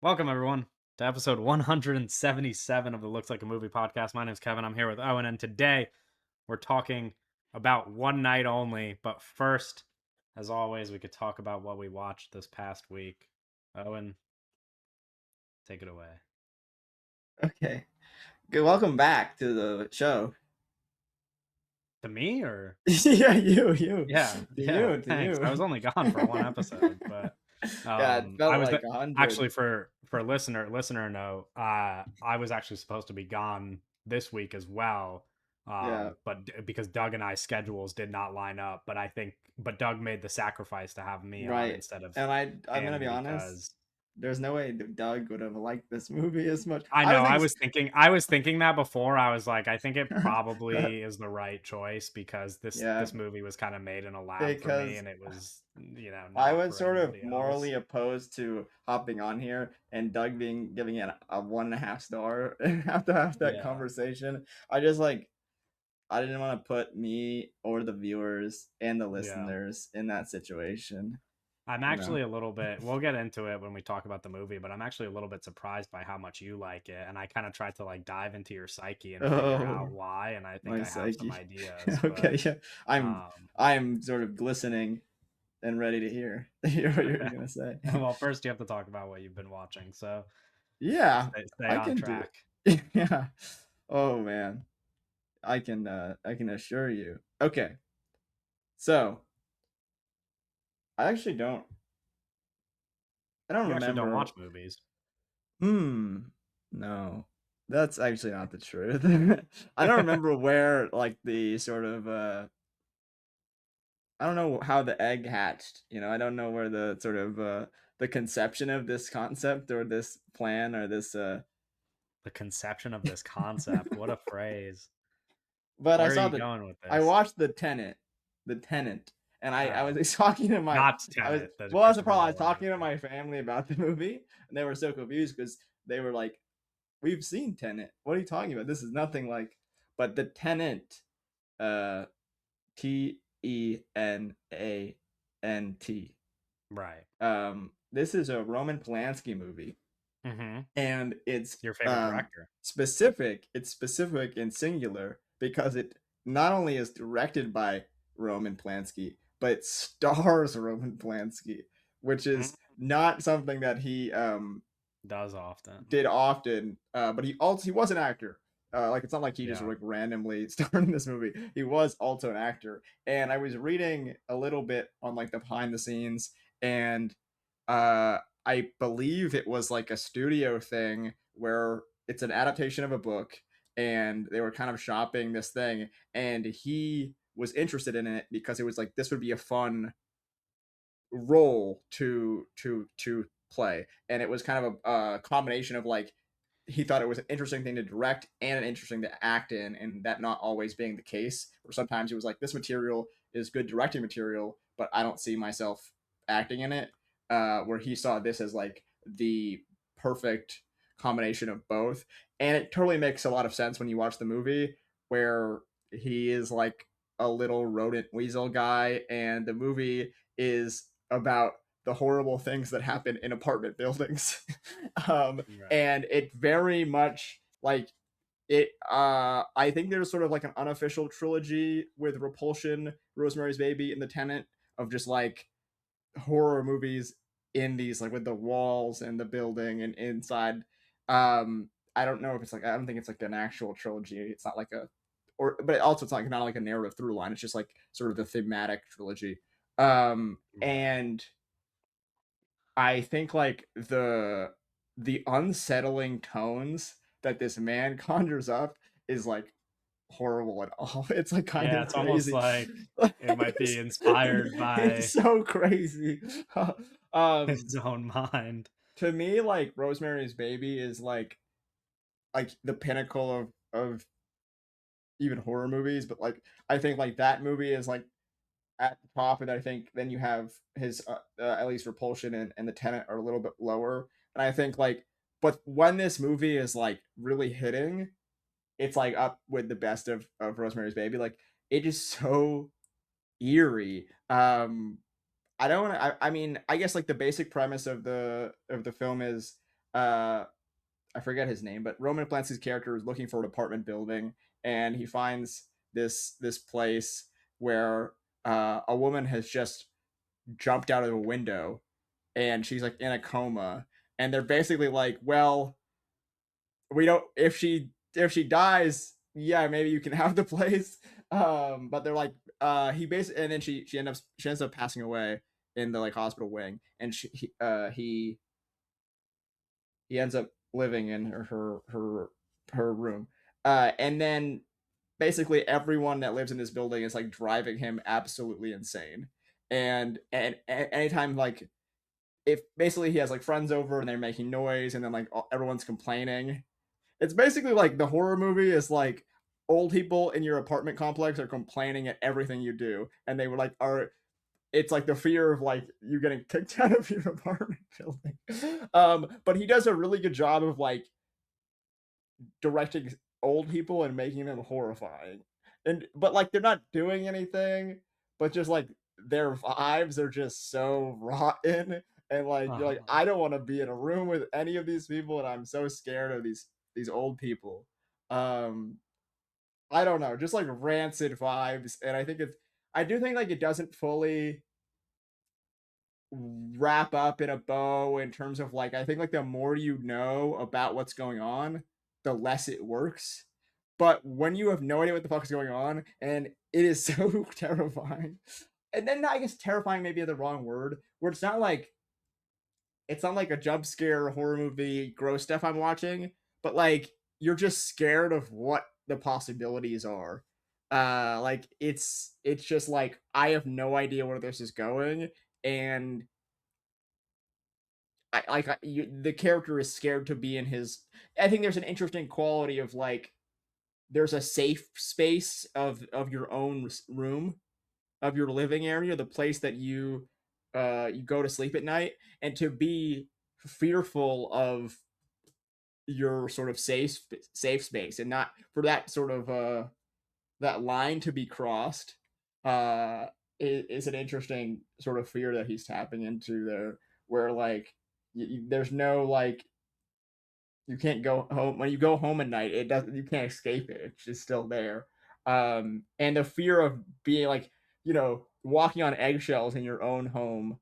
Welcome, everyone, to episode 177 of the Looks Like a Movie podcast. My name's Kevin. I'm here with Owen, and today we're talking about One Night Only. But first, as always, we could talk about what we watched this past week. Owen, take it away. Okay. Good. Welcome back to the show. To me, or Yeah, you, yeah, to yeah, you, to thanks. I was you. only gone for one episode, but Yeah, it I felt was like 100. actually for listener note. I was actually supposed to be gone this week as well. Yeah, Because Doug and I schedules did not line up, but Doug made the sacrifice to have me on right. instead of And I'm gonna him be honest. because There's no way Doug would have liked this movie as much. I I know was like, I was thinking that before. I was like, I think it but probably is the right choice because yeah, this movie was kind of made in a lab for me, because and it was, I not was for sort of anybody else. morally opposed to hopping on here and Doug being giving it a 1.5 star after that Yeah. conversation. I just like I didn't want to put me or the viewers and the Yeah. listeners in that situation, I'm you know. actually a little bit we'll get into it when we talk about the movie, but I'm actually a little bit surprised by how much you like it. And I kind of tried to like dive into your psyche and figure out Oh, why. And I think my I have some psyche. ideas, but Okay, yeah. I'm um I'm sort of glistening and ready to hear hear what you're okay. gonna say. Well, first you have to talk about what you've been watching. So Yeah, stay I on can do track. it. Yeah. Oh man. I can assure you. Okay. So, I actually I don't You actually don't remember. watch movies. Hmm. No. That's actually not the truth. I don't remember where like the sort of I don't know how the egg hatched, I don't know where the sort of the conception of this concept or this plan or this The conception of this concept. What a phrase. but Where are you going with I this? watched the Tenant, and I Oh, was talking to my not I was Tenet, the well, that's the Christopher problem. I was Nolan talking to movie. my family about the movie, and they were so confused because they were like, "We've seen Tenet. What are you talking about? This is nothing like." But the Tenant, uh, Tenant. Right. This is a Roman Polanski movie, Mm-hmm. and it's Your favorite director. specific. It's specific and singular because it not only is directed by Roman Polanski, but it stars Roman Polanski, which Mm, is not something that he does often. did often. But he was an actor. Like it's not like he just Yeah. like randomly starred in this movie. He was also an actor. And I was reading a little bit on like the behind the scenes, and I believe it was like a studio thing where it's an adaptation of a book, and they were kind of shopping this thing, and he was interested in it because it was like this would be a fun role to play, and it was kind of a combination of like he thought it was an interesting thing to direct and an interesting to act in, and that not always being the case. Or sometimes it was like this material is good directing material, but I don't see myself acting in it. Where he saw this as like the perfect combination of both, and it totally makes a lot of sense when you watch the movie, where he is like a little rodent weasel guy, and the movie is about the horrible things that happen in apartment buildings. Right. And it very much like it I think there's sort of like an unofficial trilogy with Repulsion, Rosemary's Baby, and The Tenant of just like horror movies in these like with the walls and the building and inside. I don't know if it's like I don't think it's like an actual trilogy. It's not like a or but also it's like not like a narrative through line. It's just like sort of the thematic trilogy. Right. And I think like the unsettling tones that this man conjures up is like horrible at all. It's like kind Yeah, of it's almost crazy. like it might be it's, inspired it's by so crazy. um his own mind. to me, like Rosemary's Baby is like the pinnacle of even horror movies, but like I think like that movie is like at the top, and I think then you have his at least Repulsion and the Tenant are a little bit lower, and I think like, but when this movie is like really hitting, it's like up with the best of Rosemary's Baby. Like it is so eerie. I don't want to. I mean, I guess like the basic premise of the film is uh I forget his name, but Roman Polanski's character is looking for an apartment building, and he finds this place where a woman has just jumped out of a window, and she's like in a coma, and they're basically like, well, we don't if she dies, yeah, maybe you can have the place. But they're like, he basically, and then she ends up passing away in the like hospital wing, and he ends up living in her room. And then basically everyone that lives in this building is like driving him absolutely insane. And anytime like if basically he has like friends over and they're making noise and then like everyone's complaining, it's basically like the horror movie is like old people in your apartment complex are complaining at everything you do, and they were like are it's like the fear of like you getting kicked out of your apartment building. But he does a really good job of like directing old people and making them horrifying. And but like they're not doing anything, but just like their vibes are just so rotten. And like you're like, Uh-huh. I don't want to be in a room with any of these people, and I'm so scared of these old people. Um, I don't know, just like rancid vibes. And I do think like it doesn't fully wrap up in a bow in terms of like I think like the more you know about what's going on, the less it works. But when you have no idea what the fuck is going on, and it is so terrifying, and then I guess terrifying may be the wrong word, where it's not like a jump scare horror movie gross stuff I'm watching, but like you're just scared of what the possibilities are. Like it's just like I have no idea where this is going, and the character is scared to be in his. I think there's an interesting quality of like there's a safe space of your own room, of your living area, the place that you go to sleep at night, and to be fearful of your sort of safe space, and not for that sort of that line to be crossed. Uh, is an interesting sort of fear that he's tapping into there, where like there's no like you can't go home when you go home at night. It doesn't. You can't escape it. It's just still there. And the fear of being like walking on eggshells in your own home.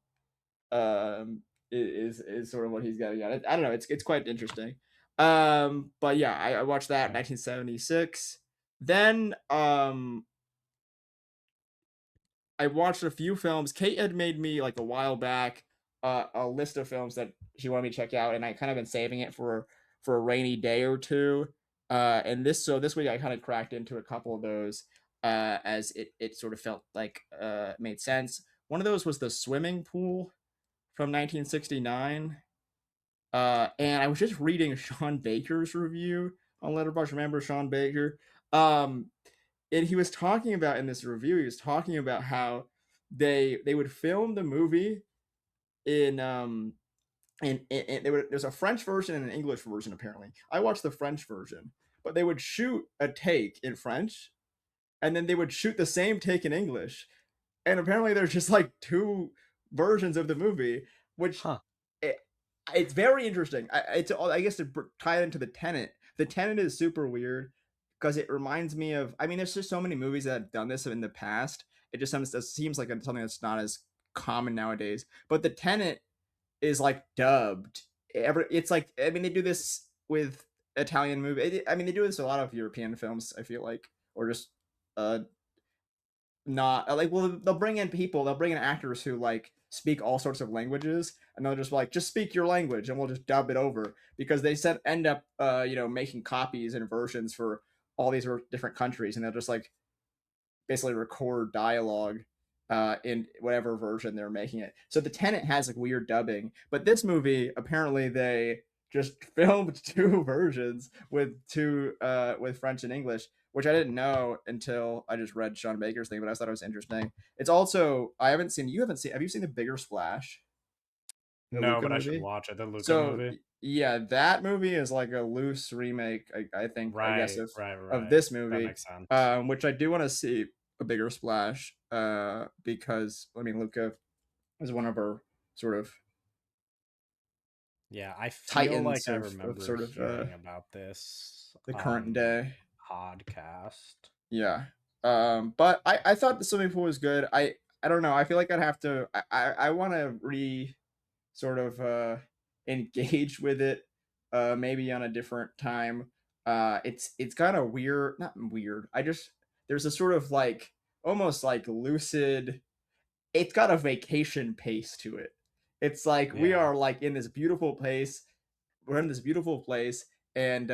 Is sort of what he's getting at. I don't know. It's quite interesting. But yeah, I watched that in 1976. Then I watched a few films. Kate had made me like a while back a list of films that she wanted me to check out, and I kind of been saving it for a rainy day or two. And this week I kind of cracked into a couple of those as it sort of felt like made sense. One of those was The Swimming Pool from 1969. And I was just reading Sean Baker's review on Letterboxd. Remember Sean Baker? Um, and he was talking about in this review, he was talking about how they would film the movie in and there's a French version and an English version apparently. I watched the French version, but they would shoot a take in French, and then they would shoot the same take in English, and apparently there's just like two versions of the movie, which Huh. it, it's very interesting. I guess to tie it into the Tenet. The Tenet is super weird because it reminds me of. I mean, there's just so many movies that have done this in the past. It just seems like something that's not as common nowadays. But the Tenet is like dubbed. It's like I mean they do this with Italian movie. I mean they do this with a lot of European films. I feel like or just uh not like well they'll bring in people they'll bring in actors who like speak all sorts of languages, and they'll just like just speak your language and we'll just dub it over because they said end up making copies and versions for all these different countries, and they'll just like basically record dialogue in whatever version they're making it. So the Tenant has like weird dubbing, but this movie apparently they just filmed two versions with French and English, which I didn't know until I just read Sean Baker's thing, but I thought it was interesting. It's also I haven't seen you haven't seen have you seen The Bigger Splash, the No, Luca but I should movie? watch it. The Luca So movie. yeah, that movie is like a loose remake, I guess Right, right, of right. this That movie, makes sense. which I do want to see A Bigger Splash, because I mean Luca is one of our sort of Yeah, I feel like titans I of remember sort of hearing about this the current on day. podcast. Yeah. But I thought the swimming pool was good. I don't know. I feel like I'd have to. I want to sort of engage with it. Maybe on a different time. It's kind of weird. Not weird. I just there's a sort of like almost like lucid. It's got a vacation pace to it. It's like we Yeah. are like in this beautiful place. We're in this beautiful place, and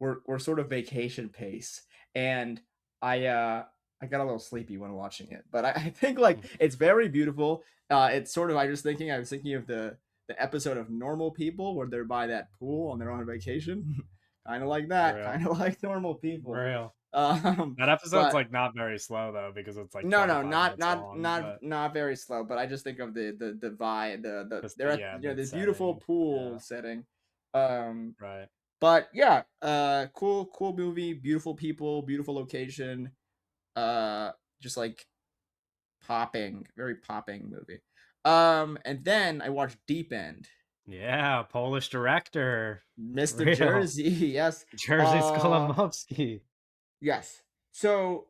we're sort of vacation pace. And I uh I got a little sleepy when watching it, but I think like Mm. it's very beautiful. It's sort of I was thinking of the episode of Normal People where they're by that pool and they're on vacation, kind of like that, Real. kind of like Normal People. Real. Um, That episode's but like not very slow though because it's like no, 25 not minutes long, but not very slow. But I just think of the vibe, just they're at yeah, you know the this beautiful setting. pool Yeah. setting. Um, Right. but yeah, cool movie, beautiful people, beautiful location. Uh, just like popping, very popping movie. And then I watched Deep End, Yeah, Polish director. Mr. Real. Jersey. Yes. Jerzy Uh, Skolimowski. yes. So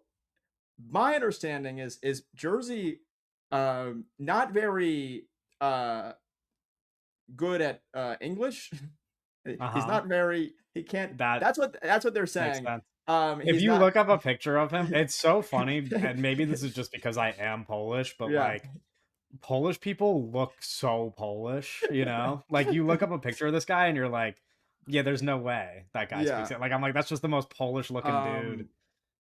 my understanding is Jersey, not very uh good at English. He's Uh-huh. not very. He can't. That That's what they're makes saying. sense. If He's you not. look up a picture of him, it's so funny, and maybe this is just because I am Polish, but Yeah. like Polish people look so Polish, you know? Like you look up a picture of this guy and you're like, yeah, there's no way that guy speaks Yeah. it. Like I'm like, that's just the most Polish looking dude Um.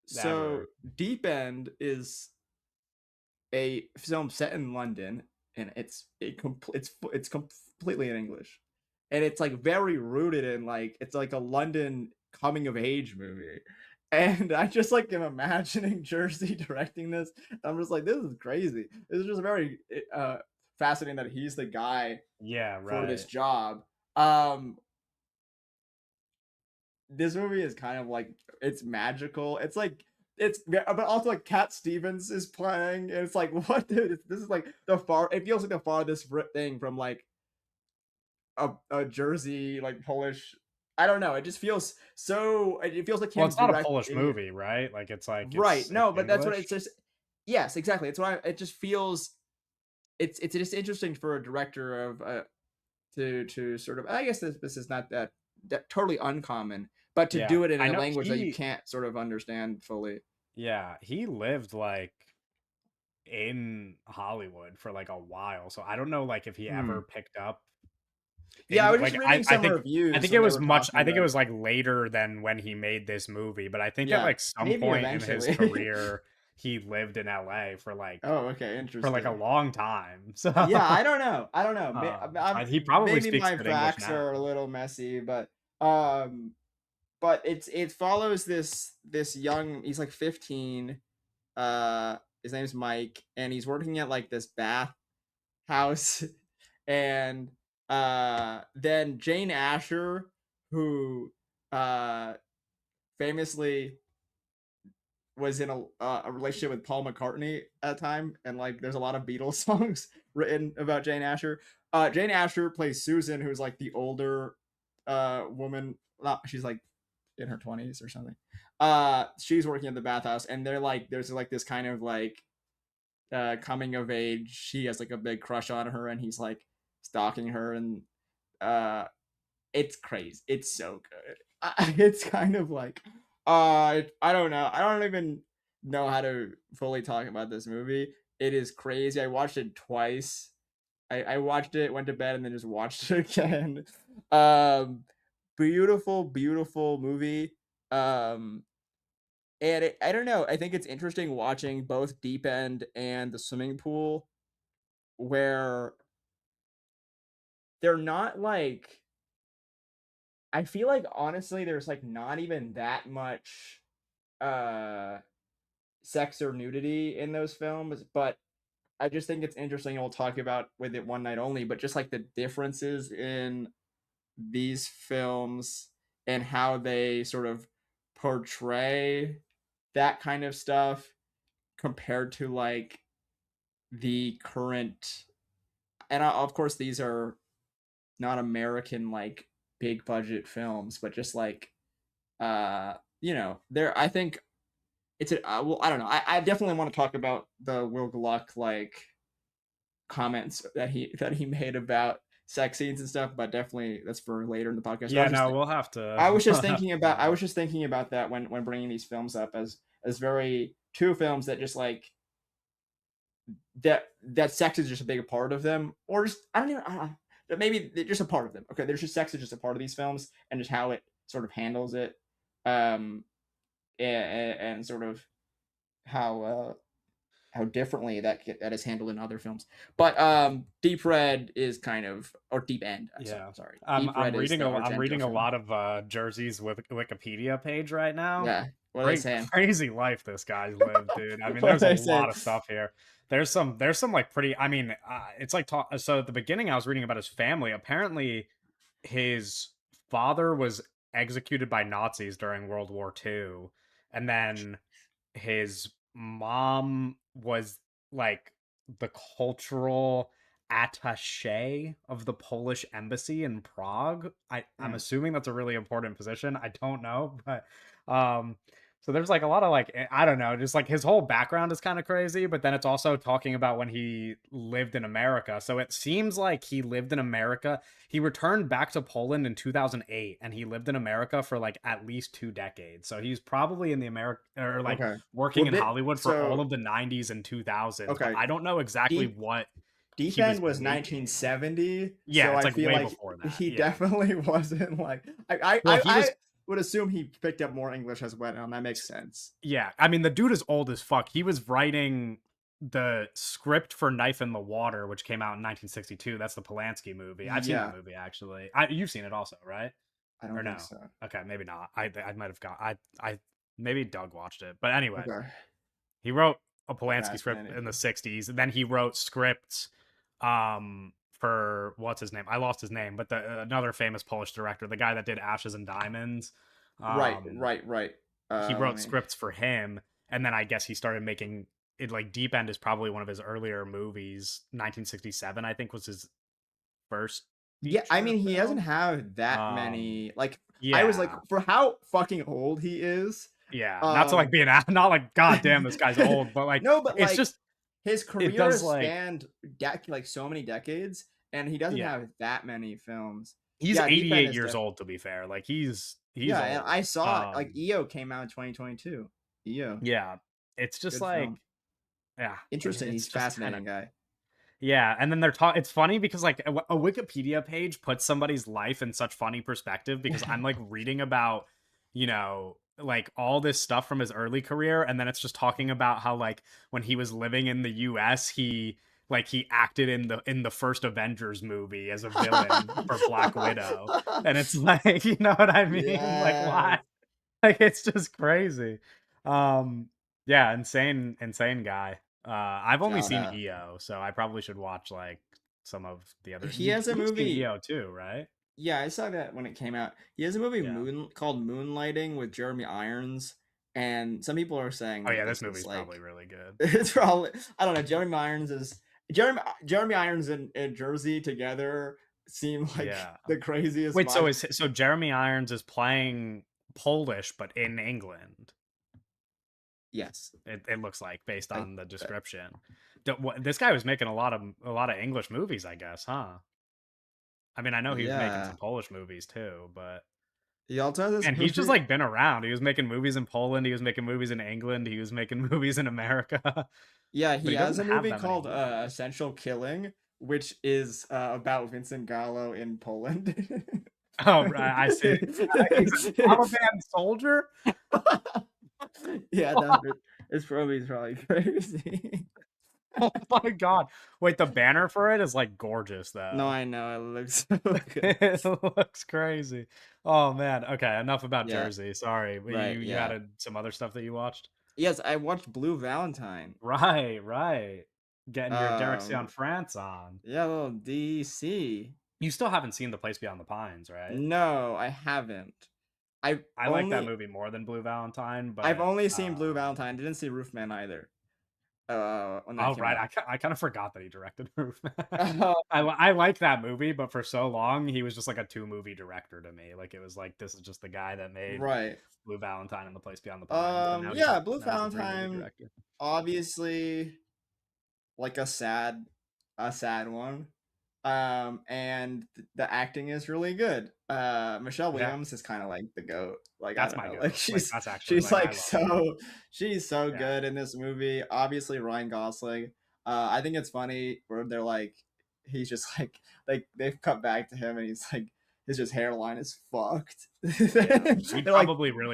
So ever. Deep End is a film set in London, and it's completely in English, and it's like very rooted in like it's like a London coming of age movie. And I just like am imagining Jersey directing this. I'm just like, this is crazy. This is just very fascinating that he's the guy Yeah, for this right. job. Um, this movie is kind of like it's magical. It's like but also like Cat Stevens is playing, and it's like what dude? This is like the far. It feels like the farthest thing from like a Jersey like Polish. I don't know. It just feels so. It feels like Well, him it's not a Polish directing. movie, right? Like it's like Right. it's No, but that's what English. it's just. Yes, exactly. It's why it just feels. It's just interesting for a director of to sort of. I guess this is not that totally uncommon, but to Yeah. do it in I a know language that you can't sort of understand fully. he lived like in Hollywood for like a while. So I don't know like if he Hmm. ever picked up Yeah, I was just Like reading I some think reviews it and they was were much talking I think it about it. was like later than when he made this movie, but I think at Yeah, like some maybe point in his eventually. career he lived in LA Oh, okay, for like a interesting. long time. So Yeah, I don't know. I don't know. he probably Maybe speaks my good English facts now. are a little messy, um, but it follows this young. He's like 15. His name's Mike, and he's working at like this bath house, and then Jane Asher, who uh famously was in a relationship with Paul McCartney at the time, and like there's a lot of Beatles songs written about Jane Asher. Jane Asher plays Susan, who's like the older woman. She's like in her 20s or something. She's working at the bathhouse, and they're like there's like this kind of like coming of age. She has like a big crush on her, and he's like stalking her, and uh, it's crazy. It's so good. It's kind of like I don't know. I don't even know how to fully talk about this movie. It is crazy. I watched it twice. I watched it, went to bed, and then just watched it again. Um, beautiful movie. Um, and I don't know. I think it's interesting watching both Deep End and the swimming pool, where they're not like I feel like honestly there's like not even that much uh sex or nudity in those films, but I just think it's interesting and we'll talk about with it one night only, but just like the differences in these films and how they sort of portray that kind of stuff compared to like the current of course these are not American like big budget films, but just like there I think it's a well, I don't know. I definitely want to talk about the Will Gluck like comments that he made about sex scenes and stuff, but definitely that's for later in the podcast. Yeah, no, we'll have to. We'll have to bring it I up. was just thinking about that when bringing these films up as very two films that just like that sex is just a big part of them, or just I don't even that maybe they're just a part of them. Okay, there's just sex is just a part of these films, and just how it sort of handles it, um, and sort of how differently that is handled in other films. But Deep Red is kind of or Deep End. Yeah. Sorry, I'm Deep Red I'm is reading the I'm Argento reading a film. lot of Jersey's with Wikipedia page right now. Yeah, what are they Great saying? crazy life this guy's lived, dude. I mean, What are there's a they saying? lot of stuff here. There's some like pretty. I mean, it's like so at the beginning I was reading about his family. Apparently, his father was executed by Nazis during World War II, and then his mom was like the cultural attaché of the Polish embassy in Prague. I'm Mm. assuming that's a really important position. I don't know, but um so there's like a lot of like I don't know, just like his whole background is kind of crazy, but then it's also talking about when he lived in America. So it seems like he lived in America. He returned back to Poland in 2008 and he lived in America for like at least 2 decades. So he's probably in the America or like Okay. working Well, in Hollywood for all so of the 90s and 2000s, but okay. I don't know exactly Deep what Deep he was End was making. 1970, Yeah, so it's I like feel way like before that. he Yeah. definitely wasn't like Well, he I was would assume he picked up more English as well, and that makes sense. yeah. I mean, the dude is old as fuck. He was writing the script for Knife in the Water, which came out in 1962. That's the Polanski movie. I've seen that Yeah, movie actually. You've seen it also, right? I Or don't think no? so. Okay, maybe not. I might have got I maybe Doug watched it. But anyways, Okay, he wrote a Polanski script fascinating. in the 60s, and then he wrote scripts for what's his name? I lost his name, but the another famous Polish director, the guy that did Ashes and Diamonds. Right, Um right, right. he Let wrote me. scripts for him, and then I guess he started making it. Like Deep End is probably one of his earlier movies. 1967, I think, was his first Yeah, I feature mean, he doesn't film. have that Um, many. Like, I was like, yeah, for how fucking old he is. yeah. Not to like Um, be an not like God damn this guy's old, but like no, but it's like just his it career does has like spanned like so many decades, and he doesn't yeah. have that many films. He's Yeah, Deep End 88 is years def. old to be fair. Like he's Yeah, and old. I saw it. Like EO came out in 2022. EO, Yeah. It's just good like film. yeah, Interesting. it's He's just kind of fascinating guy. yeah, and then they're talking. It's funny because like a Wikipedia page puts somebody's life in such funny perspective because I'm like reading about, like all this stuff from his early career, and then it's just talking about how like when he was living in the U.S., he acted in the first Avengers movie as a villain for Black Widow, and it's like you know what I mean? Like Yes. why? Like it's just crazy. Um, yeah, insane guy. I've only Shout seen out. EO, so I probably should watch like some of the other. He has a You've seen movie. EO too, right? Yeah, I saw that when it came out. He has a movie Yeah. called Moonlighting with Jeremy Irons, and some people are saying Oh that yeah, this this is movie's probably like really good. it's probably I don't know. Jeremy Irons and Jersey together seem like Yeah. the craziest Wait, so vibe. is so Jeremy Irons is playing Polish, but in England. Yes, It looks like based I on the description. This guy was making a lot of English movies, I guess, huh? I mean, I know he was making some yeah. Polish movies too, but He also has this and he's just movie. like been around. He was making movies in Poland. He was making movies in England. He was making movies in America. Yeah, But he he has doesn't a have movie that many called movies. Essential Killing, which is about Vincent Gallo in Poland. Oh, right, I see. He's a Taliban soldier. Yeah, no, it's probably crazy. Oh my god! Wait, the banner for it is like gorgeous No, though. I know it looks so good. It looks crazy. Oh man. Okay, enough about Yeah, Jersey. Sorry, but right, you yeah. had some other stuff that you watched. Yes, I watched Blue Valentine. Right, right. Getting your Direction Um, France on. yeah, little DC. You still haven't seen The Place Beyond the Pines, right? No, I haven't. I've I like that only movie more than Blue Valentine, I've but only seen Blue Valentine. Didn't see Roofman either. when that Oh, came right. out. I kind of forgot that he directed Roof. Uh, I like that movie, but for so long he was just like a two movie director to me. Like it was like this is just the guy that made right. Blue Valentine and The Place Beyond the Pines, but Yeah, Blue now he's a three movie Valentine, director. obviously like a sad one. And the acting is really good. Michelle Yeah, Williams is kind of like the goat. Like I that's don't my know, like goat. Like that's actually she's like I like love her. she's so Yeah, good in this movie. Obviously Ryan Gosling. I think it's funny where they're like he's just like they've cut back to him and he's like his just hairline is fucked. yeah. They're like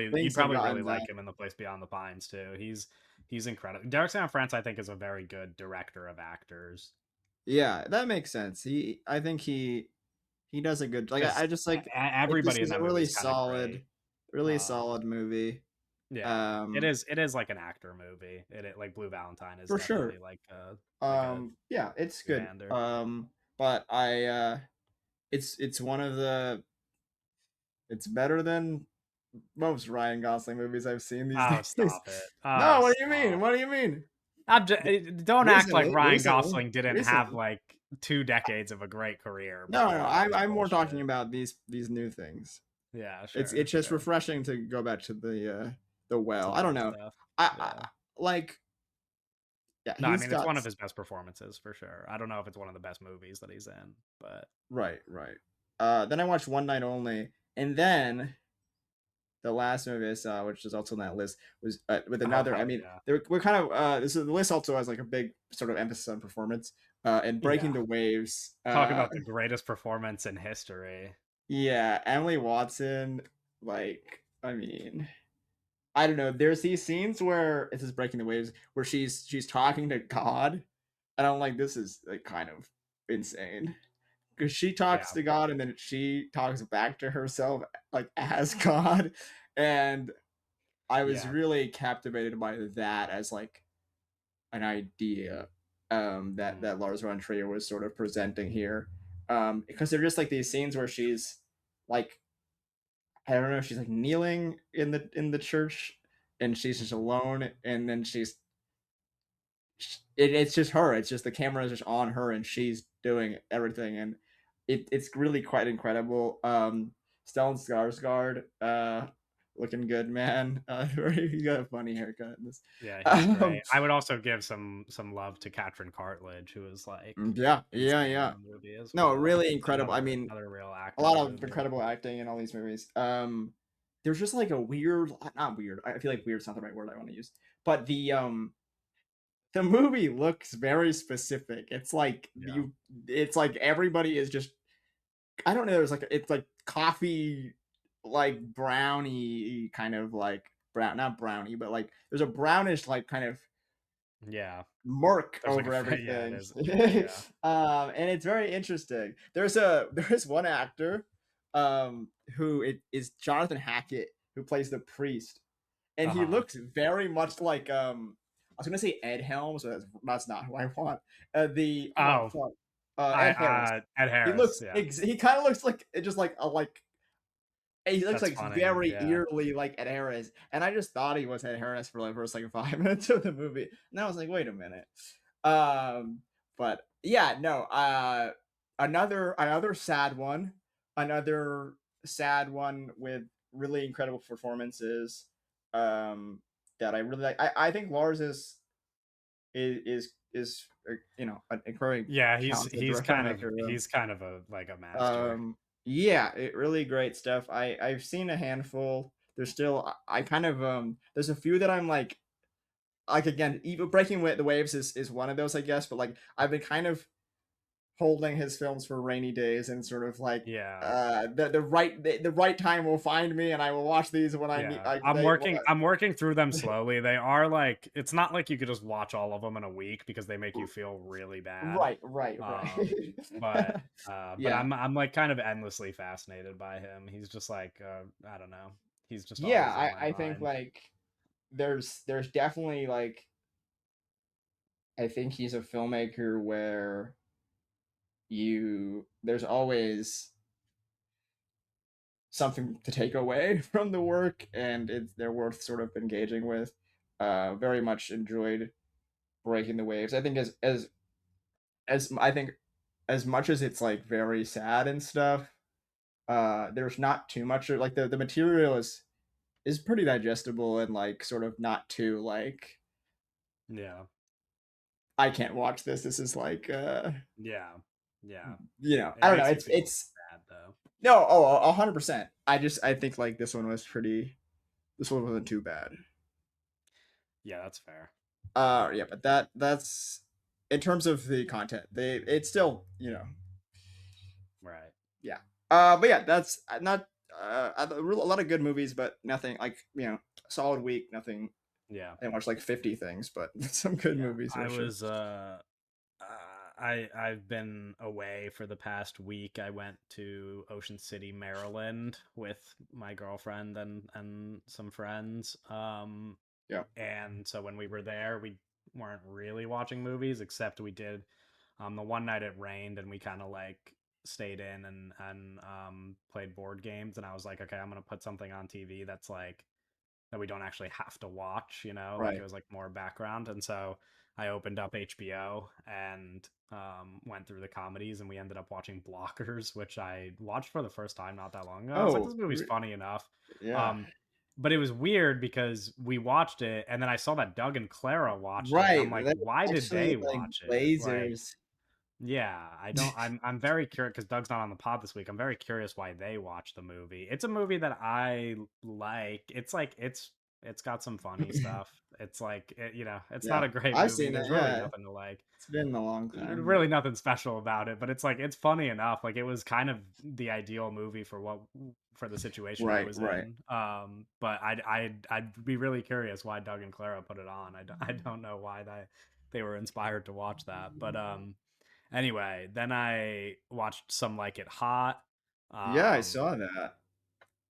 You'd things have probably really gotten that. like him in The Place Beyond the Pines too. He's incredible. Derek San France, I think, is a very good director of actors. Yeah, that makes sense. I think he does a good like I Because just like this everybody in is that a movie is kind of great. really Um, solid movie. yeah, Um, it is like an actor movie. It like Blue Valentine is for sure. definitely like a Yeah, it's good. two-hander. But it's one of the it's better than most Ryan Gosling movies I've seen these Oh, days. stop it. Oh, No, what do you mean? stop. What do you mean? Don't act like Ryan Recently, Gosling didn't have recently. like 2 decades of a great career No, no, before all this I'm more talking bullshit. about these new things. Yeah, It's sure, just sure. refreshing to go back to the To well. the I don't good know. stuff. I Yeah. like yeah, No, I he's mean it's got one of his best performances for sure. I don't know if it's one of the best movies that he's in, but right, right. Then I watched One Night Only, and then the last movie I saw, which is also on that list, was with oh another. I hell mean, yeah. we're kind of this is the list also has like a big sort of emphasis on performance. And Breaking Yeah. the Waves. Talk about the greatest performance in history. Yeah, Emily Watson. Like, I mean, I don't know. There's these scenes where this is Breaking the Waves, where she's talking to God, and I'm like, this is like kind of insane because she talks Yeah. to God and then she talks back to herself like as God, and I was Yeah. really captivated by that as like an idea Mm. that Lars von Trier was sort of presenting here, because they're just like these scenes where she's like I don't know, she's like kneeling in the church and she's just alone, and then it's just her. It's just the camera is just on her and she's doing everything, and it's really quite incredible. Stellan Skarsgård, looking good, man. He got a funny haircut in this. Yeah, he's Um, great. I would also give some love to Katrin Cartlidge, who is like yeah, yeah, insane in yeah. the movie as No, well. really incredible. I mean, Another real a actor lot in the of movie. incredible acting in all these movies. There's just like a weird, not weird. I feel like weird's not the right word I want to use, but the movie looks very specific. Yeah. It's like everybody is just I don't know. There's like it's like coffee, like brownie kind of like brown, not brownie, but like there's a brownish like kind of Yeah. murk There's like over a yeah, it everything. is. Yeah. And it's very interesting. There's one actor, who it is Jonathan Hackett who plays the priest, and he Uh-huh. looks very much like I was gonna say Ed Helms, but that's not who I want. The oh Oh, fuck, I Ed Harris. Ed Harris, yeah. He kind of looks like just like a like he looks That's like funny. very Yeah. eerily like Ed Harris, and I just thought he was Ed Harris for like first like 5 minutes of the movie, and I was like, wait a minute. Um, but yeah, no. Another sad one with really incredible performances. That I really like. I think Lars is you know an incredibly Yeah, talented director and actor. he's kind of a like a master. Yeah, really great stuff. I've seen a handful. There's still I kind of there's a few that I'm like again even Breaking the Waves is one of those I guess, but like I've been kind of holding his films for rainy days and sort of like Yeah. the right time will find me and I will watch these when I need Yeah. like they I'm working through them slowly. They are like it's not like you could just watch all of them in a week because they make you feel really bad. right. But Yeah. I'm like kind of endlessly fascinated by him. He's just like I don't know. He's just Yeah, always in my I think mind. like there's definitely like I think he's a filmmaker where there's always something to take away from the work and they're worth sort of engaging with. Very much enjoyed breaking the waves. I think as I think as much as it's like very sad and stuff, there's not too much like the material is pretty digestible and like sort of not too like Yeah. I can't watch this. This is like Yeah. Yeah. I It don't know. makes you It's feel it's bad though. no, oh, 100%. I think like this one wasn't too bad. Yeah, that's fair. Yeah, but that's in terms of the content. It's still, Right. yeah. But yeah, that's not a lot of good movies, but nothing like, solid week, nothing. Yeah. I didn't watch like 50 things, but some good Yeah. movies for I sure. was I've been away for the past week. I went to Ocean City, Maryland with my girlfriend and some friends. Yeah. And so when we were there, we weren't really watching movies, except we did the one night it rained and we kind of like stayed in and played board games, and I was like, okay, I'm gonna put something on TV that's like that we don't actually have to watch, like it Right. was like more background. And so I opened up HBO and went through the comedies, and we ended up watching Blockers, which I watched for the first time not that long ago. I was like, Oh, this movie's funny enough. yeah. Um, but it was weird because we watched it and then I saw that Doug and Clara watched it, and I'm Right. like, They're why did actually they like watch it? Like, lasers. yeah, I don't. I'm very curious because Doug's not on the pod this week. I'm very curious why they watched the movie. It's a movie that I like. It's like it's got some funny stuff. It's like it's not Yeah. a great I've movie. seen There's that. really Yeah. nothing to like. It's been a long There's time, but really nothing special about it, but it's like it's funny enough. Like it was kind of the ideal movie for the situation I right, was right. in. But I'd be really curious why Doug and Clara put it on. I don't know why they were inspired to watch that, but anyway, then I watched Some Like It Hot. Yeah, I Um, saw that.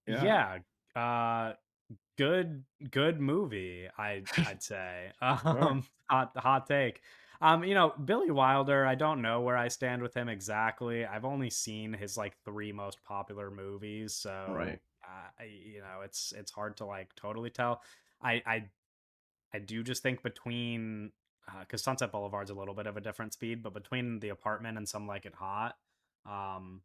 Yeah. yeah, uh, good movie. I'd say. Sure. Hot take. Billy Wilder. I don't know where I stand with him exactly. I've only seen his like three most popular movies, Right. so it's hard to like totally tell. I I I do just think between because Sunset Boulevard's a little bit of a different speed, but between The Apartment and Some Like It Hot, um,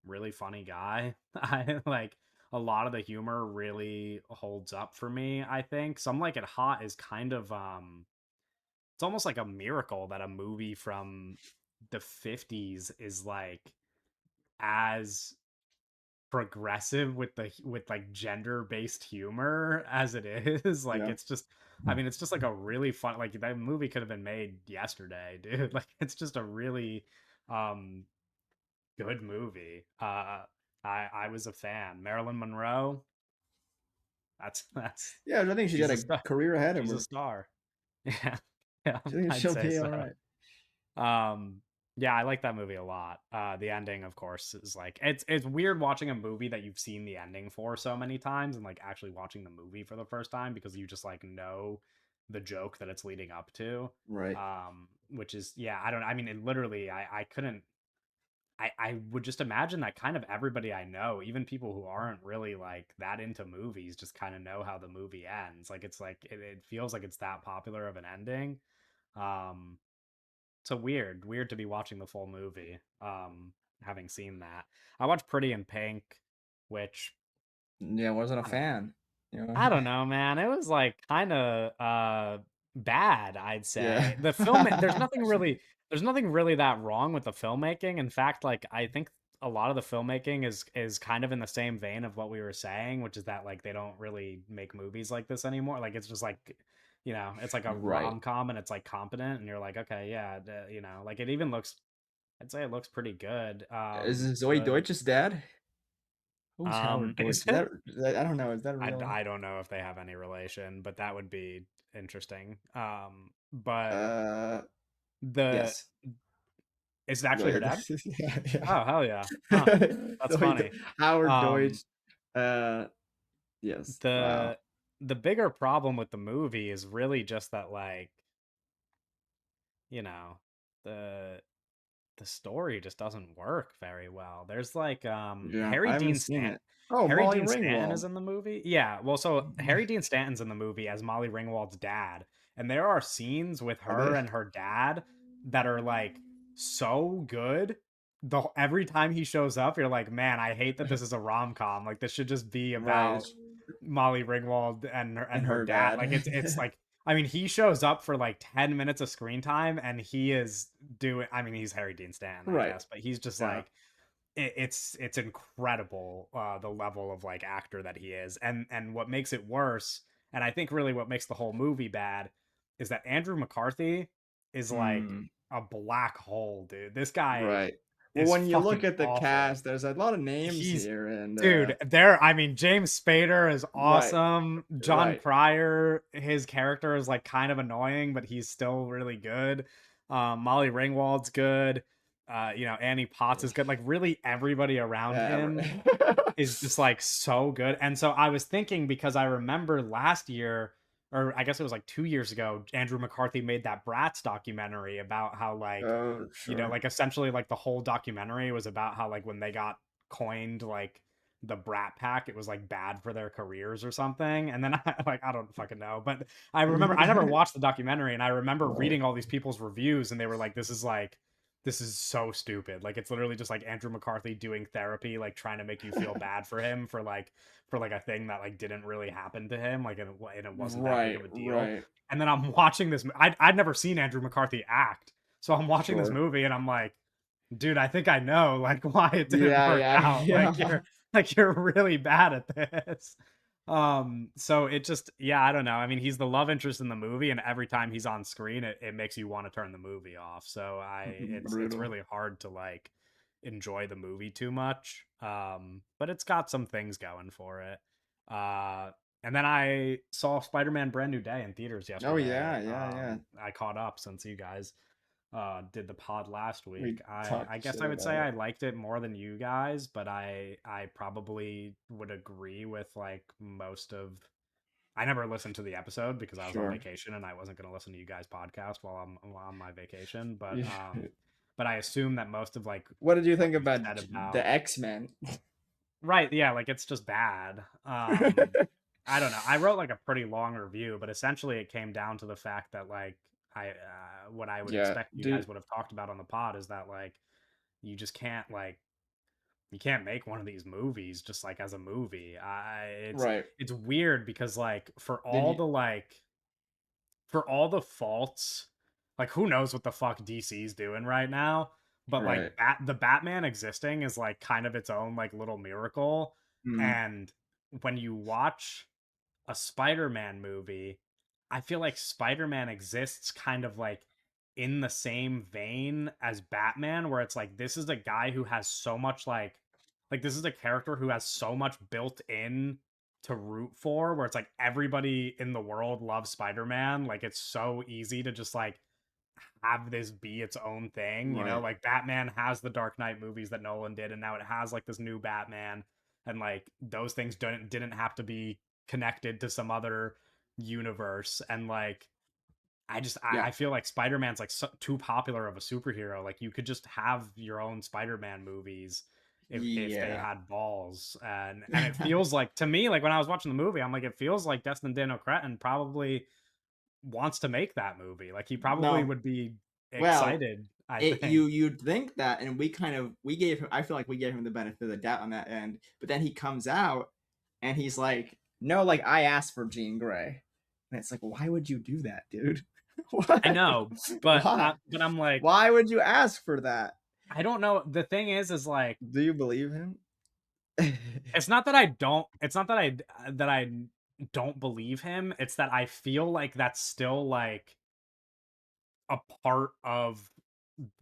really funny guy. I like a lot of the humor really holds up for me. I think Some Like It Hot is kind of it's almost like a miracle that a movie from the 50s is like as progressive with like gender based humor as it is. Like Yeah. it's just, I mean, it's just like a really fun, like that movie could have been made yesterday, dude. Like it's just a really um good movie. I was a fan. Marilyn Monroe, that's Yeah, I think she's she's got a a star. career ahead of She's a her. star. Yeah. Yeah, I think I'd she'll say be so. all right. Um, yeah, I like that movie a lot. The ending, of course, is like it's weird watching a movie that you've seen the ending for so many times and like actually watching the movie for the first time because you just like know the joke that it's leading up to. Right. Which is yeah, I don't I mean it literally I couldn't I would just imagine that kind of everybody I know, even people who aren't really like that into movies, just kind of know how the movie ends. Like it's like it feels like it's that popular of an ending. Um so weird to be watching the full movie. Having seen that, I watched Pretty in Pink, which Yeah, wasn't a I don't know. fan. You know? I don't know, man. It was like kind of bad, I'd Yeah. say. There's nothing really that wrong with the filmmaking. In fact, like I think a lot of the filmmaking is kind of in the same vein of what we were saying, which is that like they don't really make movies like this anymore. Like it's just like it's like a Right. rom-com and it's like competent and you're like, okay, yeah, like it even looks I'd say it looks pretty good. Is it Zoe Deutsch's dad? Who's Howard Deutsch? Is it? I don't know. Is that real? I don't know if they have any relation, but that would be interesting. But Uh, the yes. is it actually her Zoe dad? yeah, yeah. Oh, hell yeah. Huh. That's Zoe funny. Howard Um, Deutsch. Uh, yes. Wow. the the bigger problem with the movie is really just that like, you know, the the story just doesn't work very well. There's like Yeah, I haven't seen it. Oh, Harry Molly Dean Stanton is Ringwald. in the movie. Yeah, well, so Harry Dean Stanton's in the movie as Molly Ringwald's dad, and there are scenes with Are her they? and her dad that are like so good. Every time he shows up, you're like, man, I hate that this is a rom com. Like this should just be Right, about Molly Ringwald and and her her dad. dad. Like it's like, I mean, he shows up for like 10 minutes of screen time, and he is doing. I mean, he's Harry Dean Stanton, I Right. guess, but he's just Yeah. like it's incredible, the level of like actor that he is. And what makes it worse, and I think really what makes the whole movie bad, is that Andrew McCarthy is like Mm, a black hole, dude. This guy right. Well, is when you look fucking at the awful. cast, there's a lot of names He's here, and Dude, there, I mean, James Spader is right, awesome. John right. Cryer, his character is like kind of annoying, but he's still really good. Molly Ringwald's good. Annie Potts is good. Like really everybody around Yeah, him right. is just like so good. And so I was thinking, because I remember last year, or I guess it was like 2 years ago, Andrew McCarthy made that Bratz documentary about how like, Oh, sure. like essentially like the whole documentary was about how like when they got coined like the Brat Pack, it was like bad for their careers or something. And then I don't fucking know, but I remember I never watched the documentary, and I remember reading all these people's reviews, and they were like, this is so stupid. Like it's literally just like Andrew McCarthy doing therapy, like trying to make you feel bad for him for like a thing that like didn't really happen to him, like and it wasn't that big Right, of a deal. right. And then I'm watching this. I'd never seen Andrew McCarthy act, so I'm watching this Sure. movie, and I'm like, dude, I think I know like why it didn't Yeah, work yeah, out. yeah. Like you're really bad at this. So it just, yeah, I don't know. I mean, he's the love interest in the movie, and every time he's on screen, it makes you want to turn the movie off. So it's Brutal. really hard to like enjoy the movie too much. But it's got some things going for it. And then I saw Spider-Man Brand New Day in theaters Oh, yesterday. yeah, yeah, yeah. I caught up since you guys did the pod last We week. I talked guess shit I would say about I it. liked it more than you guys, but I probably would agree with like most of. I never listened to the episode because I was on Sure. vacation, and I wasn't going to listen to you guys podcast while on my vacation, Yeah. but I assume that most of like What did you what think you about said the about. X-Men? Right, yeah, like it's just bad. I don't know. I wrote like a pretty long review, but essentially it came down to the fact that like what I would Yeah, expect you guys dude. would have talked about on the pod is that like you just can't like you can't make one of these movies just like as a movie. Right. It's weird because like Did you for all the faults, like who knows what the fuck DC's doing right now, but right. like the Batman existing is like kind of its own like little miracle. Mm, And when you watch a Spider-Man movie, I feel like Spider-Man exists kind of like in the same vein as Batman, where it's like this is a guy who has so much like this is a character who has so much built in to root for, where it's like everybody in the world loves Spider-Man. Like it's so easy to just like have this be its own thing, right. like Batman has the Dark Knight movies that Nolan did, and now it has like this new Batman, and like those things didn't have to be connected to some other universe. And like Yeah. I feel like Spider-Man's like too popular of a superhero. Like you could just have your own Spider-Man movies if they Yeah. had balls. And it feels like to me, like when I was watching the movie, I'm like, it feels like Destin Daniel Cretton probably wants to make that movie. Like he probably No. would be Well, excited, I it think. you'd think that, and we gave him. I feel like we gave him the benefit of the doubt on that end. But then he comes out, and he's like, "No, like I asked for Jean Grey," and it's like, why would you do that, dude? I Why? know, Why? but I'm like, Why would you ask for that? I don't know. The thing is like Do you believe him? it's not that I don't believe him. It's that I feel like that's still like a part of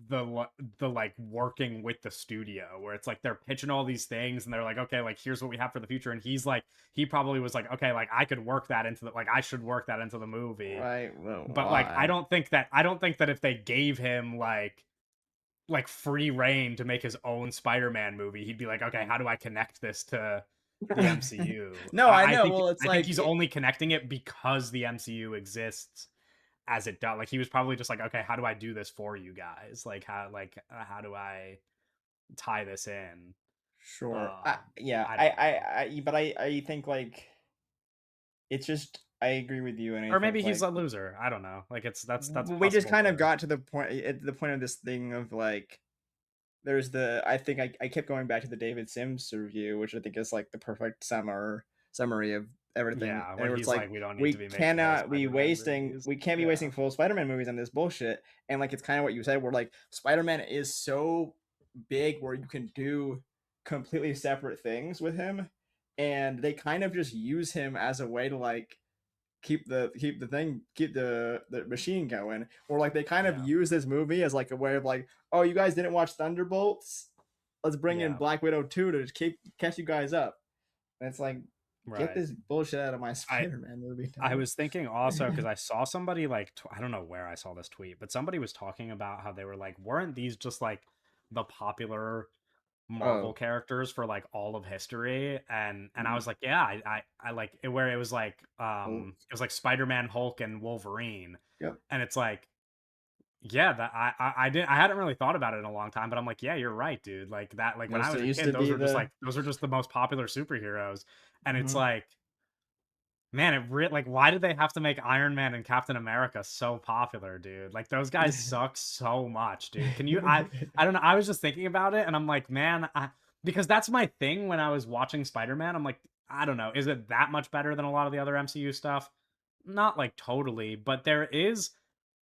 the like working with the studio, where it's like they're pitching all these things, and they're like, okay, like here's what we have for the future, and he probably was like, okay, like I could work that into the like I should work that into the movie. Right. Well, But like why? I don't think that if they gave him like free reign to make his own Spider-Man movie, he'd be like, okay, how do I connect this to the MCU? No, I know. Well, it's I think like he's only connecting it because the MCU exists as it does. Like he was probably just like, okay, how do I do this for you guys? How do I tie this in? sure. Um, Yeah. I don't know. But I think like it's just I agree with you, and I Or think maybe he's like a loser. I don't know. Like that's we just possible kind of too. got to the point at the point of this thing of like there's the I think I kept going back to the David Sims review, which I think is like the perfect summary of everything. Yeah, And where it's he's like like, we don't need to be making more movies. we can't be Yeah, wasting full Spider-Man movies on this bullshit. And like it's kind of what you said, where like Spider-Man is so big where you can do completely separate things with him, and they kind of just use him as a way to like keep the machine going, or like they kind of yeah, use this movie as like a way of like, oh, you guys didn't watch Thunderbolts, let's bring in yeah. Black Widow 2 to keep catch you guys up. And it's like, get Right. this bullshit out of my I Spider-Man movie I now. was thinking also because I saw somebody like I don't know where I saw this tweet, but somebody was talking about how they were like, weren't these just like the popular Marvel Oh, characters for like all of history? And I mm, was like, yeah, I like it, where it was like Hulk. it was like Spider-Man, Hulk, and Wolverine, Yep. and it's like, yeah, that I didn't, I hadn't really thought about it in a long time, but I'm like, yeah, you're right, dude. Like that, like when I Those was a used kid, to those be were just the like those were just the most popular superheroes, and it's mhm. like, man, like why did they have to make Iron Man and Captain America so popular, dude? Like those guys suck so much, dude. Can you I don't know, I was just thinking about it and I'm like, man, because that's my thing when I was watching Spider-Man. I'm like, I don't know, is it that much better than a lot of the other MCU stuff? Not like totally, but there is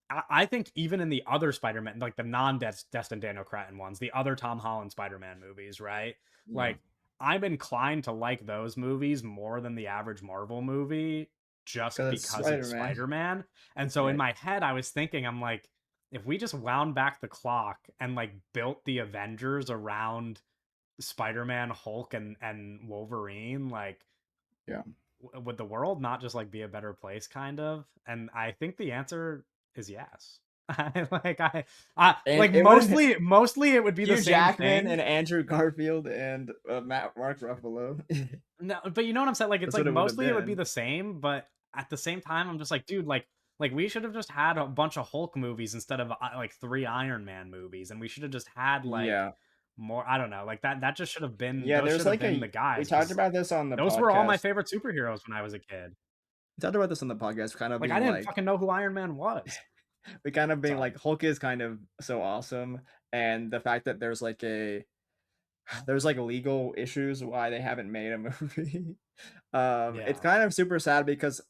I think even in the other Spider-Man, like the non-Destin Daniel Cretton ones, the other Tom Holland Spider-Man movies, right? Yeah, Like I'm inclined to like those movies more than the average Marvel movie just because it's because it's Spider-Man. Spider-Man. And so in Right. my head, I was thinking, I'm like, if we just wound back the clock and like built the Avengers around Spider-Man, Hulk, and Wolverine, like Yeah. would the world not just like be a better place, kind of? And I think the answer is yes. I And like it wouldn't mostly it would be the Hugh same Jackman thing. and Andrew Garfield and Mark Ruffalo. No, but you know what I'm saying? Like it's That's like what it would have mostly it would be been. the same, but at the same time, I'm just like, dude, like we should have just had a bunch of Hulk movies instead of like 3 Iron Man movies, and we should have just had like Yeah. more. I don't know, like that just should have been Yeah, those there's should have like been a the we guys talked because about this on the those were all my podcast. favorite superheroes when I was a kid. We talked about this on the podcast, kind of Like I being didn't like fucking know who Iron Man was. we kind of being Sorry. like Hulk is kind of so awesome, and the fact that there's like legal issues why they haven't made a movie. It's Yeah. kind of super sad because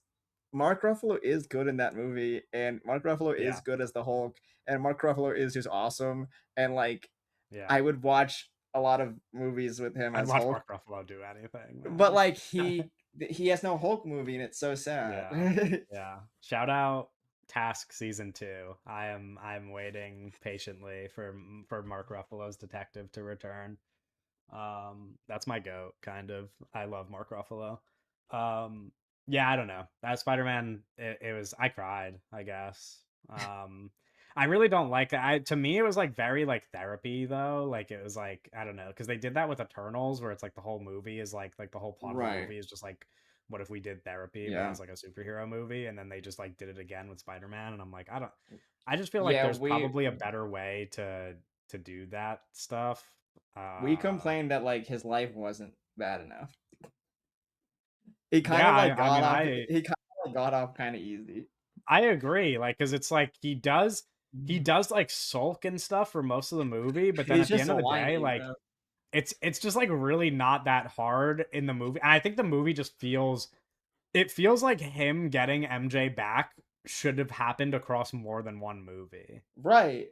Mark Ruffalo is good in that movie, and Mark Ruffalo is Yeah. good as the Hulk, and Mark Ruffalo is just awesome, and like Yeah. I would watch a lot of movies with him I'd as watch Hulk, Mark Ruffalo do anything, but man. like he has no Hulk movie, and it's so sad. Yeah. Yeah. Shout out Task season 2. I'm waiting patiently for Mark Ruffalo's detective to return. That's my goat, kind of. I love Mark Ruffalo. Um, yeah, I don't know. That Spider-Man, it was I cried, I guess. Um, I really don't like that. To me, it was like very like therapy though. Like it was like I don't know because they did that with Eternals, where it's like the whole movie is like the whole plot of the Right. movie is just like what if we did therapy, but it Yeah. was like a superhero movie, and then they just like did it again with Spider-Man, and I'm like I don't. I just feel like Yeah, there's probably a better way to do that stuff. we uh complained that like his life wasn't bad enough. He kind yeah, of like I got mean off. He kind of like got off kind of easy. I agree, like because it's like he does like sulk and stuff for most of the movie, but then He's at the just end of the day, whiny, like bro. it's just like really not that hard in the movie. And I think the movie just feels like him getting MJ back should have happened across more than one movie. Right.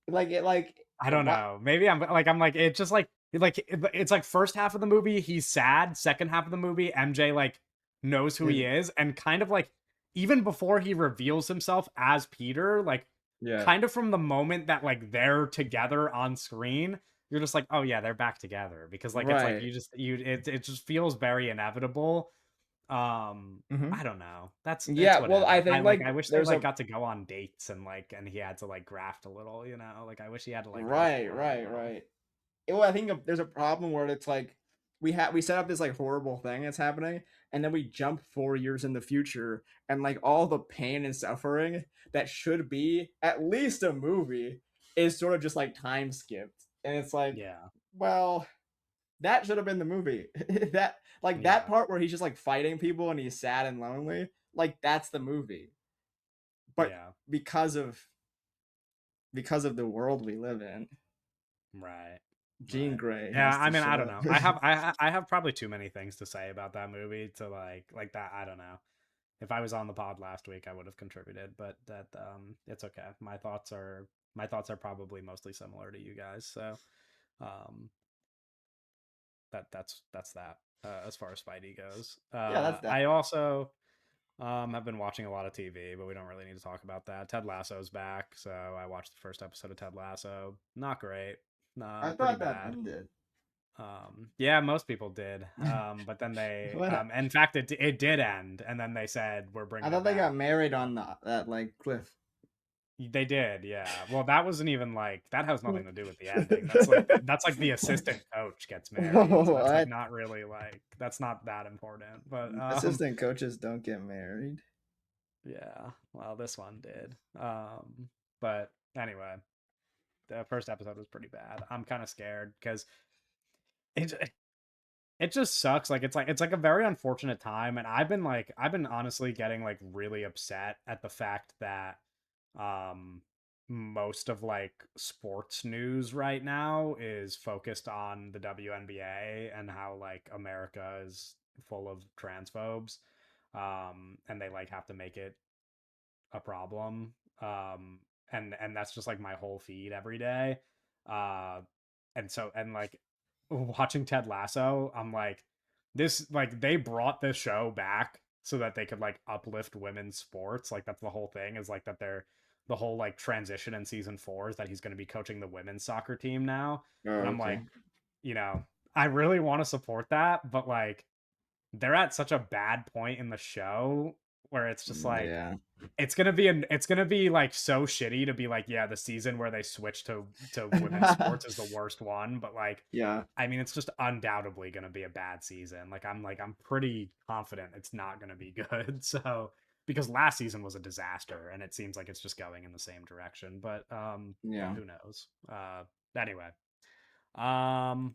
Like it. Like I don't what? know. Maybe I'm like it's just it's like first half of the movie he's sad, second half of the movie MJ like knows who he is, and kind of like even before he reveals himself as Peter, like Yeah. kind of from the moment that like they're together on screen, you're just like, "Oh yeah, they're back together." Because like it's like Right. it just feels very inevitable. Hmm. I don't know. That's it's Yeah. Well, I whatever. think like I wish they there's like a got to go on dates and he had to like graft a little, you know? Like I wish he had to like graft right, more, you right, know? right. Well, I think there's a problem where it's like we set up this like horrible thing that's happening, and then we jump 4 years in the future, and like all the pain and suffering that should be at least a movie is sort of just like time skipped, and it's like, Yeah. well, that should have been the movie. That like that Yeah. part where he's just like fighting people and he's sad and lonely. like that's the movie. But Yeah. because of because of the world we live in, Right. Jean Right. Grey Yeah, has I to mean, I show don't up. know. I have probably too many things to say about that movie to like that. I don't know. If I was on the pod last week, I would have contributed, but that it's okay. My thoughts are probably mostly similar to you guys. So um that's that as far as Spidey goes. Yeah, that's that. I also have been watching a lot of TV, but we don't really need to talk about that. Ted Lasso's back, so I watched the first episode of Ted Lasso. Not great. I Pretty thought that bad. ended. Yeah, most people did. But then they, What? in fact, it did end, and then they said we're I bringing thought it they got back. married on that like cliff. They did, yeah. Well, that wasn't even like that has nothing to do with the ending. That's like the assistant coach gets married, so that's like What? not really like that's not that important. But Assistant coaches don't get married. yeah, well, this one did. But anyway, the first episode was pretty bad. I'm kind of scared because it it just sucks. Like it's like a very unfortunate time, and I've been honestly getting like really upset at the fact that um most of like sports news right now is focused on the WNBA and how like America is full of transphobes, and they like have to make it a problem. And that's just like my whole feed every day. Uh and like watching Ted Lasso, I'm like this like they brought this show back so that they could like uplift women's sports. Like that's the whole thing is like that they're the whole like transition in season 4 is that he's going to be coaching the women's soccer team now. Oh, And I'm okay. like, you know, I really want to support that, but like they're at such a bad point in the show where it's just like Yeah. it's gonna be like so shitty to be like, yeah, the season where they switch to women's sports is the worst one, but like Yeah. I mean it's just undoubtedly gonna be a bad season. Like I'm pretty confident it's not gonna be good. So because last season was a disaster and it seems like it's just going in the same direction. But Yeah. who knows? Anyway. Um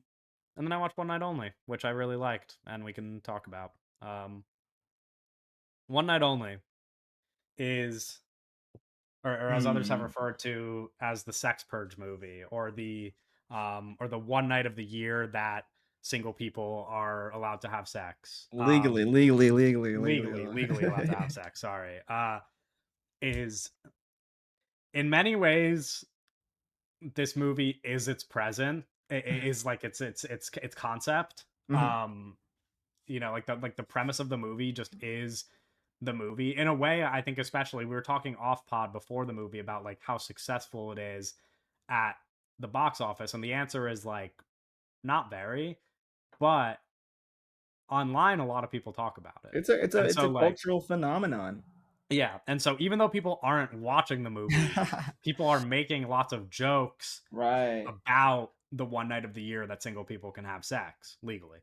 and then I watched One Night Only, which I really liked, and we can talk about. One Night Only is or as others have Hmm. referred to as the sex purge movie or the one night of the year that single people are allowed to have sex legally allowed to have Legally. sex, sorry, is in many ways this movie is its present, it is like its concept. Mhm. um you know, like the premise of the movie just is the movie in a way. I think especially we were talking off pod before the movie about like how successful it is at the box office, and the answer is like not very, but online a lot of people talk about it. And It's so a like cultural phenomenon. yeah, and so even though people aren't watching the movie, people are making lots of jokes Right. about the one night of the year that single people can have sex legally.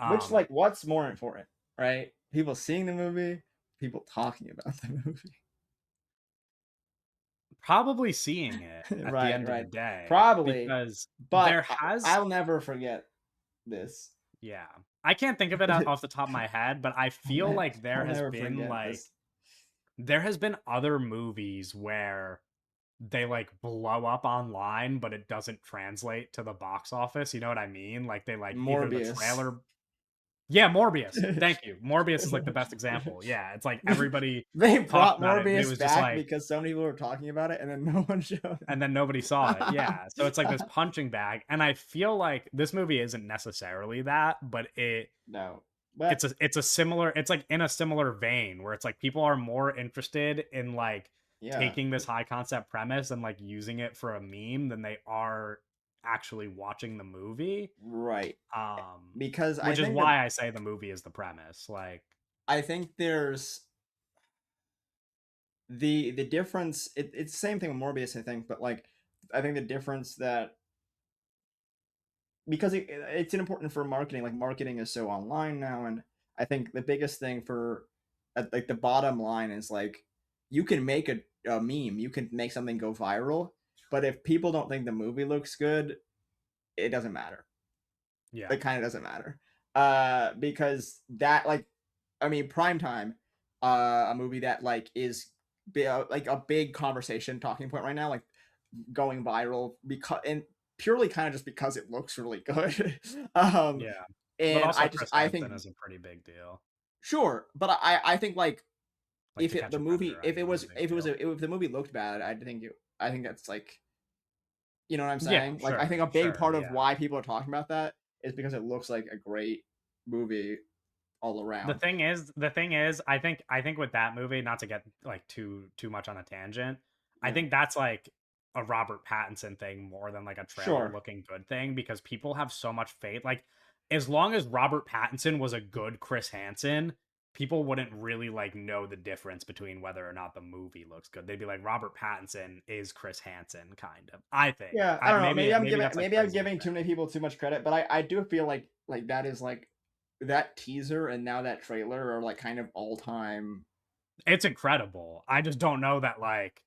Which, um like, what's more important, right? People seeing the movie, people talking about the movie. Probably seeing it at the Right, end of the right. day Probably, because but there has I'll never forget this. yeah. I can't think of it off the top of my head, but I feel like I'll never forget this. there has been other movies where they like blow up online, but it doesn't translate to the box office. You know what I mean? Like they like either the Morbius. trailer. Yeah, Morbius. Thank you. Morbius is like the best example. Yeah, it's like everybody They talked brought about it, but it Morbius was just back like, because so many people were talking about it, and then no one showed and then nobody saw it. up. Yeah, so it's like this punching bag, and I feel like this movie isn't necessarily that, but No, but it's a similar, it's like in a similar vein where it's like people are more interested in like yeah, taking this high concept premise and like using it for a meme than they are actually watching the movie. right. um Because which is why I say the movie is the premise. Like I think there's the difference. It's the same thing with Morbius, I think, but like I think the difference that because it's important for marketing. Like marketing is so online now, and I think the biggest thing for like the bottom line is like you can make a meme, you can make something go viral, but if people don't think the movie looks good, it doesn't matter. yeah. It kind of doesn't matter because that like I mean prime time. a movie that like is like a big conversation talking point right now, like going viral because and purely kind of just because it looks really good. um, Yeah. But and also just Chris I think Hansen is a pretty big deal. sure, but I think like Like if To it Catch the a movie Predator, I if it think, is was a big if it was deal. if the movie looked bad, I think that's like you know what I'm Yeah, saying? Like I think sure, a big sure, part of yeah. why people are talking about that is because it looks like a great movie all around. The thing is, I think with that movie, not to get like too much on a tangent, I Yeah. think that's like a Robert Pattinson thing more than like a trailer Sure. looking good thing because people have so much faith. Like as long as Robert Pattinson was a good Chris Hansen, people wouldn't really like know the difference between whether or not the movie looks good. They'd be like Robert Pattinson is Chris Hansen kind of. I think. Yeah, I I don't know. maybe that's like Maybe I'm crazy to giving too many say. people too much credit, but I do feel like that is like that teaser and now that trailer are like kind of all time. It's incredible. I just don't know that like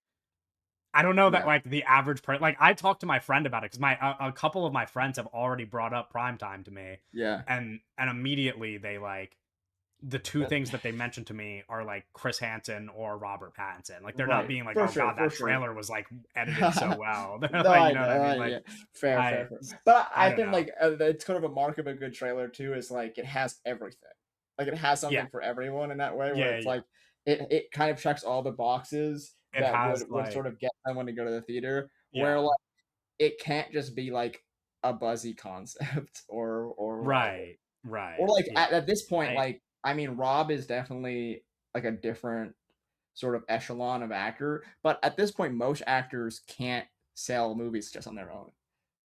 I don't know that Yeah. like the average person. Like I talked to my friend about it because my a couple of my friends have already brought up prime time to me, Yeah. and immediately they like the two That, things that they mentioned to me are like Chris Hansen or Robert Pattinson. Like they're not right. being like, For oh sure. god, For that sure. trailer was like edited so well. They're No, like, you I know know. what I mean? Like Yeah. Fair, I fair, fair. But I I don't think know. like it's kind of a mark of a good trailer too is like it has everything. Like it has Yeah, something for everyone in that way where yeah, it's yeah. like it kind of checks all the boxes It that has would like sort of get someone to go to the theater. Where yeah, it can't just be like a buzzy concept or whatever. right, Or right. like Yeah, at this point, I like I mean, Rob is definitely like a different sort of echelon of actor, but at this point, most actors can't sell movies just on their own.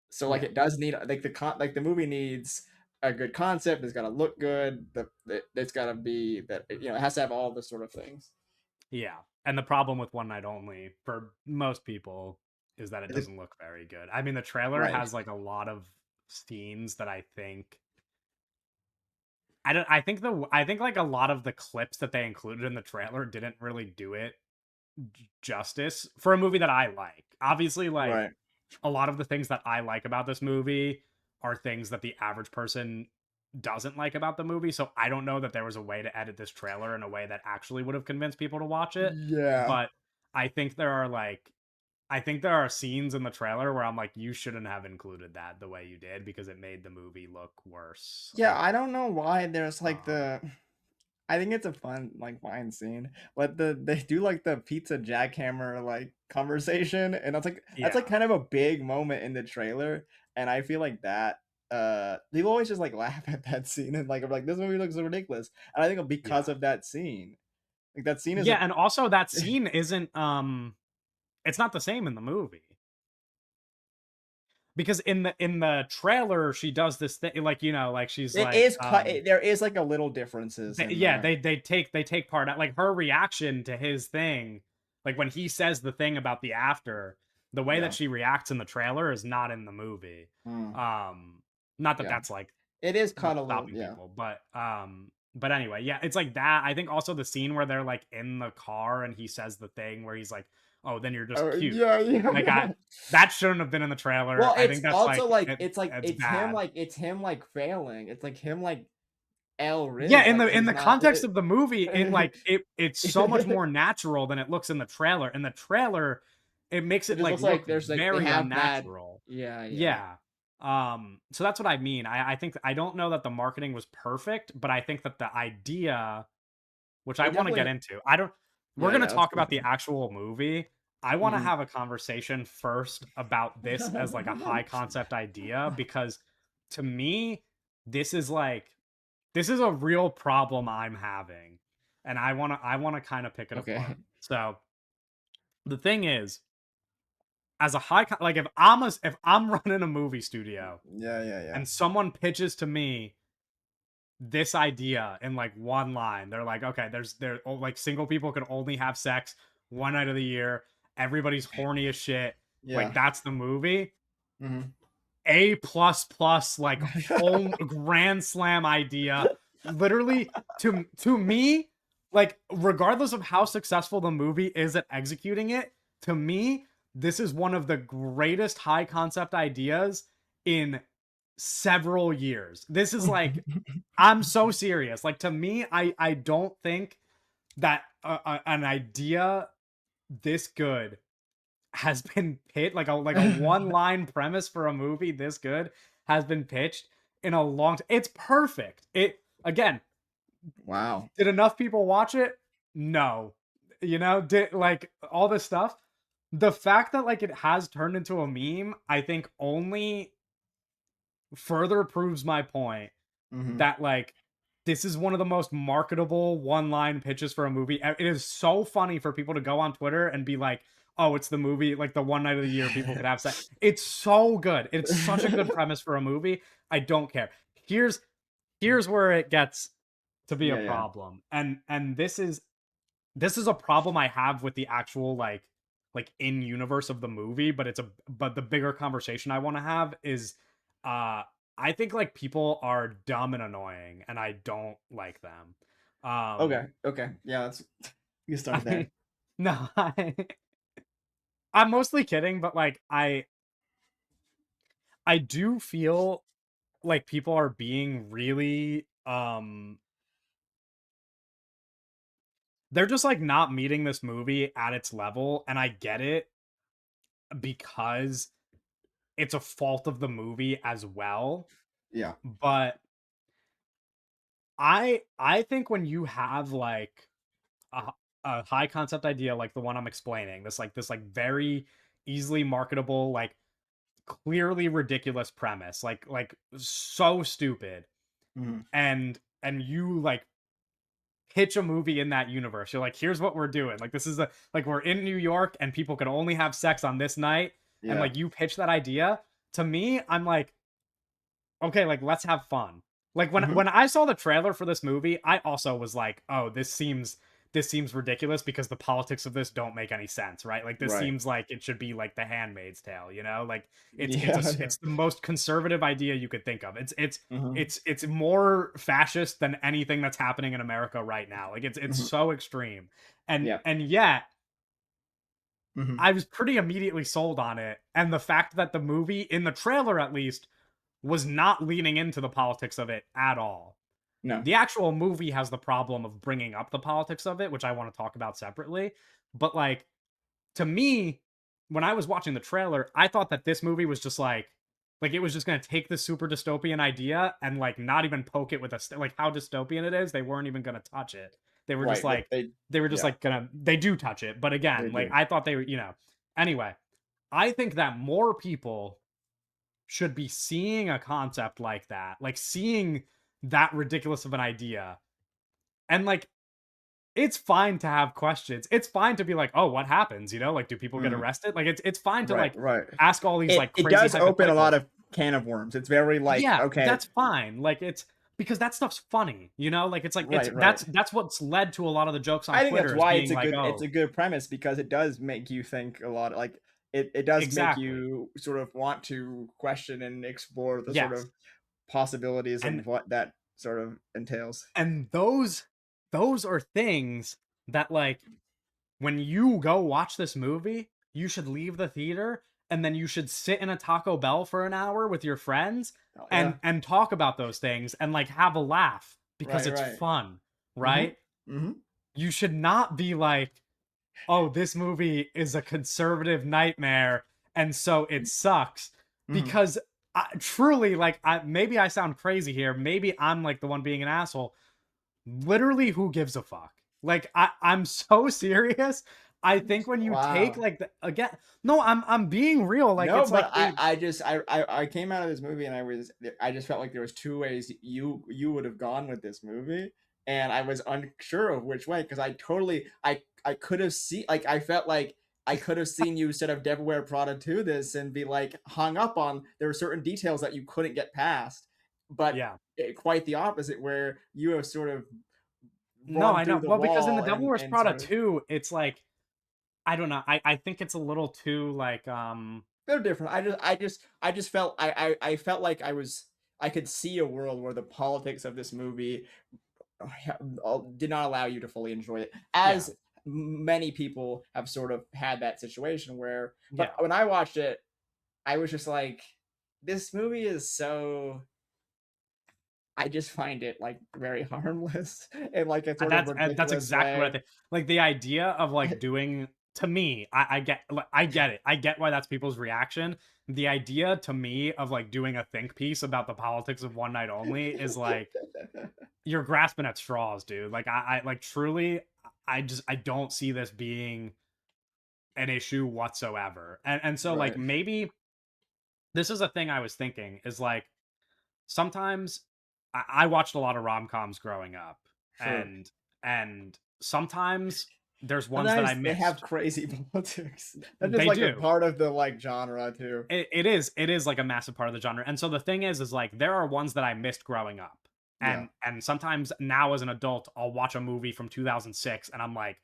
So like yeah. it does need like like the movie needs a good concept. It's got to look good. It's got to be that you know it has to have all the sort of things. Yeah. And the problem with One Night Only for most people is that it Is it doesn't look very good. I mean, the trailer right? has like a lot of scenes that I think I don't I think like a lot of the clips that they included in the trailer didn't really do it justice for a movie that I like. Obviously, like Right. a lot of the things that I like about this movie are things that the average person doesn't like about the movie. So I don't know that there was a way to edit this trailer in a way that actually would have convinced people to watch it. Yeah. But I think there are like I think there are scenes in the trailer where I'm like, you shouldn't have included that the way you did because it made the movie look worse. Yeah, I don't know why there's like Um, the I think it's a fun like fine scene, but they do like the pizza jackhammer like conversation, and that's like yeah, kind of a big moment in the trailer, and I feel like that people always just like laugh at that scene and like I'm like this movie looks so ridiculous, and I think because yeah, of that scene, like that scene yeah, isn't and also that scene isn't it's not the same in the movie because in the trailer she does this thing like like she's it like is cut. There is like a little differences in yeah, there. they take part out like her reaction to his thing, like when he says the thing about the after, the way that Yeah. she reacts in the trailer is not in the movie. Mm, Not that yeah. that's like It is cut what's a little. stopping Yeah. people, but anyway, yeah, it's like that. I think also the scene where they're like in the car and he says the thing where he's like, "Oh, then you're just Oh cute." yeah, Like I yeah. that shouldn't have been in the trailer. Well, I it's think that's also like like it's bad. it's him like failing. It's like him like El Yeah, Riz, in like the he's not. context of the movie, it It like it's so much more natural than it looks in the trailer. In the trailer, it makes it just like looks look like there's like they very have bad. unnatural. Yeah, yeah. Yeah. So that's what I mean. I think I don't know that the marketing was perfect, but I think that the idea, which I It want to get definitely. into, I don't we're Yeah, gonna yeah. Let's talk go about the for actual movie. I want to it. have a conversation first about this as like a high concept idea because to me, this is like this is a real problem I'm having, and I want to kind of pick it apart. Okay. So the thing is, as a like if I'm running a movie studio Yeah, yeah, yeah. and someone pitches to me this idea in like one line, they're like, okay, like single people can only have sex one night of the year. Everybody's horny as shit. Like Yeah. that's the movie. Hmm. A plus plus like home grand slam idea, literally to me, like regardless of how successful the movie is at executing it, to me this is one of the greatest high concept ideas in several years. This is like I'm so serious. Like to me, I don't think that an idea this good has been pitched, like a one line premise for a movie this good has been pitched in a long it's perfect. It again, Wow. did enough people watch it? No. You know, did like all this stuff. The fact that like it has turned into a meme, I think only further proves my point Hmm. that like this is one of the most marketable one-line pitches for a movie. It is so funny for people to go on Twitter and be like, "Oh, it's the movie, like the one night of the year people could have sex." It's so good. It's such a good premise for a movie. I don't care. Here's here's where it gets to be a Yeah, yeah. problem. And this is a problem I have with the actual like in universe of the movie, but but the bigger conversation I want to have is uh I think like people are dumb and annoying and I don't like them. Okay, okay. Yeah, that's you can start I there. no, I'm mostly kidding, but like I do feel like people are being really they're just like not meeting this movie at its level, and I get it because it's a fault of the movie as well. Yeah. But I think when you have like a, a high concept idea like the one I'm explaining, this like very easily marketable, like clearly ridiculous premise, like so stupid, Hmm. and you like pitch a movie in that universe. You're like, here's what we're doing. Like this is a like we're in New York and people can only have sex on this night, and Yeah. like you pitch that idea to me, I'm like, okay, like let's have fun. Like Hmm. when I saw the trailer for this movie, I also was like, oh, this seems ridiculous because the politics of this don't make any sense, right? Like this Right. seems like it should be like The Handmaid's Tale, you know? Like Yeah, yeah. it's the most conservative idea you could think of. Hmm. It's more fascist than anything that's happening in America right now. Like it's Hmm. so extreme. Yeah. And yet Hmm. I was pretty immediately sold on it. And the fact that the movie in the trailer at least was not leaning into the politics of it at all. No. The actual movie has the problem of bringing up the politics of it, which I want to talk about separately. But like to me, when I was watching the trailer, I thought that this movie was just like it was just going to take the super dystopian idea and like not even poke it with like how dystopian it is, they weren't even going to touch it. They were just Right. like they were just Yeah, like gonna they do touch it, but they again, like do. I thought they were, anyway, I think that more people should be seeing a concept like that, like seeing that ridiculous of an idea. And like it's fine to have questions. It's fine to be like, "Oh, what happens?" You know? Like do people get Mhm. arrested? Like it's fine to Right, like right. ask all these like It crazy does open a hypotheticals. lot of can of worms. It's very like, Yeah, okay, that's fine. Like it's because that stuff's funny, you know? Like it's like it's right, right. that's what's led to a lot of the jokes on I think that's Twitter is why being like, it's "Oh, a good premise because it does make you think a lot. Like it does make exactly." you sort of want to question and explore the sort Yes. of possibilities And of what that sort of entails. and those are things that like when you go watch this movie, you should leave the theater and then you should sit in a Taco Bell for an hour with your friends Oh, yeah. and talk about those things and like have a laugh because Right, it's right. fun, Mhm. right? Mhm. You should not be like, "Oh, this movie is a conservative nightmare and so it sucks." Mhm. Because truly like maybe I sound crazy here, maybe I'm like the one being an asshole. Literally, who gives a fuck? Like, I'm so serious. I think when you take Wow. like the again, no, I'm being real. Like, No, it's but like they, I just I came out of this movie and I just felt like there was two ways you would have gone with this movie, and I was unsure of which way because I totally I could have seen like I felt like I could have seen you set of Devil Wear Prada to this and be like hung up on there were certain details that you couldn't get past, but yeah, quite the opposite where you have sort of no, run I know. through the Well, because in the wall Devil Wears and Prada sort of 2, it's like I don't know. I think it's a little too like they're different. I just felt I felt like I could see a world where the politics of this movie did not allow you to fully enjoy it, yeah, as many people have sort of had that situation where. But yeah, when I watched it, I was just like, this movie is so I just find it like very harmless in like a sort of That's ridiculous exactly what I way. think. Like the idea of like doing to me, I get it. I get why that's people's reaction. The idea to me of like doing a think piece about the politics of One Night Only is like you're grasping at straws, dude. Like I like truly, I don't see this being an issue whatsoever. And so like Right. maybe this is a thing I was thinking is like sometimes I watched a lot of rom-coms growing up, Sure. and sometimes there's ones that I Sometimes they have missed. crazy politics. That's just They like a do. part of the like genre too. It is like a massive part of the genre. And so the thing is like there are ones that I missed growing up. Yeah. And sometimes now as an adult, I'll watch a movie from 2006 and I'm like,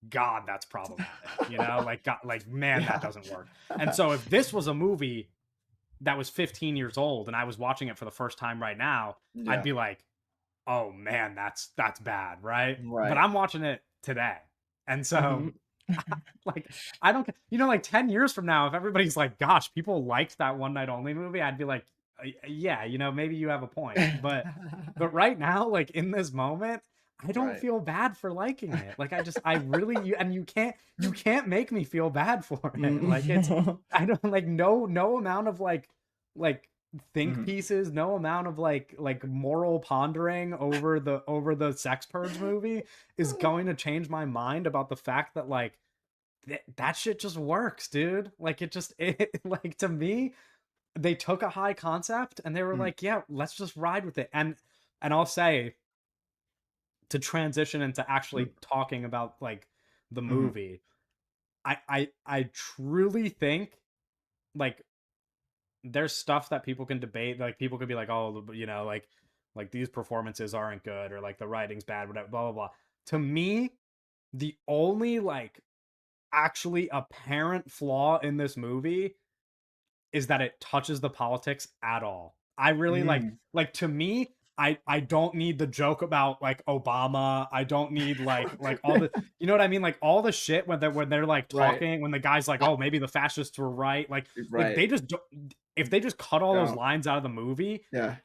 God, that's problematic. You know, like God, like man, that Yeah. doesn't work. And so if this was a movie that was 15 years old and I was watching it for the first time right now, I'd Yeah. be like, "Oh man, that's bad," right? But Right. I'm watching it today. And so Mhm. like I don't like 10 years from now if everybody's like, "Gosh, people liked that One Night Only movie." I'd be like, Yeah, maybe you have a point." But right now like in this moment, I don't Right. feel bad for liking it. Like I really and you can't make me feel bad for it. Like it's Mhm. I don't like no amount of like think Mhm. pieces, no amount of like moral pondering over the Sex Purge movie is going to change my mind about the fact that like that shit just works, dude. Like like to me, they took a high concept and they were Mhm. like, yeah, let's just ride with it. And I'll say to transition into actually talking about like the Mhm. movie, I truly think like there's stuff that people can debate. Like people could be like, oh, like these performances aren't good or like the writing's bad, whatever, blah blah blah. To me, the only like actually apparent flaw in this movie is that it touches the politics at all. I really Mm. to me, I don't need the joke about like Obama. I don't need like all the you know what I mean? Like all the shit when they're like Right. talking when the guy's like, Uh, "Oh, maybe the fascists were right." Like right. they just don't, if they just cut all those Don't. lines out of the movie, Yeah.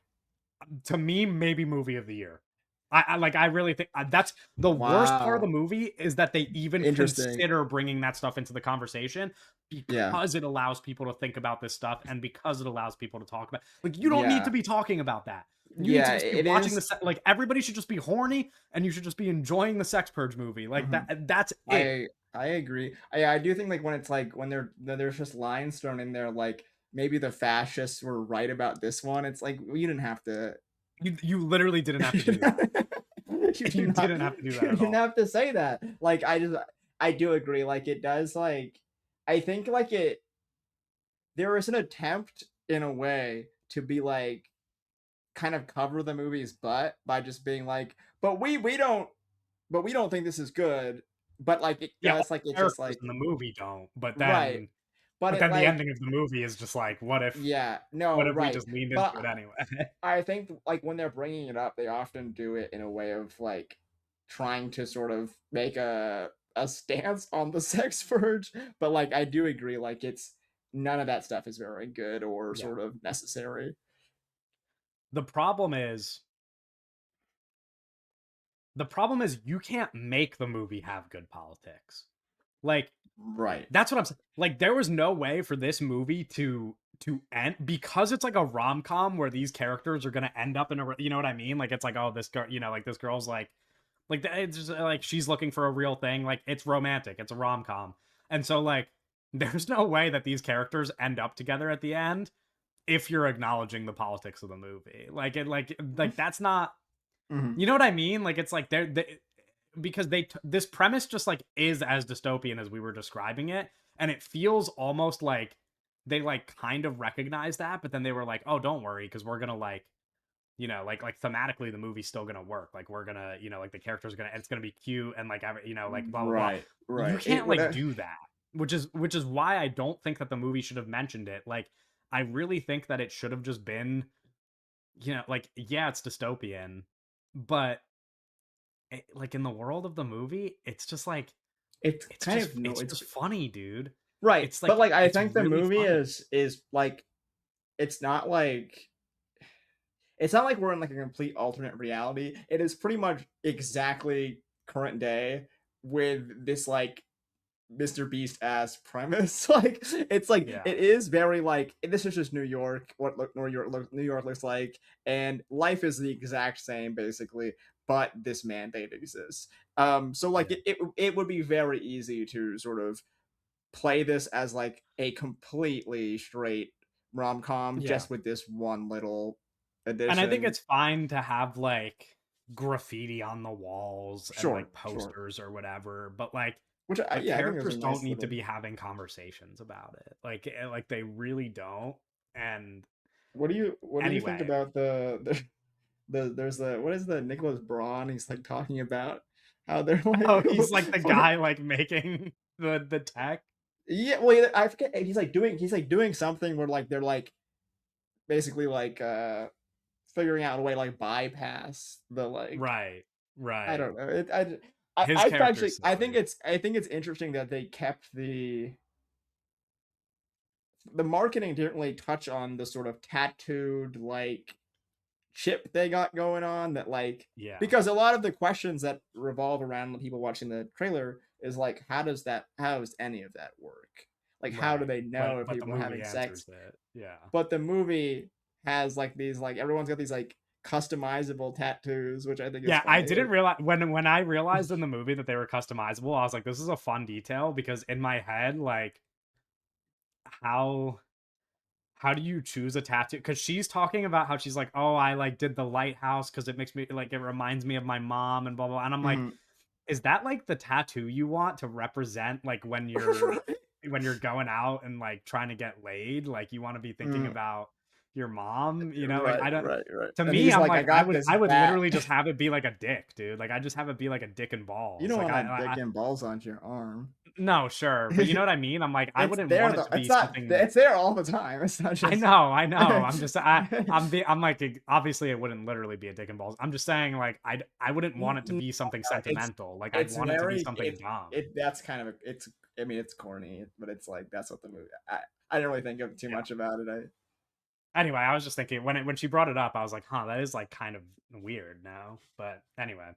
to me maybe movie of the year. I really think that's the worst part of the Wow. movie is that they even Interesting. consider bringing that stuff into the conversation Yeah. because it allows people to think about this stuff and because it allows people to talk about like you don't need to Yeah. be talking about that. You need to Yeah, just be it watching is. like everybody should just be horny and you should just be enjoying the Sex Purge movie. Like Mhm. that's it. I agree. I do think like when it's like when there's just lines thrown in there like maybe the fascists were right about this one. It's like well, you didn't have to. You literally didn't have to do that. You did You not. didn't have to do that You at didn't all. have to say that. Like I do agree. Like it does. Like I think like it. There is an attempt in a way to be like kind of cover the movie's butt by just being like, but we don't think this is good. But like it Yeah, all does like the it's just characters like in the movie don't, right. But but it then the like ending of the movie is just like, yeah, what no, if we right. just leaned into But it anyway? I think like when they're bringing it up, they often do it in a way of like trying to sort of make a stance on the sex purge. But like I do agree, like it's none of that stuff is very good or Yeah. sort of necessary. The problem is the problem is you can't make the movie have good politics. Like Right. that's what I'm saying. Like there was no way for this movie to end because it's like a rom-com where these characters are going to end up in a you know what I mean? Like it's like oh this girl, like this girl's like it's just like she's looking for a real thing. Like it's romantic. It's a rom-com. And so like there's no way that these characters end up together at the end if you're acknowledging the politics of the movie. Like that's not Mhm. you know what I mean? Like it's like because this premise just like is as dystopian as we were describing it and it feels almost like they like kind of recognize that but then they were like, "Oh, don't worry because we're going to like like thematically the movie's still gonna work. Like we're gonna, like the characters gonna, it's gonna be cute and like like blah blah blah. Right. You Right. It can't would like do that, which is why I don't think that the movie should have mentioned it. Like I really think that it should have just been, like yeah, it's dystopian, but like in the world of the movie, it's just like it's kind of no it's it's just funny, dude. right. It's But like like I it's think the really movie funny. is like it's not like it's not like we're in like a complete alternate reality. It is pretty much exactly current day with this like Mr. Beast ass premise. Like it's like Yeah. it is very like this is just New York, New York looks like, and life is the exact same basically, but this mandate exists. So like Yeah. it would be very easy to sort of play this as like a completely straight rom-com Yeah. just with this one little And I think addition. it's fine to have like graffiti on the walls and Sure, like sure. posters or whatever, but like Which the yeah, I think there's a characters don't nice need to little. be having conversations about it. Like they really don't. And What do you think anyway, about there's the what is the Nicholas Braun? He's like talking about how they're like, oh, he's like the guy like making the tech. yeah, well, I forget. He's like doing something where like they're like basically like figuring out a way to like bypass the like Right. I Right. don't know. I His I character's actually silly. I think it's interesting that they kept the marketing didn't really touch on the sort of tattooed like chip they got going on that like Yeah. because a lot of the questions that revolve around the people watching the trailer is like how does any of that work, like how do Right. they know if But the people are movie having sex, answers it. Yeah. but the movie has like these like everyone's got these like customizable tattoos, which I think is Yeah, I funny, didn't like realize when I realized in the movie that they were customizable, I was like, this is a fun detail because in my head, like, how how do you choose a tattoo? Because she's talking about how she's like, oh, I like did the lighthouse because it makes me like it reminds me of my mom and blah blah. And I'm like, mhm. is that like the tattoo you want to represent like when you're going out and like trying to get laid? Like you want to be thinking Mm, about your mom, you know? Like right, I don't right, right, to and me, he's I'm like, I like, got this I would bat. literally just have it be like a dick, dude. Like I just have it be like a dick and You balls. don't Like want a dick and balls on your arm. no, sure, but you know what I mean? I'm like, I It's wouldn't there want it though. to It's be not. something. It's there all the time. It's not just. I know. I'm like obviously it wouldn't literally be a dick and balls. I'm just saying like I wouldn't want it to No, be something it's sentimental. Like I'd it's want it to be very something dumb. that's kind of it's. I mean, it's corny, but it's like that's what the movie. I didn't really think of too Yeah. much about it. Anyway, I was just thinking when she brought it up, I was like, huh, that is like kind of weird now. But anyway,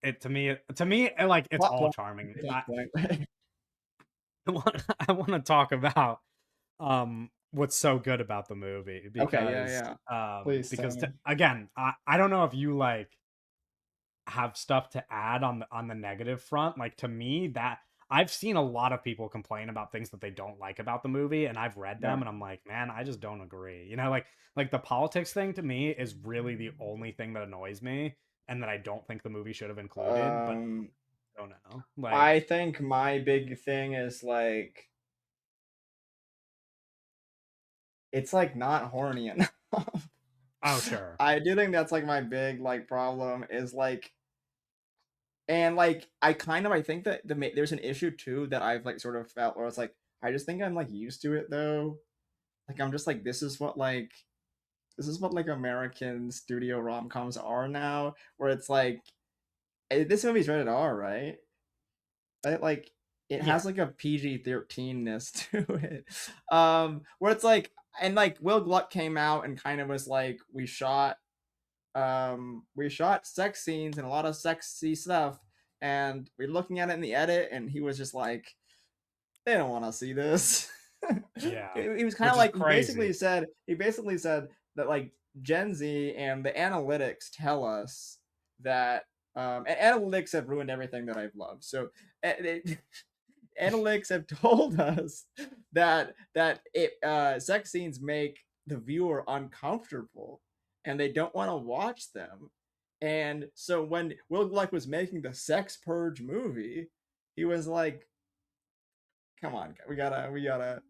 it to me like it's Plot all point. charming. Plot point. I want to talk about what's so good about the movie Okay. Yeah. Yeah. Please tell because me. again, I don't know if you like have stuff to add on the negative front. Like to me, that I've seen a lot of people complain about things that they don't like about the movie, and I've read Yeah. them, and I'm like, man, I just don't agree. You know, like the politics thing to me is really the only thing that annoys me, and that I don't think the movie should have included. But Um. I don't know, like, I think my big thing is like it's like not horny enough. oh sure, I do think that's like my big like problem is like and like I think that there's an issue too that I've like sort of felt where it's like I just think I'm like used to it though. Like I'm just like this is what like American studio rom-coms are now where it's like this movie's rated R, right? Like it yeah, has like a PG-13ness to it. Where it's like and like Will Gluck came out and kind of was like we shot sex scenes and a lot of sexy stuff and we're looking at it in the edit and he was just like they don't want to see this. yeah, He was kind of which is like crazy. he basically said that like Gen Z and the analytics tell us that and analytics have ruined everything that I've loved. So analytics have told us that sex scenes make the viewer uncomfortable and they don't want to watch them. And so when Will Gluck was making the Sex Purge movie, he was like, "Come on, we gotta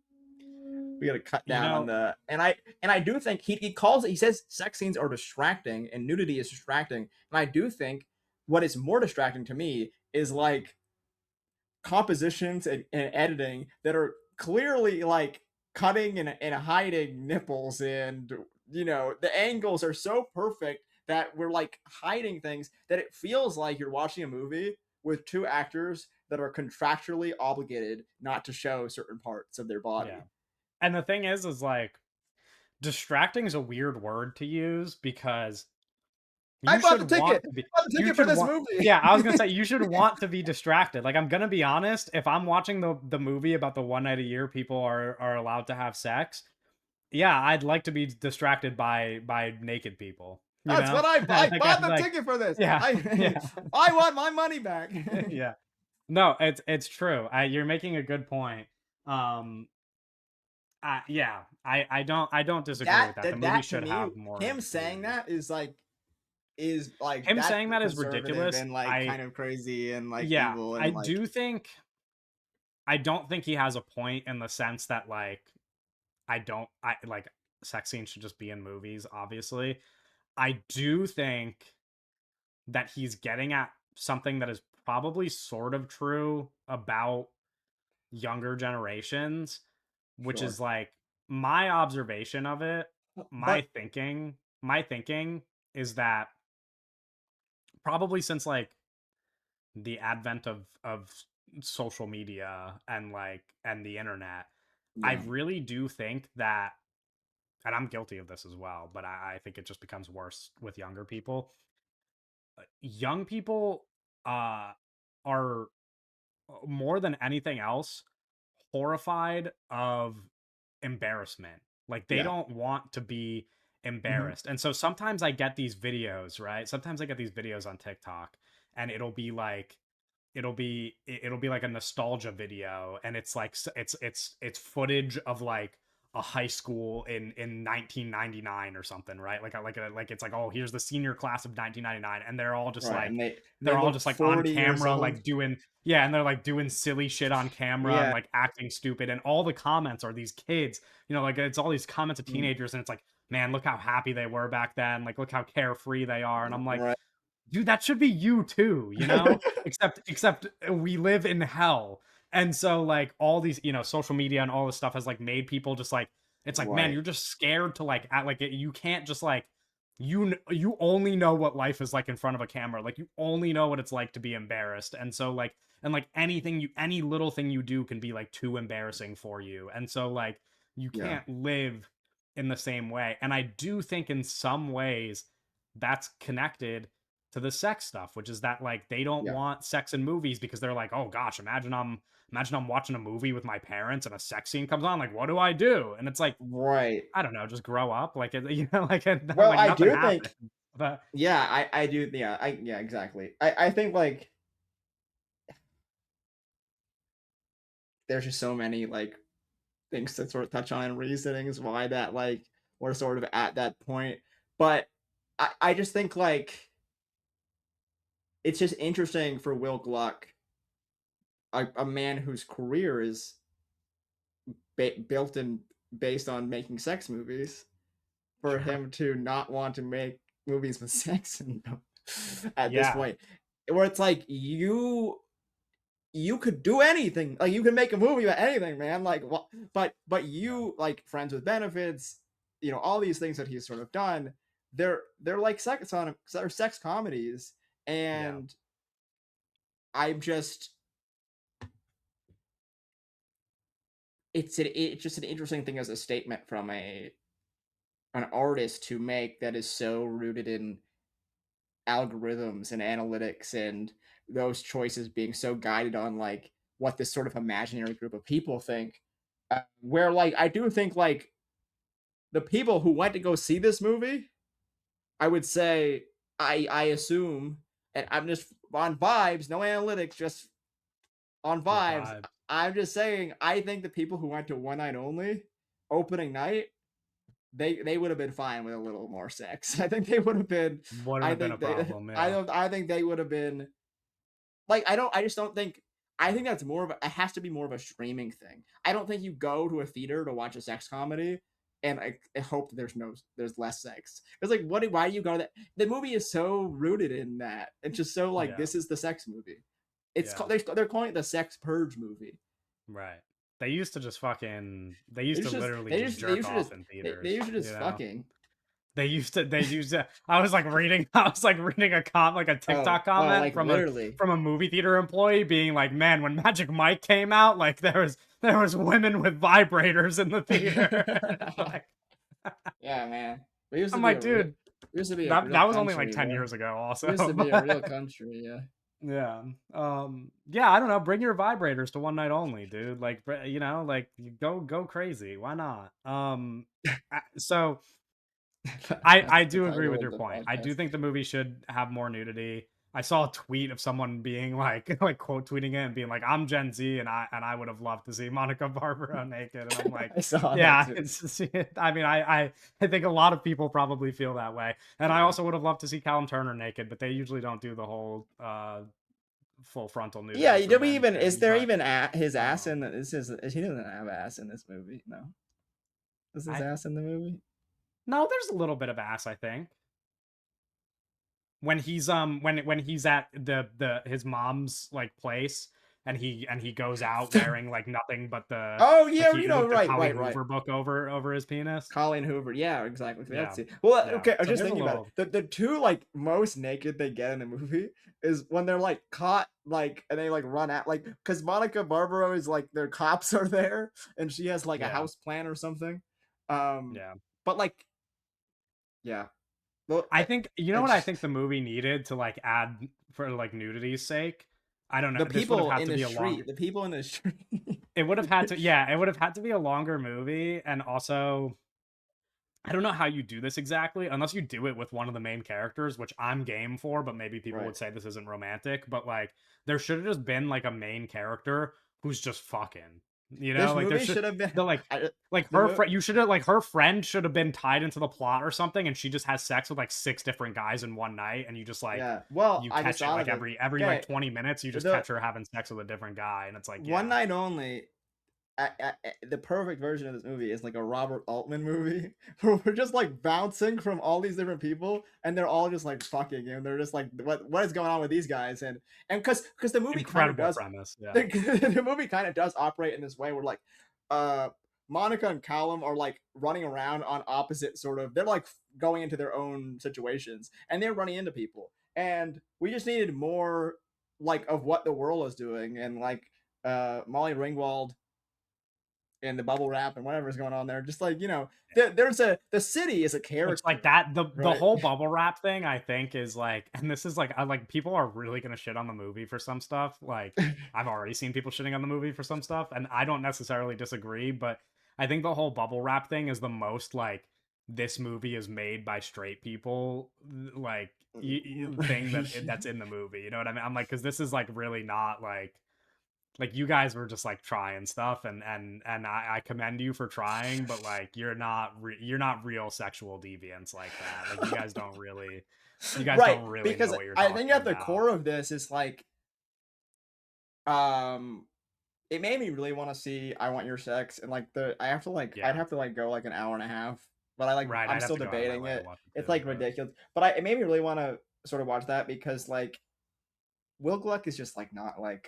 cut You down on know, the." And I do think he says sex scenes are distracting and nudity is distracting, and I do think what is more distracting to me is like compositions and editing that are clearly like cutting and hiding nipples and the angles are so perfect that we're like hiding things that it feels like you're watching a movie with two actors that are contractually obligated not to show certain parts of their yeah. body. And the thing is like distracting is a weird word to use because I you bought should the want ticket. to be I bought the you ticket for should this want movie. yeah, I was gonna say you should want to be distracted. Like I'm gonna be honest, if I'm watching the movie about the one night a year people are allowed to have sex, yeah, I'd like to be distracted by naked people, you That's know? what I Like bought I'd the like ticket for this. yeah, I yeah, I want my money back. yeah. No, it's true. You're making a good point. Um, yeah, I don't disagree with that. The movie That to should me, have more him saying nudity. that is like Him that's saying that is conservative ridiculous. and like kind of crazy and like Yeah, evil I and like do think I don't think he has a point in the sense that like I like sex scenes should just be in movies, obviously. I do think that he's getting at something that is probably sort of true about younger generations, which sure. is like my observation of it, But my thinking is that probably since like the advent of social media and and the internet, I yeah, really do think that, and I'm guilty of this as well, but I think it just becomes worse with younger people. Young people are more than anything else horrified of embarrassment. Like they yeah. don't want to be Hmm. embarrassed. And so sometimes I get these videos, right? Sometimes I get these videos on TikTok and it'll be like a nostalgia video and it's like it's footage of like a high school in 1999 or something, right? Like it's like, oh, here's the senior class of 1999 and Right, and they they're all look just like on 40 years camera old. like doing yeah, and they're like doing silly shit on camera and Yeah. like acting stupid and all the comments are these kids, like it's all these comments of Mm, teenagers and it's like, man, look how happy they were back then, like look how carefree they are, and I'm like, right. dude, that should be you too, except we live in hell. And so like all these, social media and all this stuff has like made people just like, it's like, man, Right. you're just scared to like act like it. You can't just like you only know what life is like in front of a camera. Like you only know what it's like to be embarrassed. And so like and like any little thing you do can be like too embarrassing for you. And so like you Yeah. can't live in the same way. And I do think in some ways that's connected to the sex stuff, which is that like they don't Yeah. want sex in movies because they're like, oh gosh, imagine I'm watching a movie with my parents and a sex scene comes on, like what do I do? And it's like, Right. I don't know, just grow up, like Well, like I nothing do happened. think But yeah, I do yeah, yeah, exactly. I think like there's just so many like things to sort of touch on and reasonings why that like we're sort of at that point. But I just think like it's just interesting for Will Gluck, a man whose career is built and based on making sex movies, for sure, him to not want to make movies with sex in them at this yeah, point. Where it's like you could do anything. Like you can make a movie about anything, man. Like what but yeah, you like Friends with Benefits, all these things that he's sort of done, they're like sex comedies. yeah, And I'm just it's just an interesting thing as a statement from a an artist to make that is so rooted in algorithms and analytics and those choices being so guided on like what this sort of imaginary group of people think, where like I do think like the people who went to go see this movie, I would say I assume, and I'm just on vibes, no analytics, just on just vibes. vibes. I'm just saying I think the people who went to One Night Only opening night, they would have been fine with a little more sex. I think they would have been. Wouldn't I have been a think they. problem, I yeah, don't. I think they would have been like. I don't. I just don't think. I think that's more of a. It has to be more of a streaming thing. I don't think you go to a theater to watch a sex comedy and I hope that there's less sex. It's like what? Why do you go to that? The movie is so rooted in that. It's just so like yeah, this is the sex movie. It's yeah, called. They're calling it the sex purge movie. right. They used It's to just literally just they jerk usually off just in they theaters, usually just fucking. They used to I was like reading I was like reading a TikTok comment Like literally. from a movie theater employee being like, "Man, when Magic Mike came out, like there was women with vibrators in the theater." And I'm like Yeah, man. We used to I'm be like, a real, dude, we used to be a that real that was only like country, 10 bro. years ago, We used also. to be a real But country, yeah. yeah, yeah, I don't know. Bring your vibrators to one night only, dude. Like, like you go crazy. Why not? So I That's I the do agree with title of your the point. I do podcast. think the movie should have more nudity. I saw a tweet of someone being like like quote tweeting it and being like, "I'm Gen Z and I would have loved to see Monica Barbaro naked." And I'm like, I saw that yeah, too. it's just, I mean, I think a lot of people probably feel that way. And I Yeah. also would have loved to see Callum Turner naked, but they usually don't do the whole full frontal nudity Yeah, for do we men even is thing, there but even his ass um in the, this is he doesn't have ass in this movie. No. Is his I ass in the movie? no, there's a little bit of ass, I think. When he's when he's at the his mom's like place and he goes out wearing like nothing but the Oh like yeah, he with the right, Colleen right, right. Hoover book over his penis. Colleen Hoover. Yeah, exactly. Yeah. That's it. Well, Yeah. okay. I was So just there's a thinking about it. little The two like most naked they get in the movie is when they're like caught, like, and they like run out, like, because Monica Barbaro is like their cops are there, and she has like a yeah. house plan or something. Um, Yeah. but like, yeah. Well, I think you know I what I just think the movie needed to like add for like nudity's sake. I don't know. the This would have people had in to the be a longer street, the people in the street. it would have had to yeah, it would have had to be a longer movie and also I don't know how you do this exactly, unless you do it with one of the main characters, which I'm game for, but maybe people Right. would say this isn't romantic. But like, there should have just been like a main character who's just fucking, This like there movie should should have been the like the her mo- friend. You should have like her friend should have been tied into the plot or something, and she just has sex with like six different guys in one night, and you just like yeah. Well, you I just catch it thought like of it. every like Okay, 20 minutes, you just the catch her having sex with a different guy, and it's like one yeah, night only. The perfect version of this movie is like a Robert Altman movie where we're just like bouncing from all these different people and they're all just like fucking and they're just like what is going on with these guys and because the movie kind of incredible does premise, yeah, the movie kind of does operate in this way where like uh Monica and Callum are like running around on opposite sort of they're like going into their own situations and they're running into people and we just needed more like of what the world is doing and like Molly Ringwald and the bubble wrap and whatever's going on there. Just like there's a the city is a it's like character, that the right? whole bubble wrap thing I think is like and this is like I like people are really gonna shit on the movie for some stuff. Like I've already seen people shitting on the movie for some stuff, and I don't necessarily disagree, but I think the whole bubble wrap thing is the most like this movie is made by straight people like thing that's in the movie. You know what I mean? I'm like, because this is like really not like you guys were just like trying stuff and I commend you for trying, but like you're not real sexual deviants like that. Like you guys Right, don't really know because what you're I think talking at the about. core of this is like um it made me really want to see I Want Your Sex and like the I have to like I'd Yeah. have to like go like an hour and a half, but I like Right. I'm I'd have still to go out of my debating way to it. watch it It's too, like but ridiculous, but it made me really want to sort of watch that because like Will Gluck is just like not like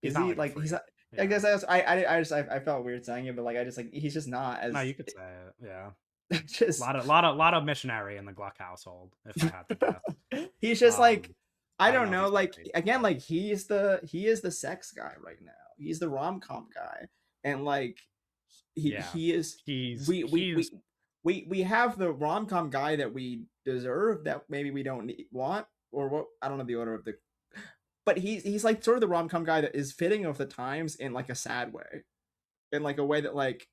he's is not he like a like he's freak. not I Yeah. guess I just I felt weird saying it, but like I just like he's just not No, as you could say it. Yeah. just Lot of missionary in the Gluck household, if I had to guess. he's just like I I don't don't know if know, he's like married, again, but like he is the sex guy right now. He's the rom com guy, and like yeah. he is we we He's we we have the rom com guy that we deserve that maybe we don't want or what I don't know the order of the but he's like sort of the rom com guy that is fitting of the times in like a sad way in like a way that like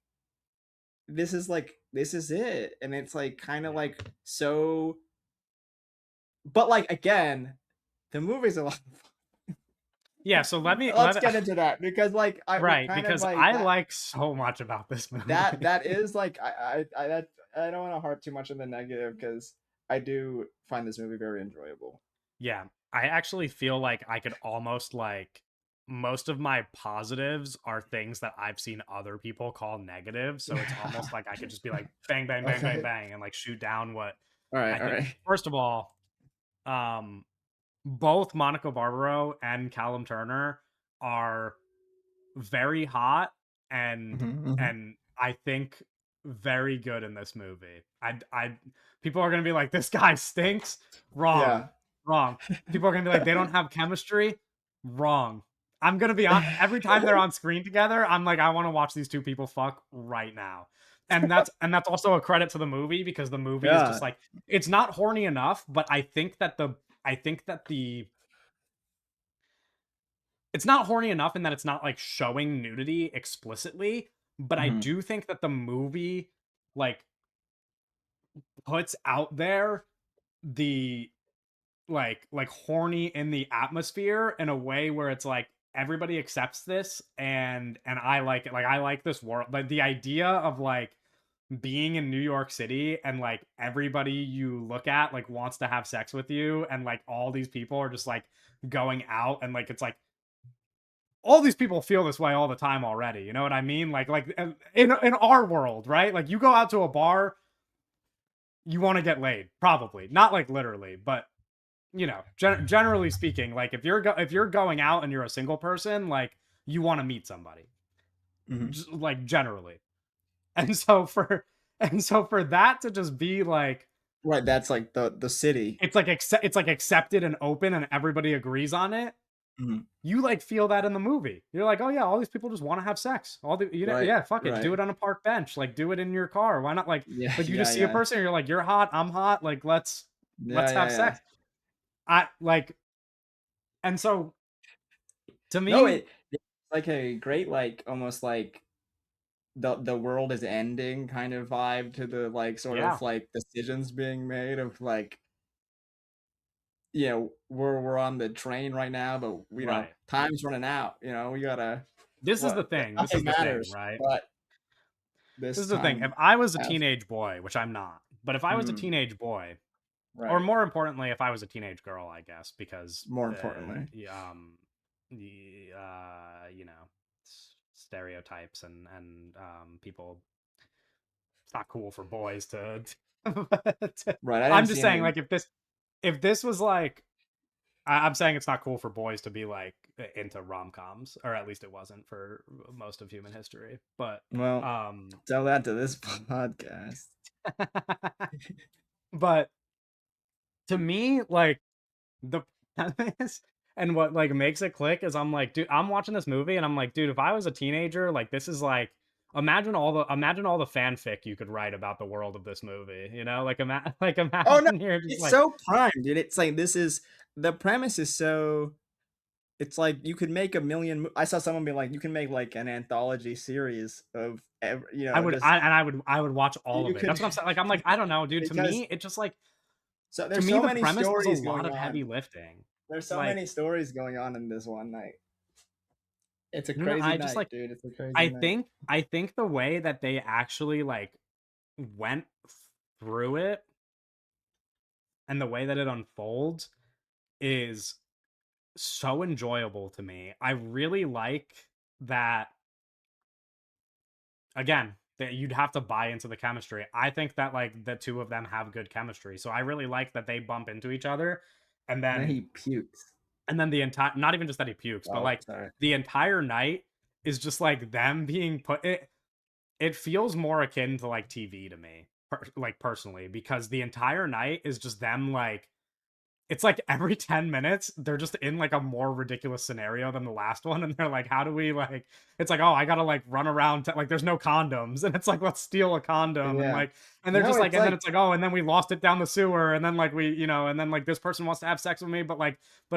this is it and it's like kind of yeah. like so but like again the movie's a lot of fun. Yeah, so Let's get into that because like I we right, kind of because like I like so much about this movie. that is like I don't want to harp too much on the negative because I do find this movie very enjoyable. Yeah, I actually feel like I could almost like most of my positives are things that I've seen other people call negative. So it's almost like I could just be like bang, bang, bang, bang, Okay. bang, and like shoot down what All right. I All think. right. First of all, um, both Monica Barbaro and Callum Turner are very hot and Mhm. and I think very good in this movie. I people are gonna be like, this guy stinks. Wrong. Yeah. Wrong. People are gonna be like, they don't have chemistry. Wrong. I'm gonna be on every time they're on screen together, I'm like, I want to watch these two people fuck right now. and that's also a credit to the movie because the movie is just Yeah. like it's not horny enough, but I think that the it's not horny enough in that it's not like showing nudity explicitly, but I Mhm. do think that the movie like puts out there the like horny in the atmosphere in a way where it's like everybody accepts this and I like it. Like I like this world. Like the idea of like being in New York City and like everybody you look at like wants to have sex with you and like all these people are just like going out and like it's like all these people feel this way all the time already. You know what I mean? Like in our world, right? Like you go out to a bar, you want to get laid, probably not like literally, but generally speaking, like if you're going out and you're a single person, like you want to meet somebody, Mhm. like generally. And so for that to just be like Right, that's like the city. it's like accepted and open and everybody agrees on it. Mhm. You like feel that in the movie. You're like, oh yeah, all these people just want to have sex. All the Right, yeah, fuck it, do right. it on a park bench. Like do it in your car. Why not? Yeah, Like you yeah, just see a yeah. person, and you're like, you're hot, I'm hot. Like Yeah, let's yeah, have yeah. sex. I like, and so to No, me, it's like a great, like, almost like the world is ending kind of vibe to the, like, sort yeah, of, like, decisions being made of, like, we're on the train right now, but, right. time's running out, we gotta This is the what thing. This is nothing the thing, matters, right? but This this is the thing. If time I was a has teenage boy, which I'm not, but if I was a mm, teenage boy, or right, more importantly, if I was a teenage girl, I guess, because more importantly. you know, stereotypes and people. It's not cool for boys to. Right, I I'm didn't just see saying, any like, if this was like I'm saying it's not cool for boys to be like into rom coms, or at least it wasn't for most of human history. But well, um, tell that to this podcast. but to me, like the premise and what like makes it click is I'm like, dude, I'm watching this movie and I'm like, dude, if I was a teenager, like this is like imagine all the fanfic you could write about the world of this movie, like like Oh, no, imagine you're just it's like so prime, dude, it's like, this is the premise is so it's like you could make a million I saw someone be like, "You can make, like, an anthology series of just I would watch all you of it. could" That's what I'm saying. Like I'm like, I don't know, dude. To because me, it just like to there's me so the many premise is a stories lot going of heavy on. lifting. There's so Like, many stories going on in this one night. It's a no, crazy I just night, like dude, it's a crazy I night. think I think the way that they actually like went through it and the way that it unfolds is so enjoyable to me. I really like that again, that you'd have to buy into the chemistry. I think that like the two of them have good chemistry. So I really like that they bump into each other and And then then he pukes. the entire not even just that he pukes, but Oh, like sorry. the entire night is just like them being it feels more akin to like TV to me, like personally, because the entire night is just them like it's like every 10 minutes they're just in like a more ridiculous scenario than the last one and they're like how do we like it's like oh I gotta like run around like there's no condoms and it's like let's steal a condom and Yeah. like and they're No, just like it's and then like it's like oh and then we lost it down the sewer and then like we and then like this person wants to have sex with me but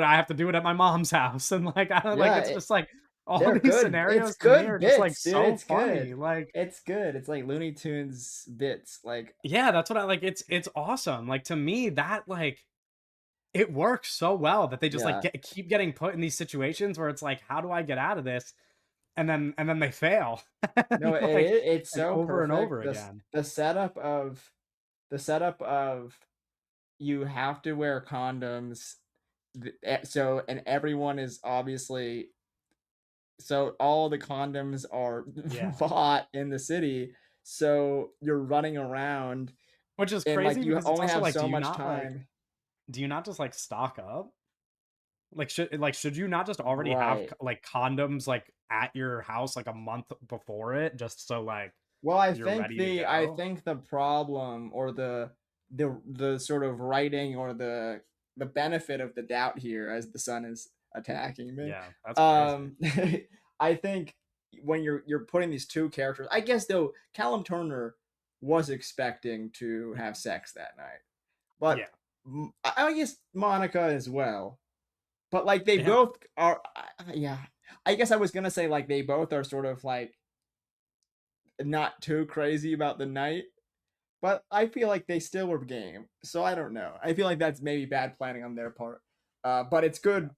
I have to do it at my mom's house and like I don't like yeah, it's just like all they're these good it's scenarios to me good are just like bits, dude, so it's funny good. like It's good, it's like Looney Tunes bits, like yeah that's what I like it's awesome like to me that like it works so well that they just like yeah. keep getting put in these situations where it's like, how do I get out of this? And then they fail, No, and like it's and so over and over perfect. again. The setup of you have to wear condoms, so and everyone is obviously so all the condoms are Yeah, bought in the city, so you're running around which is and, like, crazy you because it's only also have like, so much time. do you not just like stock up? Should you not just already have Right. like condoms like at your house like a month before it just so like Well, you're ready to I go? think the problem or the sort of writing or the benefit of the doubt here as the sun is attacking me, Yeah, that's crazy. um, I think when you're putting these 2 characters I guess, though, Callum Turner was expecting to have sex that night. But Yeah. I guess Monica as well. But like they Yeah. both are, yeah. I guess I was gonna say like they both are sort of like not too crazy about the night, but I feel like they still were game. So I don't know. I feel like that's maybe bad planning on their part. But it's Yeah. good.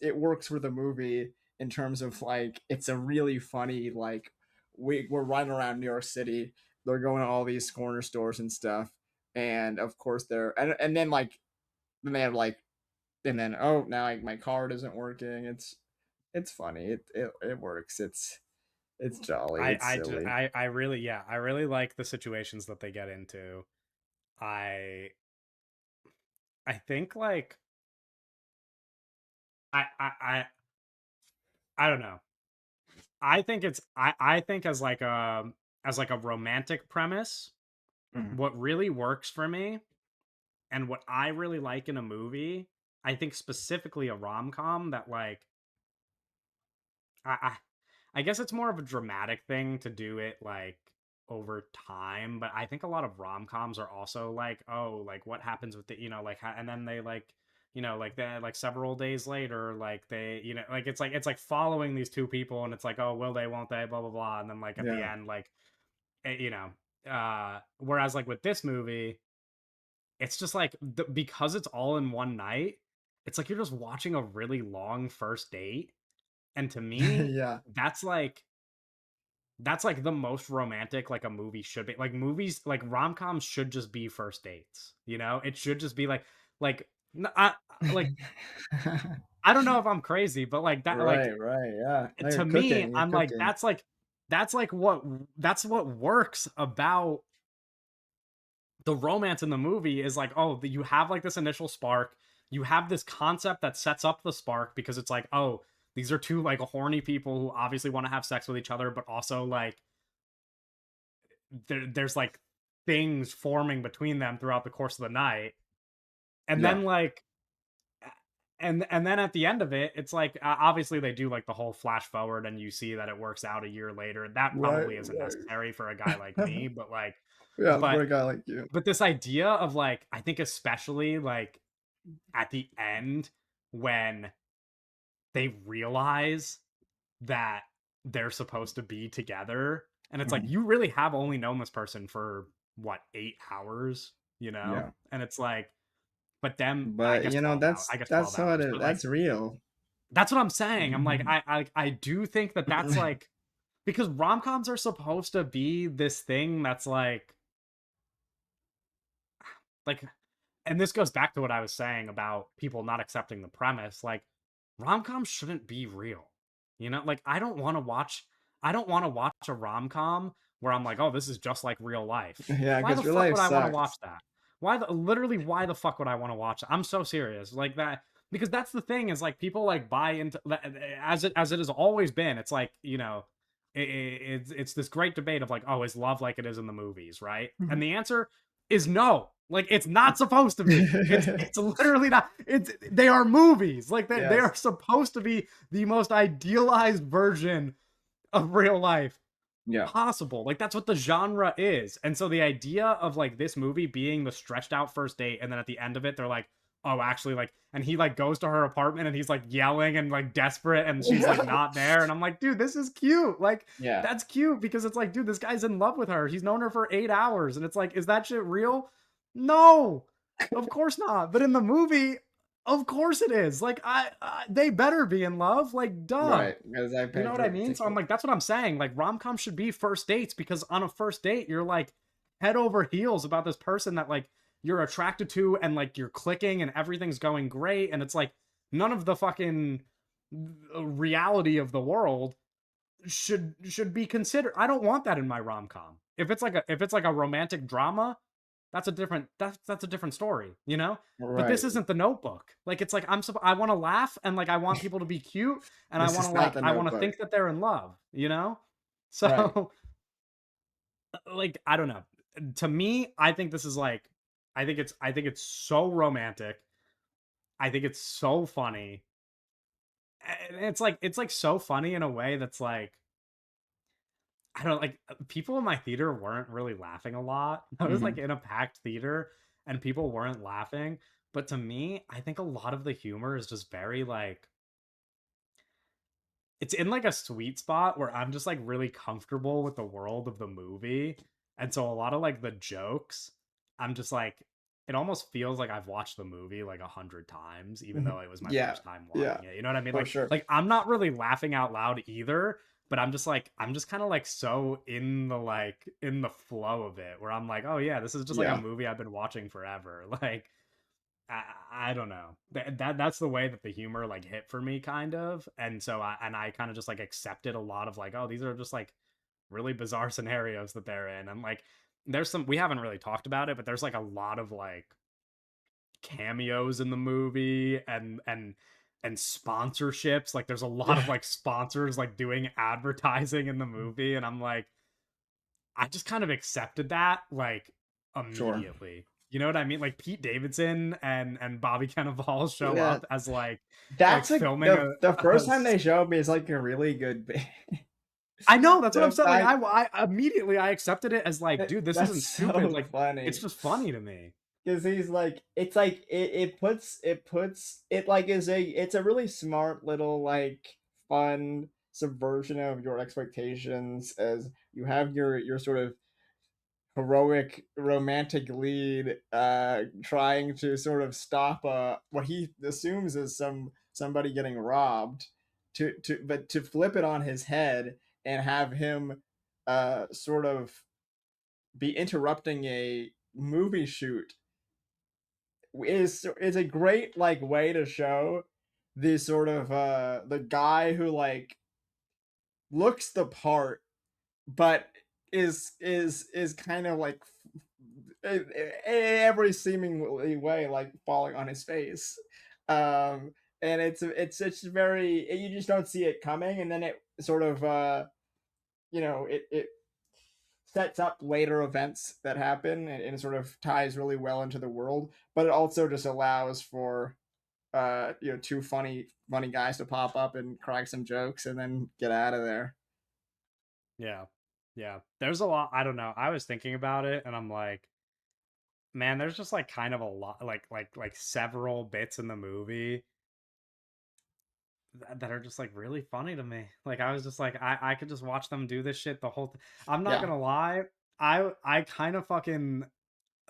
It works for the movie in terms of like it's a really funny like we're riding around New York City. They're going to all these corner stores and stuff, and of course they're and then like then they have like and then oh now like, my card isn't working. It's funny. It works. It's jolly. It's silly. I really, yeah, I really like the situations that they get into. I I think like I I I I don't know. I think as like a romantic premise, Mhm. what really works for me and what I really like in a movie, I think specifically a rom-com that like I, I I guess it's more of a dramatic thing to do it like over time, but I think a lot of rom-coms are also like, oh, like what happens with the, like and then they like, like they like several days later, like they, like it's like following these two people and it's like, oh, will they, won't they, blah blah blah, and then like at the Yeah. end, like whereas like with this movie, it's just like because it's all in one night, it's like you're just watching a really long first date, and to me, Yeah. that's like that's like the most romantic like a movie should be. Like movies, like rom-coms should just be first dates, It should just be like like I don't know if I'm crazy, but like that like Right, right, yeah. No, to me, you're I'm like cooking. that's like that's what works about the romance in the movie is like, oh, you have like this initial spark. You have this concept that sets up the spark because it's like, oh, these are two like horny people who obviously want to have sex with each other, but also like there's like things forming between them throughout the course of the night. And Yeah. then like and then at the end of it, it's like obviously they do like the whole flash forward and you see that it works out a year later. That Right, probably isn't right. necessary for a guy like me, but like Yeah, for but a guy like you. this idea of like I think especially like at the end when they realize that they're supposed to be together and it's like Mhm. you really have only known this person for what 8 hours, Yeah. and it's like but them I But, guess 12 hours, I guess that's 12 how hours, but like that's real. that's what I'm saying. I'm like Mhm. I do think that that's like because rom-coms are supposed to be this thing that's like and this goes back to what I was saying about people not accepting the premise. Like rom-coms shouldn't be real. Like I don't want to watch a rom-com where I'm like, "Oh, this is just like real life." Yeah, Why the because real fuck life would I want to watch sucks. that? Why the fuck would I want to watch that? I'm so serious. Like that because that's the thing is like people like buy into as it has always been. It's like, it's this great debate of like, "Oh, is love like it is in the movies?" Right? And Mhm. the answer is no. Like it's not supposed to be. It's literally not. It's they are movies. Like they Yes. are supposed to be the most idealized version of real life Yeah. possible. Like that's what the genre is. And so the idea of like this movie being the stretched out first date and then at the end of it they're like, "Oh, actually like," and he like goes to her apartment and he's like yelling and like desperate and she's like not there and I'm like, "Dude, this is cute." Like Yeah. that's cute because it's like, dude, this guy's in love with her. He's known her for 8 hours and it's like, is that shit real? No. Of course not. But in the movie, of course it is. Like they better be in love. Like duh. Right, because I You know paid what I for the mean? So I'm ticket. like, that's what I'm saying. Like rom-com should be first dates because on a first date, you're like head over heels about this person that like you're attracted to and like you're clicking and everything's going great. And it's like none of the fucking reality of the world should be considered. I don't want that in my rom-com. If it's like a romantic drama, that's a different story. But Right. this isn't the notebook. Like it's like I want to laugh and like I want people to be cute and This is not the I want to Notebook. think that they're in love. Right. So like I don't know. To me, I think this is like I think it's so romantic. I think it's so funny. And it's like so funny in a way that's like I don't like people in my theater weren't really laughing a lot. I was like Hmm. in a packed theater and people weren't laughing. But to me, I think a lot of the humor is just very like it's in like a sweet spot where I'm just like really comfortable with the world of the movie. And so a lot of like the jokes, I'm just like it almost feels like I've watched the movie like 100 times, even Hmm. though it was my Yeah, first time yeah, watching it. You know what I mean? for Like sure. like I'm not really laughing out loud either, but I'm just kind of like so in the flow of it where I'm like, oh yeah, this is just like a Yeah, movie I've been watching forever. Like I, I don't know. That's the way that the humor like hit for me kind of. And so I kind of just like accepted a lot of like, oh, these are just like really bizarre scenarios that they're in. And like there's some we haven't really talked about it, but there's like a lot of like cameos in the movie and sponsorships. Like there's a lot of yeah, like sponsors like doing advertising in the movie and I'm like I just kind of accepted that like sure. immediately. You know what I mean? Like Pete Davidson and Bobby Cannavale show Yeah, up as like that's like filming the a first time they show me is like a really good bit. I know that's what I'm The saying. Like fact I immediately I accepted it as like, dude, this that's isn't stupid. so Like it's funny. just funny to me. Because he's like it's like it puts it like is a it's a really smart little like fun subversion of your expectations as you have your sort of heroic romantic lead trying to sort of stop what he assumes is somebody getting robbed to flip it on his head and have him sort of be interrupting a movie shoot is a great like way to show the sort of the guy who like looks the part but is kind of like in every seemingly way like falling on his face. And it's very you just don't see it coming and then it sort of it sets up later events that happen and it sort of ties really well into the world, but it also just allows for two funny guys to pop up and crack some jokes and then get out of there. Yeah. Yeah. There's a lot I don't know. I was thinking about it and I'm like, man, there's just like kind of a lot like several bits in the movie that are just like really funny to me. Like I was just like I could just watch them do this shit the whole I'm not Yeah. gonna lie. I kind of fucking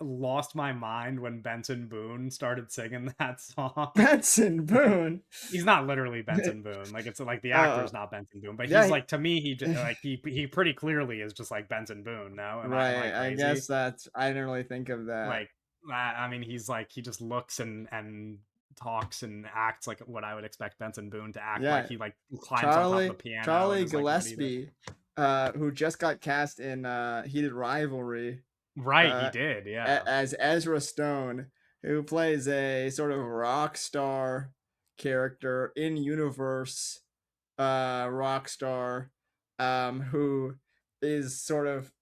lost my mind when Benson Boone started singing that song. Benson Like Boone. he's not literally Benson Boone. Like it's like the actor uh is not Benson Boone, but yeah he's like to me he pretty clearly is just like Benson Boone. No, am I right, I crazy? guess that's I didn't really think of that. Like I mean he's like he just looks and talks and acts like what I would expect Benson Boone to act like. Yeah, He like climbs on top of the charlie piano and charlie is like what he did. gillespie who just got cast in heated rivalry Right, he uh did. Yeah. as Ezra Stone, who plays a sort of rock star character in universe rock star who is sort of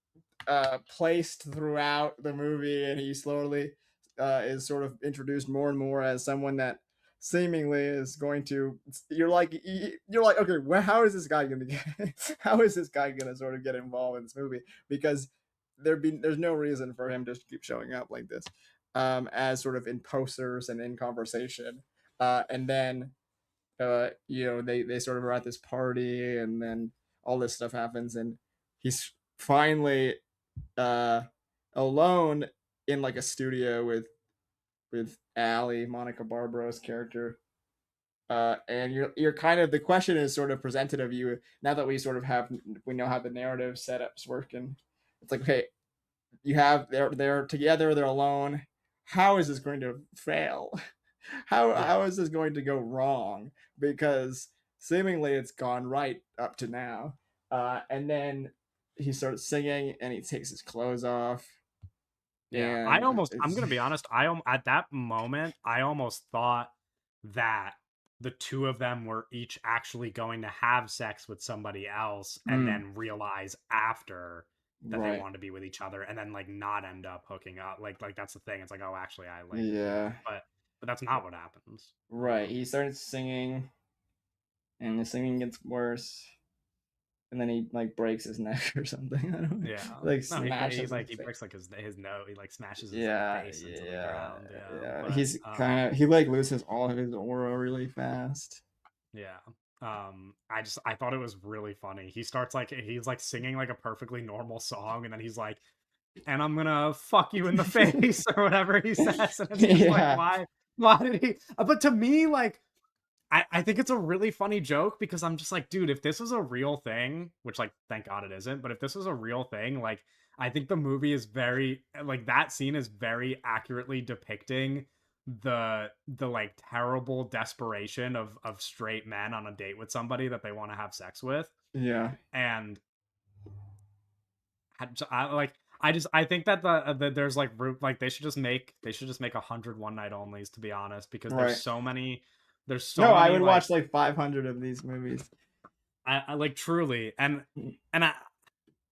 placed throughout the movie, and he slowly is sort of introduced more and more as someone that seemingly is going to you're like okay well how is this guy gonna get how is this guy gonna sort of get involved in this movie because there's no reason for him to keep showing up like this as sort of in posters and in conversation and then they sort of are at this party and then all this stuff happens and he's finally uh alone in like a studio with Allie, Monica Barbara's character. And you're kind of the question is sort of presented of you now that we know how the narrative setups work and it's like okay they're together they're alone how is this going to fail how Yeah. is this going to go wrong because seemingly it's gone right up to now and then he starts singing and he takes his clothes off Yeah, and I'm it's gonna be honest, at that moment, I almost thought that the two of them were each actually going to have sex with somebody else and mm, then realize after that they right wanted to be with each other and then like not end up hooking up. Like that's the thing. It's like, oh actually I like her yeah now. But that's not what happens. right he starts singing and the singing gets worse and then he like breaks his neck or something. I don't know. Yeah. Like No, he smashes his like he face. breaks like his nose. He like smashes his like Yeah, face into the yeah, ground. Yeah, yeah. but He's kind of he like loses all of his aura really fast. yeah. I thought it was really funny. He starts like he's like singing like a perfectly normal song, and then he's like, "And I'm gonna fuck you in the face" or whatever he says, and it's just like, Yeah. why did he? But to me, like, I think it's a really funny joke because I'm just like, dude, if this was a real thing, which like thank God it isn't, but if this was a real thing, like I think the movie is very like that scene is very accurately depicting the like terrible desperation of straight men on a date with somebody that they want to have sex with. Yeah. And like I think that there's like like they should just make 100 one night onlys, to be honest, because Right. there's so No, I many would like watch like 500 of these movies. I like truly Mm. and I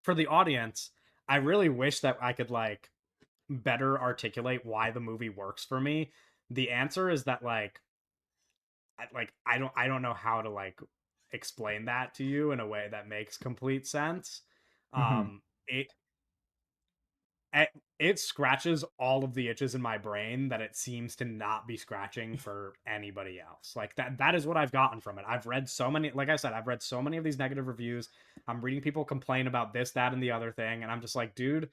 for the audience, I really wish that I could like better articulate why the movie works for me. The answer is that I don't know how to like explain that to you in a way that makes complete sense. Mhm. It it it scratches all of the itches in my brain that it seems to not be scratching for anybody else. Like that is what I've gotten from it. I've read so many, like I said, I've read so many of these negative reviews. I'm reading people complain about this, that, and the other thing, and I'm just like, dude,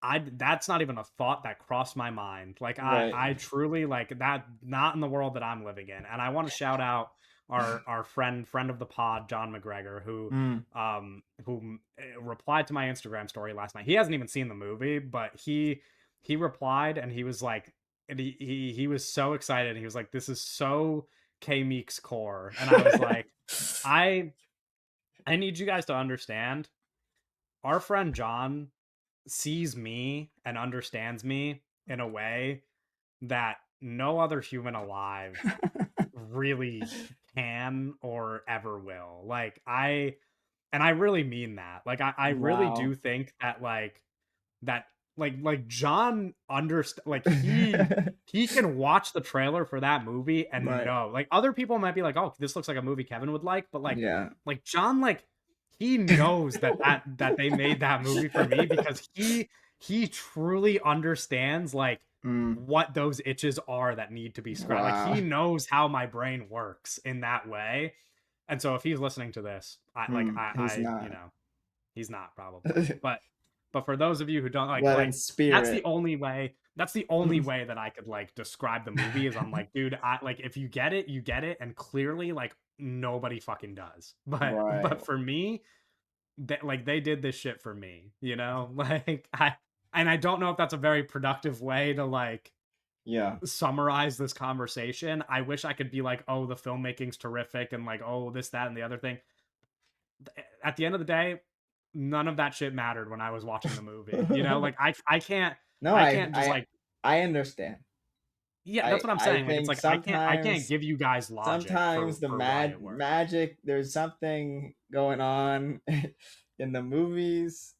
I that's not even a thought that crossed my mind. Like Right. I truly like that not in the world that I'm living in. And I want to shout out our friend of the pod, John McGregor, Mm. who replied to my Instagram story last night. He hasn't even seen the movie, but he replied and he was like and he was so excited. He was like, "This is so K Meek's core." And I was like, I I need you guys to understand. Our friend John sees me and understands me in a way that no other human alive really can or ever will. Like and I really mean that. Like I really Wow. do think that that like John understand like he can watch the trailer for that movie and Right. know. Like other people might be like, "Oh, this looks like a movie Kevin would like," but Yeah. like John like he knows that they made that movie for me because he truly understands like Mm. what those itches are that need to be scratched. Like Wow. he knows how my brain works in that way. And so if he's listening to this, Mm. He's you not. know, he's not probably. But for those of you who don't But in spirit. that's the only way that I could like describe the movie is I'm like, dude, I like if you get it, you get it, and clearly like nobody fucking does. Right. But for me, they did this shit for me, you know? Like I don't know if that's a very productive way to like Yeah. summarize this conversation. I wish I could be like, oh, the filmmaking's terrific and like, oh, this, that, and the other thing. At the end of the day, none of that shit mattered when I was watching the movie. You know, like No, I can't just like I understand. yeah, that's what I'm I saying. Like it's think like I can't give you guys logic sometimes the for why it works. magic there's something going on in the movies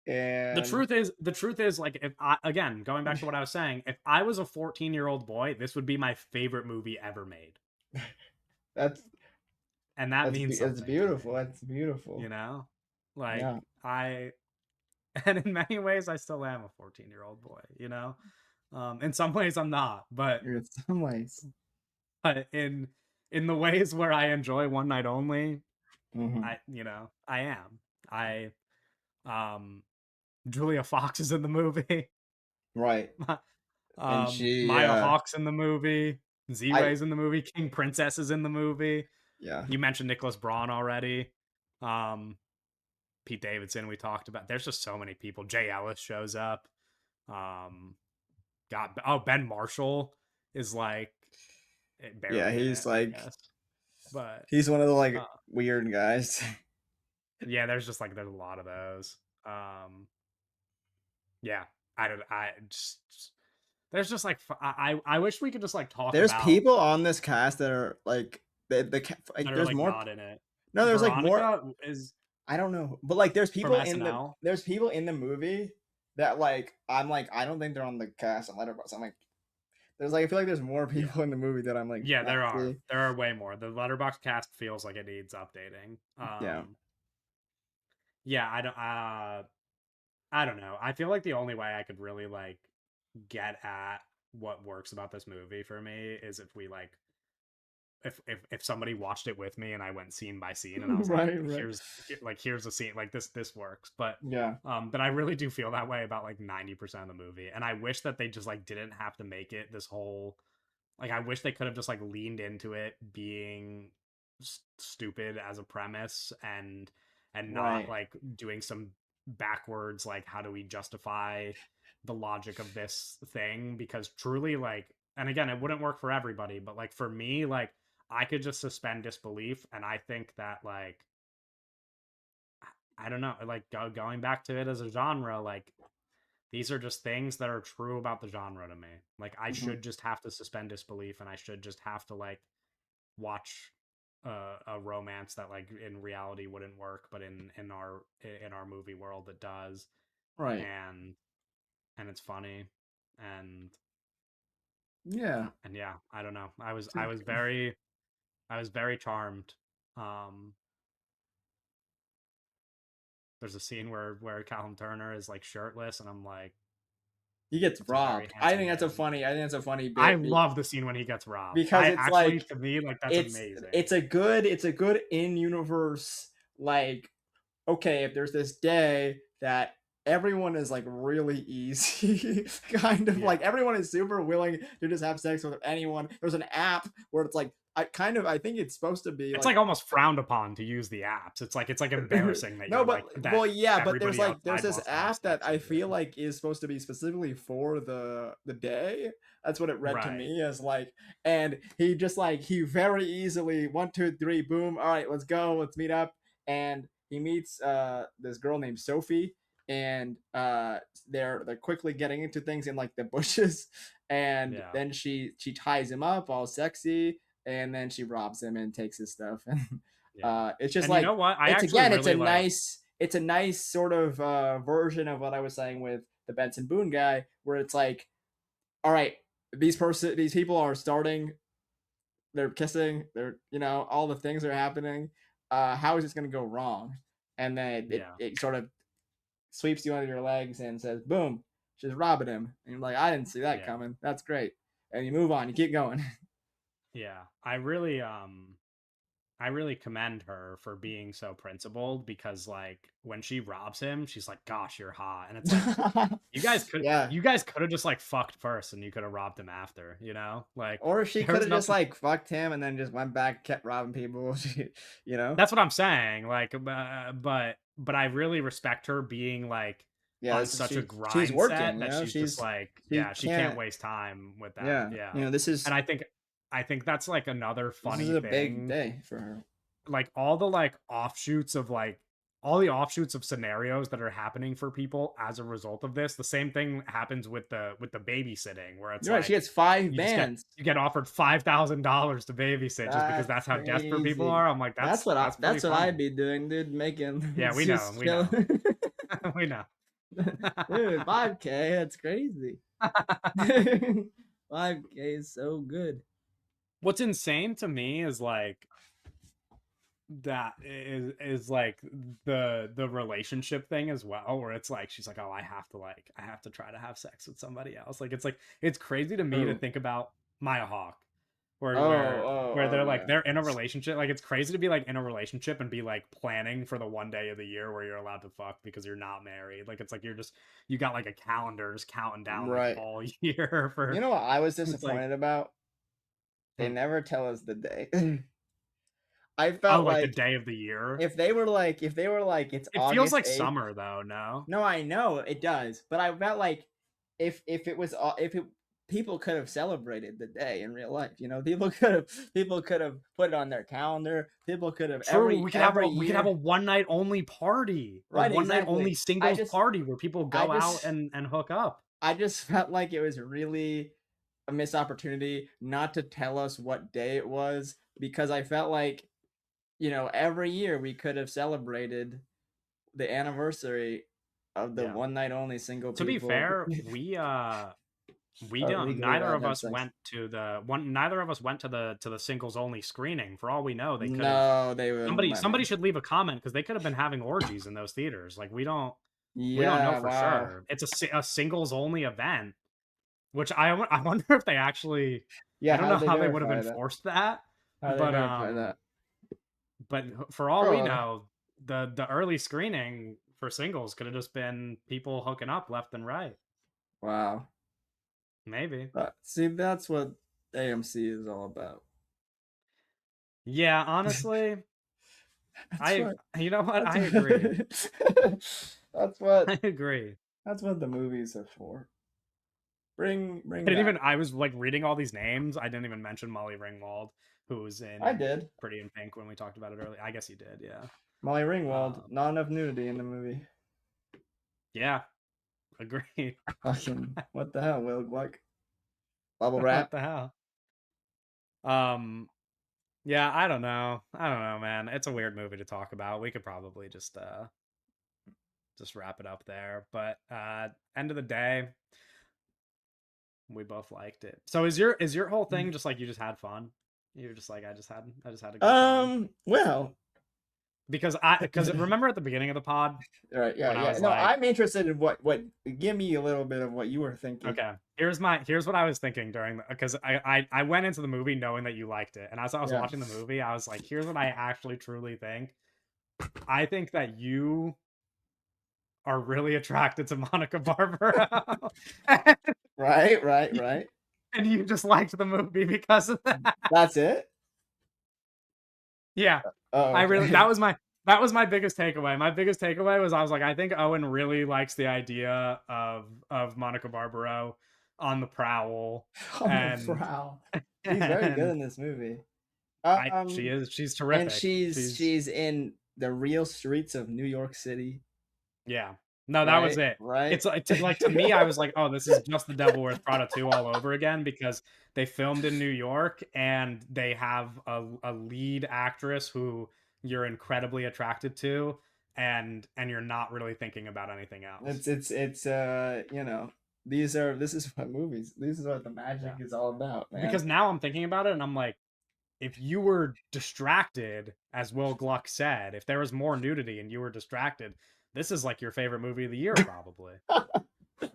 and The truth is like if I again, going back to what I was saying, if I was a 14-year-old boy, this would be my favorite movie ever made. that's And that means that's something to beautiful. me, That's beautiful. you know? Like Yeah. I and in many ways I still am a 14-year-old boy, you know? In some ways I'm not, In some ways. but in the ways where I enjoy one night only, Hmm. I am. I um Julia Fox is in the movie. Right. And Maya Hawke's in the movie. I Z-Way's in the movie. King Princess is in the movie. yeah. You mentioned Nicholas Braun already. Um, Pete Davidson, we talked about. There's just so many people. Jay Ellis shows up. Um, Ben Marshall is like Yeah, barely in he's it, I like guess. But he's one of the uh, like weird guys. yeah, there's a lot of those. Yeah, I don't. I just there's just like I wish we could just like talk There's about people on this cast that are like that like are there's like more not in it. no, there's like more Veronica is I don't know. But like from SNL. there's people in the movie that like I'm like I don't think they're on the cast on Letterboxd. I'm like there's like I feel like there's more Yeah. people in the movie that I'm like Yeah, not there are. see. There are way more. The Letterbox cast feels like it needs updating. Yeah. yeah, I don't know. I feel like the only way I could really like get at what works about this movie for me is if we like if somebody watched it with me and I went scene by scene and I was like, Right, right. here's a scene, like this works. Yeah, But I really do feel that way about like 90% of the movie. And I wish that they just like didn't have to make it this whole, like I wish they could have just like leaned into it being stupid as a premise and not right, like doing some backwards like how do we justify the logic of this thing, because truly like, and again it wouldn't work for everybody, but like for me, like I could just suspend disbelief, and I think that like I don't know, like going back to it as a genre, like these are just things that are true about the genre to me. Like I hmm should just have to suspend disbelief, and I should just have to like watch a romance that like in reality wouldn't work, but in our movie world it does, right. and it's funny, and Yeah. yeah, I don't know. It's a I was very charmed. Um, there's a scene where Callum Turner is like shirtless, and I'm like, He gets it's a very robbed. handsome man. I think that's a funny I bit love the scene when he gets robbed. because I it's actually, like to me, like that's it's amazing. it's a good in universe, like, okay, if there's this day that everyone is like really easy, kind of Yeah. like everyone is super willing to just have sex with anyone. There's an app where it's like I think it's supposed to be It's like like almost frowned upon to use the apps. It's like embarrassing that no, you're but like that well, yeah, but everybody there's outside this wants to have app that sex I with feel you. like is supposed to be specifically for the day. That's what it read to Right. me as like, and he just like he very easily 1, 2, 3, boom. All right, let's go, let's meet up, and he meets this girl named Sophie, and they're quickly getting into things in like the bushes, and Yeah. then she ties him up all sexy, and then she robs him and takes his stuff, and Yeah. it's just And you like know what? I it's actually again really like, it's a nice sort of version of what I was saying with the Benson Boone guy, where it's like, all right, these people are starting, they're kissing, they're all the things are happening. How is this gonna go wrong? And then yeah. it sort of sweeps you under your legs and says, boom, she's robbing him. And you're like, I didn't see that Yeah. coming. That's great. And you move on, you keep going. Yeah. I really commend her for being so principled, because like when she robs him, she's like, "Gosh, you're hot," and it's like Yeah. you guys could have just like fucked first, and you could have robbed him after, you know? Like Or she there could was have just nothing. like fucked him and then just went back, kept robbing people. you know? That's what I'm saying. Like, but I really respect her being like Yeah, on this is such a she's grind working, set that she's just like, she yeah, she can't can't waste time with that. yeah. Yeah, This is and I think that's like another this is funny a big thing, day for her. like all the like offshoots of like all the offshoots of scenarios that are happening for people as a result of this. The same thing happens with the babysitting, where it's You're right, she like gets 5 you just bands. you get offered $5,000 to babysit just because That's that's how desperate people crazy. are. I'm like, that's pretty That's what I'd funny. be doing, dude, making Yeah, we know, just we chill. know. We know. Dude, 5K, that's crazy. 5K is so good. What's insane to me is like that is like the relationship thing as well, where it's like she's like, oh, I have to try to have sex with somebody else. Like it's crazy to me to Who? think about Maya Hawke, where Oh, oh, they're oh, like yeah. they're in a relationship. Like it's crazy to be like in a relationship and be like planning for the one day of the year where you're allowed to fuck because you're not married. Like it's like you got like a calendar just counting down like Right. all year You for, know what I was it's like, disappointed about? They hmm, never tell us the day. I oh, felt like the like day of the year. if they were like it's It feels August like 8th. summer though, no? No, I know it does, but I felt like if it was if it people could have celebrated the day in real life. People could have put it on their calendar. People could have True, every we could have a year. one night only party, a Right, one night exactly. only singles party where people I go out just and hook up. I just felt like it was really a missed opportunity not to tell us what day it was, because I felt like, every year we could have celebrated the anniversary of the Yeah. one night only single To be people. fair, We or don't. legally Neither allowed of to have us sex. went to the one. Neither of us went to the singles only screening. For all we know, they could have. No, they wouldn't let Somebody me. should leave a comment because they could have been having orgies in those theaters. Like we don't know Yeah, for wow. sure. It's a singles only event, which I wonder if they actually. I Yeah, don't how know did they how they would have verify that? enforced that, How did they but verify that? for all we Oh, know, the early screening for singles could have just been people hooking up left and right. wow. Maybe. See, that's what AMC is all about. Yeah, honestly, That's I what. you know what? That's I agree. that's what. I agree. That's what the movies are for. Bring, I bring didn't back. even I was like reading all these names. I didn't even mention Molly Ringwald, who was I in did. Pretty in Pink when we talked about it earlier. I guess you did, yeah. Molly Ringwald. Um, Not enough nudity in the movie. yeah, agree. Fucking what the hell, Will Gluck? Bubble What wrap. the hell? Um, yeah, I don't know. I don't know, man. It's a weird movie to talk about. We could probably just wrap it up there. But end of the day, we both liked it. So is your whole thing just like you just had fun? You're just like I just had a good time. Well, Because remember at the beginning of the pod right, yeah, when I yeah. was No, like, I'm interested in what. Give me a little bit of what you were thinking. okay, here's what I was thinking during because I went into the movie knowing that you liked it, and as I was Yeah. watching the movie, I was like, here's what I actually truly think. I think that you are really attracted to Monica Barbaro, Right, right, right. and you just liked the movie because of that. That's it. Yeah, Oh, I really okay. that was my biggest takeaway. My biggest takeaway was I was like, I think Owen really likes the idea of Monica Barbaro on the prowl, On the and prowl. She's very good and in this movie. she's And terrific. She's she's in the real streets of New York City, yeah. No, that was right? it. Right. It's like to me, I was like, oh, this is just the Devil Wears Prada 2 all over again because they filmed in New York and they have a lead actress who you're incredibly attracted to and you're not really thinking about anything else. It's this is what movies. This is what the magic Yeah. is all about, man. Because now I'm thinking about it and I'm like, if you were distracted, as Will Gluck said, if there was more nudity and you were distracted, this is like your favorite movie of the year, probably.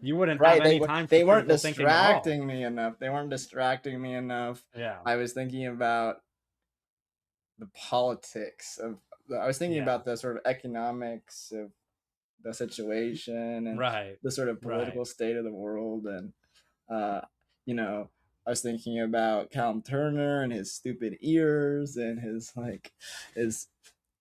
You wouldn't have Right, any time for they weren't critical thinking at all. distracting me enough. They weren't distracting me enough. Yeah. I was thinking about the politics of I was thinking Yeah. about the sort of economics of the situation and Right. the sort of Right. political state of the world and uh you know I was thinking about Callum Turner and his stupid ears and his like his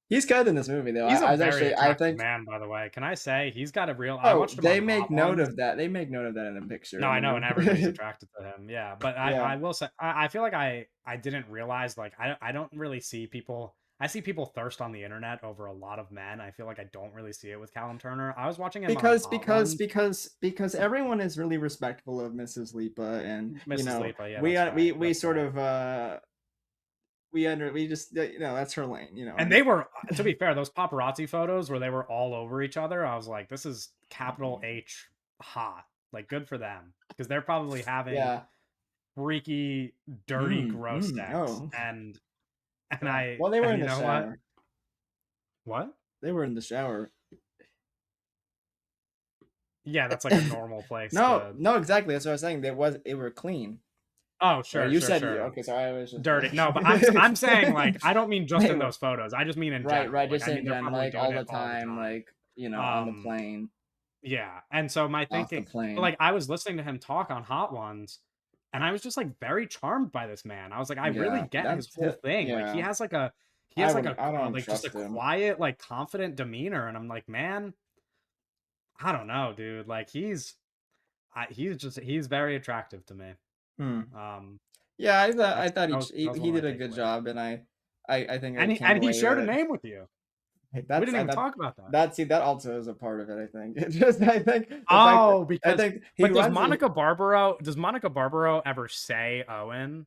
he's good in this movie though. He's a I was very actually I attractive think man, by the way. Can I say he's got a real I oh watched him they on make Hot note Ones. of that. They make note of that in the picture No, in I the know, and everybody's movie. attracted to him. Yeah, but Yeah. I will say I feel like I didn't realize like I don't really see people. I see people thirst on the internet over a lot of men. I feel like I don't really see it with Callum Turner. I was watching him on Hot Ones. Because everyone is really respectful of Mrs. Lipa and Mrs. Lipa, yeah, that's right. we That's sort right. of we just that's her lane, And and they were, to be fair, those paparazzi photos where they were all over each other. I was like, this is capital H hot. Like, good for them because they're probably having yeah. freaky, dirty, gross sex. Oh, And yeah. Well, they were and in you the know what? shower. What? They were in the shower. Yeah, that's like a normal place No, to. no, exactly. That's what I was saying. They were clean. Oh, Or sure, you sure, said sure. okay. Sorry, I was just Dirty. No, but I'm saying like I don't mean just they in were those photos. I just mean in right, general. right. Like Just I mean in they're general, probably like doing all it the all the time, time. like on the Um, plane, yeah. And so my off the thinking, but plane. like I was listening to him talk on Hot Ones, and I was just like very charmed by this man. I was like, I really Yeah, get his whole thing. Like yeah. he has like I a don't like just a trust him. quiet, like confident demeanor, and I'm like, man, I don't know, dude. Like he's very attractive to me. Hmm. Um, Yeah, I that's thought that was one he of my did a good takeaways. job, and I think I came And he away shared with a it. name with you. We That's didn't I even thought talk about that. that see that also is a part of it. I think it just I think the fact that Oh, I because think he but runs. Does Monica Barbaro ever say Owen?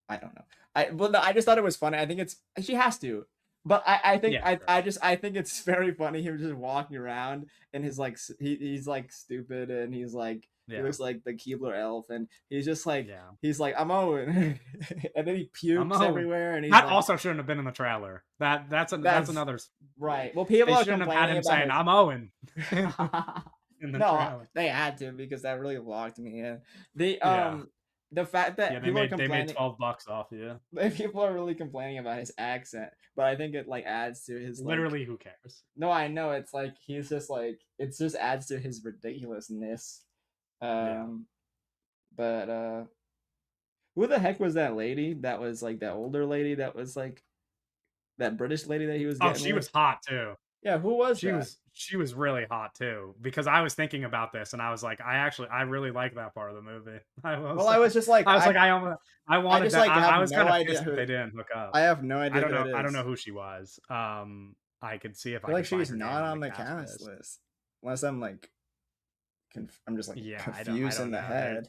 I don't know. No, I just thought it was funny. I think it's she has to. But I think Yeah, sure. I think it's very funny him just walking around and his like he's like stupid and he's like He Yeah. looks like the Keebler elf, and he's just like Yeah. he's like I'm Owen, and then he I'm pukes Owen. everywhere, and he's That like also shouldn't have been in the trailer. That's that's another. right. Well, people They are shouldn't have had complaining him about saying his. "I'm Owen" in the No, trailer. they had to because that really locked me in. Yeah. The fact Yeah. that They people are made complaining, $12 off you. people are really complaining about his accent, but I think it like adds to his like. Literally, who cares? No, I know it's like he's just like it just adds to his ridiculousness. Yeah. Um, but who the heck was that lady? That was like that older lady. That was like that British lady that he was Oh, getting she with. was hot too. Yeah, who was She that? was she was really hot too because I was thinking about this and I was like, I really like that part of the movie. I will Well, say, I was just like I I wanted just that. like have I was no kind of idea pissed that who. they didn't hook up. I have no I idea don't who know. it I don't is. know who she was. I could see if I feel I like could find she's her name not on the on the cast cast list. list, unless I'm like I'm just like Yeah, I confused in don't the know. head.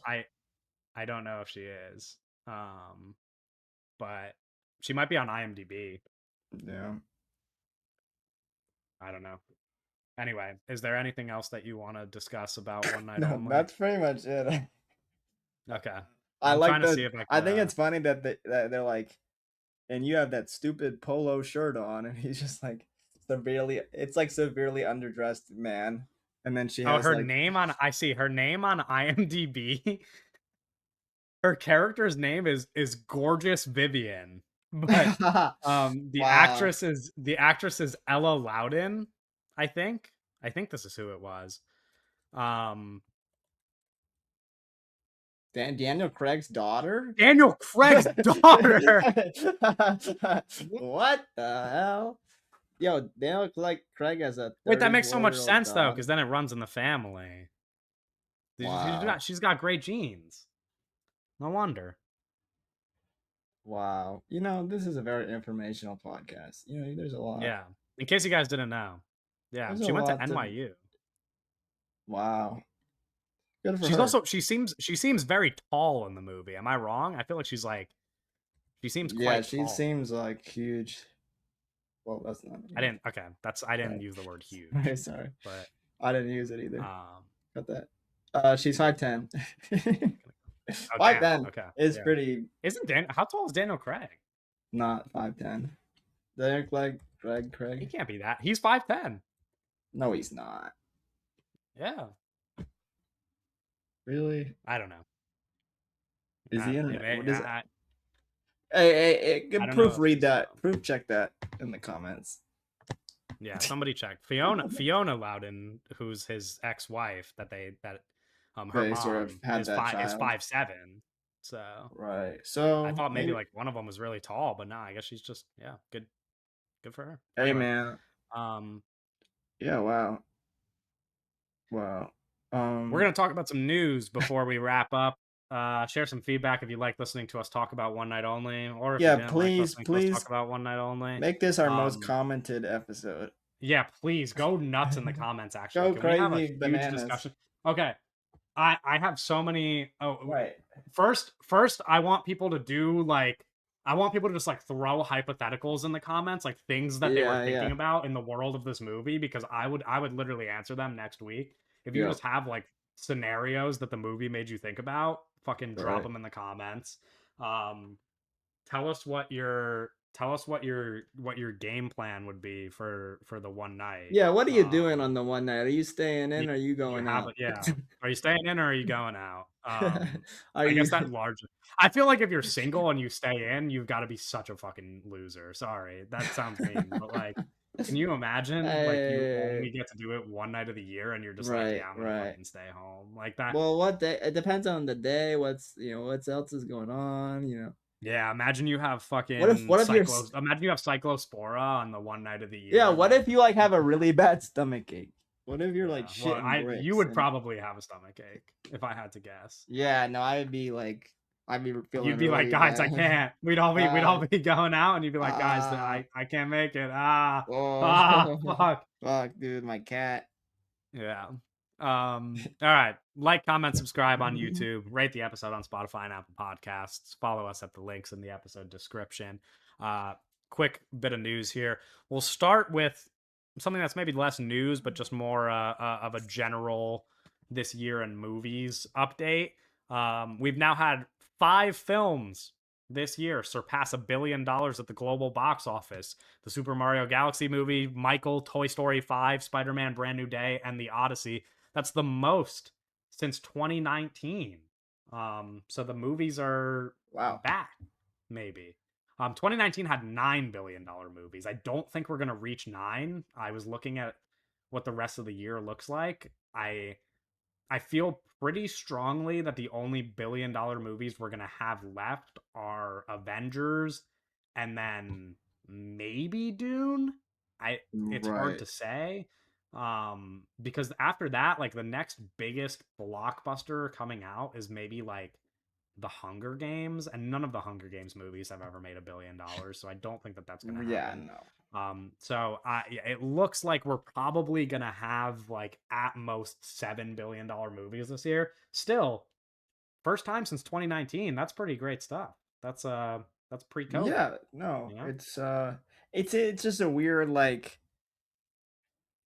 I don't know if she is. But she might be on IMDb. Yeah. I don't know. Anyway, is there anything else that you want to discuss about One Night No, Only? that's pretty much it. Okay. I I'm like trying to the. see if I I could think it's funny that they're like, and you have that stupid polo shirt on, and he's just like severely. It's like severely underdressed man, and then she Oh, has her like. name on I see her name on IMDb. Her character's name is Gorgeous Vivian. But Wow. the actress is Ella Loudon, I think. I think this is who it was. Um Daniel Craig's daughter. Daniel Craig's daughter. What the hell? Yo, Daniel Craig has a Wait, that makes so much 34-year-old sense though, daughter. because then it runs in the family. Wow. She's got great genes. No wonder. Wow. This is a very informational podcast. There's a lot. Yeah. In case you guys didn't know. Yeah, There's a she went to lot to. NYU. Wow. Good for She's her. also she seems very tall in the movie. Am I wrong? I feel like she seems Yeah, quite she tall. seems like huge. Well, that's not. I didn't Right. use the word huge, Sorry. but I didn't use it either. um Got she's 5'10". oh damn. 5'10" Okay. is Yeah. pretty Isn't Dan how tall is Daniel Craig? not 5'10". Daniel He Craig. can't be that. He's 5'10". No, he's not. Yeah. Really? I don't know. Is the internet? What is it? Hey, I don't know proofread that. so. Proof check that in the comments. Yeah, somebody check. Fiona Loudon, who's his ex-wife that her They sort of mom had is that 5'7". So Right. I So thought maybe maybe. like one of them was really tall, but no, I guess she's just good for her. Hey, Anyway, man. um Yeah. Wow. Wow. we're gonna talk about some news before we wrap up. Share some feedback if you like listening to us talk about One Night Only, or if you Yeah. didn't like Please, listening to us talk please about One Night Only. make this our most commented episode. Yeah, please go nuts in the comments. Actually, Go can we have a crazy huge bananas. discussion? Okay, I have so many. Oh, Right. first, I want people to do like I want people to just like throw hypotheticals in the comments, like things that they were Yeah. thinking Yeah. about in the world of this movie, because I would literally answer them next week. If you Yeah. just have like scenarios that the movie made you think about, fucking drop Right. them in the comments. Tell us what your game plan would be for the one night. Yeah. What are you doing on the one night? Are you staying You, in or are you you going have out? it, yeah. Are you staying in or are you going out? Are I you? guess that largely. I feel like if you're single and you stay in, you've got to be such a fucking loser. Sorry, that sounds mean, but like, can you imagine like you only get to do it one night of the year and you're just like, Right. yeah, I'm gonna Right. fucking stay home like that. Well, what day? It depends on the day. What else is going on? Yeah, imagine you have fucking What if you're? Imagine you have cyclospora on the one night of the Yeah. year. What if you like have a really bad stomach ache? What if you're Yeah, like well, shitting you bricks? would probably have a stomach ache if I had to guess. Yeah. No, I'd be feeling You'd be like, really guys, I bad. can't. We'd all be going out, and you'd be like, guys, Ah. I can't make it. Oh. Fuck. Fuck, dude, my cat. Yeah. All right. Like, comment, subscribe on YouTube. Rate the episode on Spotify and Apple Podcasts. Follow us at the links in the episode description. Quick bit of news here. We'll start with something that's maybe less news, but just more of a general this year in movies update. We've now had 5 films this year surpass $1 billion at the global box office: the Super Mario Galaxy movie, Michael, Toy Story 5, Spider-Man Brand New Day, and The Odyssey. That's the most since 2019. So the movies are Wow. back, maybe. 2019 had $9 billion movies. I don't think we're gonna reach nine. I was looking at what the rest of the year looks like. I feel pretty strongly that the only $1 billion movies we're gonna have left are Avengers and then maybe Dune. I It's hard Right. to say. Because after that, like the next biggest blockbuster coming out is maybe like the Hunger Games, and none of the Hunger Games movies have ever made $1 billion, so I don't think that that's gonna Yeah, happen. no. It looks like we're probably gonna have like at most $7 billion movies this year. Still, first time since 2019. That's pretty great stuff. That's pre-COVID. Yeah, no. You know, It's just a weird like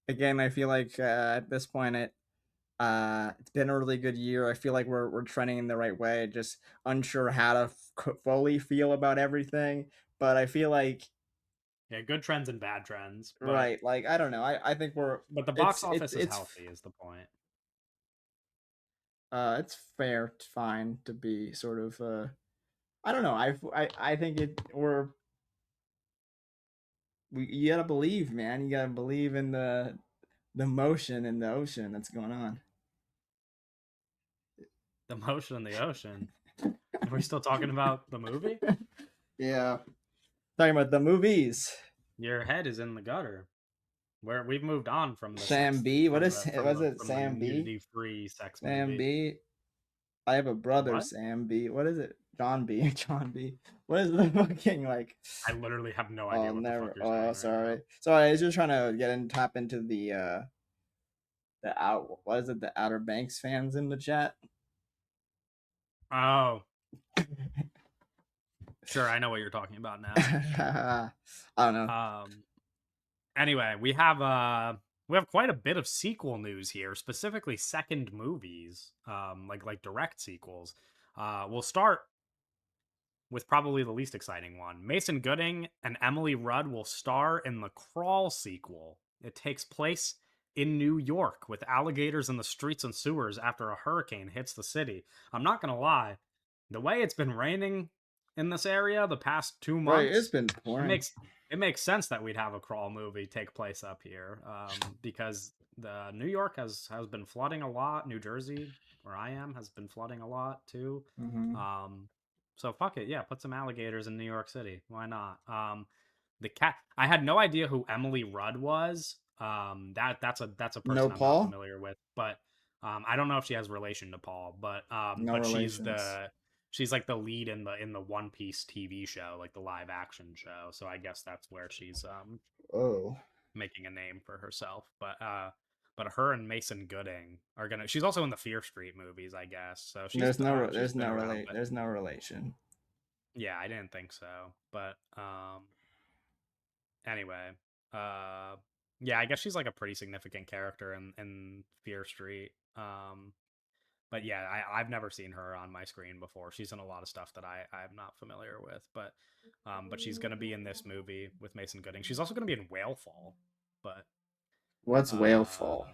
again, I feel like at this point it's been a really good year. I feel like we're trending in the right way. Just unsure how to fully feel about everything, but I feel like yeah, good trends and bad trends, right, like I don't know. I think we're but the box it's office is it's healthy is the point. it's fair, it's fine to be sort of I don't know. I think you gotta believe, man. You gotta believe in the motion in the ocean that's going on. The motion in the ocean. Are we still talking about the movie? Yeah, talking about the movies. Your head is in the gutter. Where we've moved on from the Sam sex B. What from is the was it? from the Sam B. nudity free sex Sam movie. B. I have a brother, What? Sam B. What is it? John B. John B. What is the fucking like? I literally have no Oh, idea what the fuck never. you're Oh, saying right sorry. now. Sorry. I was just trying to tap into the out. What is it? The Outer Banks fans in the chat. Oh, sure, I know what you're talking about now. I don't know. Anyway, we have quite a bit of sequel news here, specifically second movies, like direct sequels. We'll start with probably the least exciting one. Mason Gooding and Emily Rudd will star in the Crawl sequel. It takes place in New York with alligators in the streets and sewers after a hurricane hits the city. I'm not going to lie, the way it's been raining in this area the past 2 Right. It's months, been it pouring. makes it makes sense that we'd have a Crawl movie take place up here, because the New York has been flooding a lot. New Jersey, where I am, has been flooding a lot too. Mm-hmm. Um, so fuck it, yeah, put some alligators in New York City. Why not? The cat. I had no idea who Emily Rudd was. That's a No person I'm not Paul. familiar with, but I don't know if she has relation to Paul, No but relations. she's like the lead in the One Piece TV show, like the live action show. So I guess that's where she's Oh. making a name for herself. But her and Mason Gooding are gonna. She's also in the Fear Street movies, I guess. So she's been around, but There's no relation. yeah, I didn't think so. But anyway, uh, yeah, I guess she's like a pretty significant character in Fear Street. But yeah, I've never seen her on my screen before. She's in a lot of stuff that I'm not familiar with, but she's gonna be in this movie with Mason Gooding. She's also gonna be in Whale Fall, but What's Whale Fall? uh,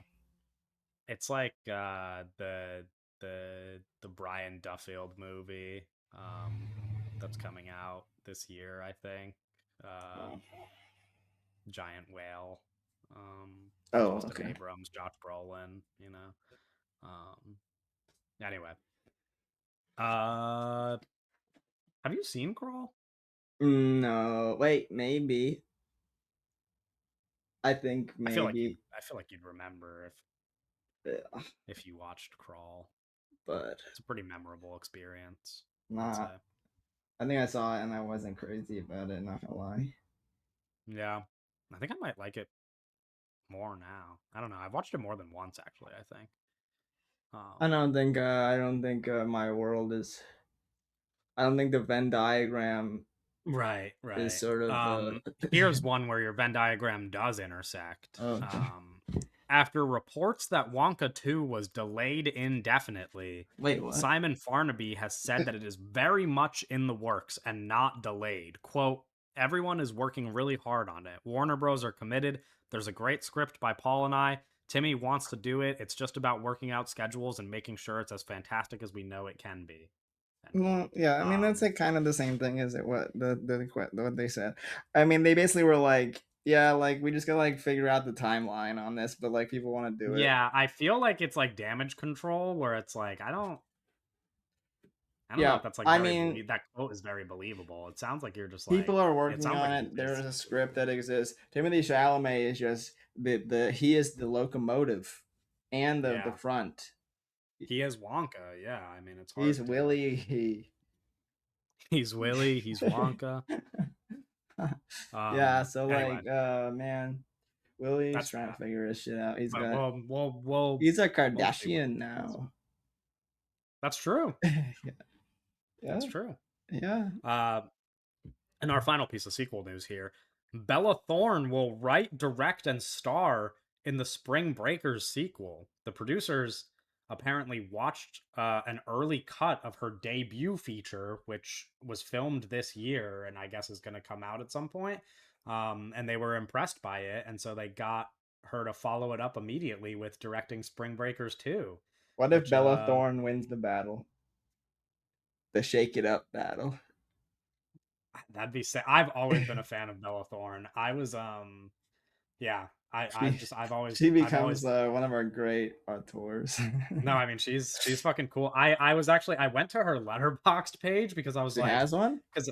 it's like the Brian Duffield movie that's coming out this year, I think. Uh, Oh, Giant Whale. oh Justin okay. Abrams, Josh Brolin, you know. Um, anyway, uh, have you seen Crawl? No, wait, maybe. I think maybe. I feel like you'd remember uh, if you watched Crawl. but It's a pretty memorable experience, I'd nah. say. I think I saw it and I wasn't crazy about it. Not gonna lie. Yeah, I think I might like it more now. I don't know. I've watched it more than once actually. I think. I Um, don't think. I don't think my world is. I don't think the Venn diagram right, is right. sort of. Here's one where your Venn diagram does intersect. Oh, After reports that Wonka 2 was delayed indefinitely, Wait, what? Simon Farnaby has said that it is very much in the works and not delayed. Quote, everyone is working really hard on it. Warner Bros. Are committed. There's a great script by Paul and I. Timmy wants to do it. It's just about working out schedules and making sure it's as fantastic as we know it can be. End quote. Well, yeah, I mean that's like kind of the same thing as it what what they said. I mean, they basically were like, yeah, like we just gotta like figure out the timeline on this, but like people want to do it. Yeah, I feel like it's like damage control where it's like I don't know Yeah, if that's like I very mean, that quote is very believable. It sounds like you're just like people are it working sounds on like you it. There is a basically script that exists. Timothy Chalamet is just the he is the locomotive and the yeah. front. He is Wonka. Yeah, I mean it's He's hard to. Willie. He. He's Willy. He's Wonka. Yeah, so Anyway, like, man, Willie's that's trying to bad. figure his shit out. But He's a we'll see what Kardashian he does. now. That's true. Yeah, That's yeah, true. yeah. Uh, and our final piece of sequel news here: Bella Thorne will write, direct, and star in the Spring Breakers sequel. The producers apparently watched an early cut of her debut feature, which was filmed this year, and I guess is going to come out at some point. And they were impressed by it, and so they got her to follow it up immediately with directing Spring Breakers 2, What if which Bella Thorne wins the battle? The Shake It Up battle. that'd be sick. I've always been a fan of Bella Thorne. I was yeah, She I've becomes always one of our great auteurs. no, I mean she's fucking cool. I was actually I went to her Letterboxd page because I was She like, has one? because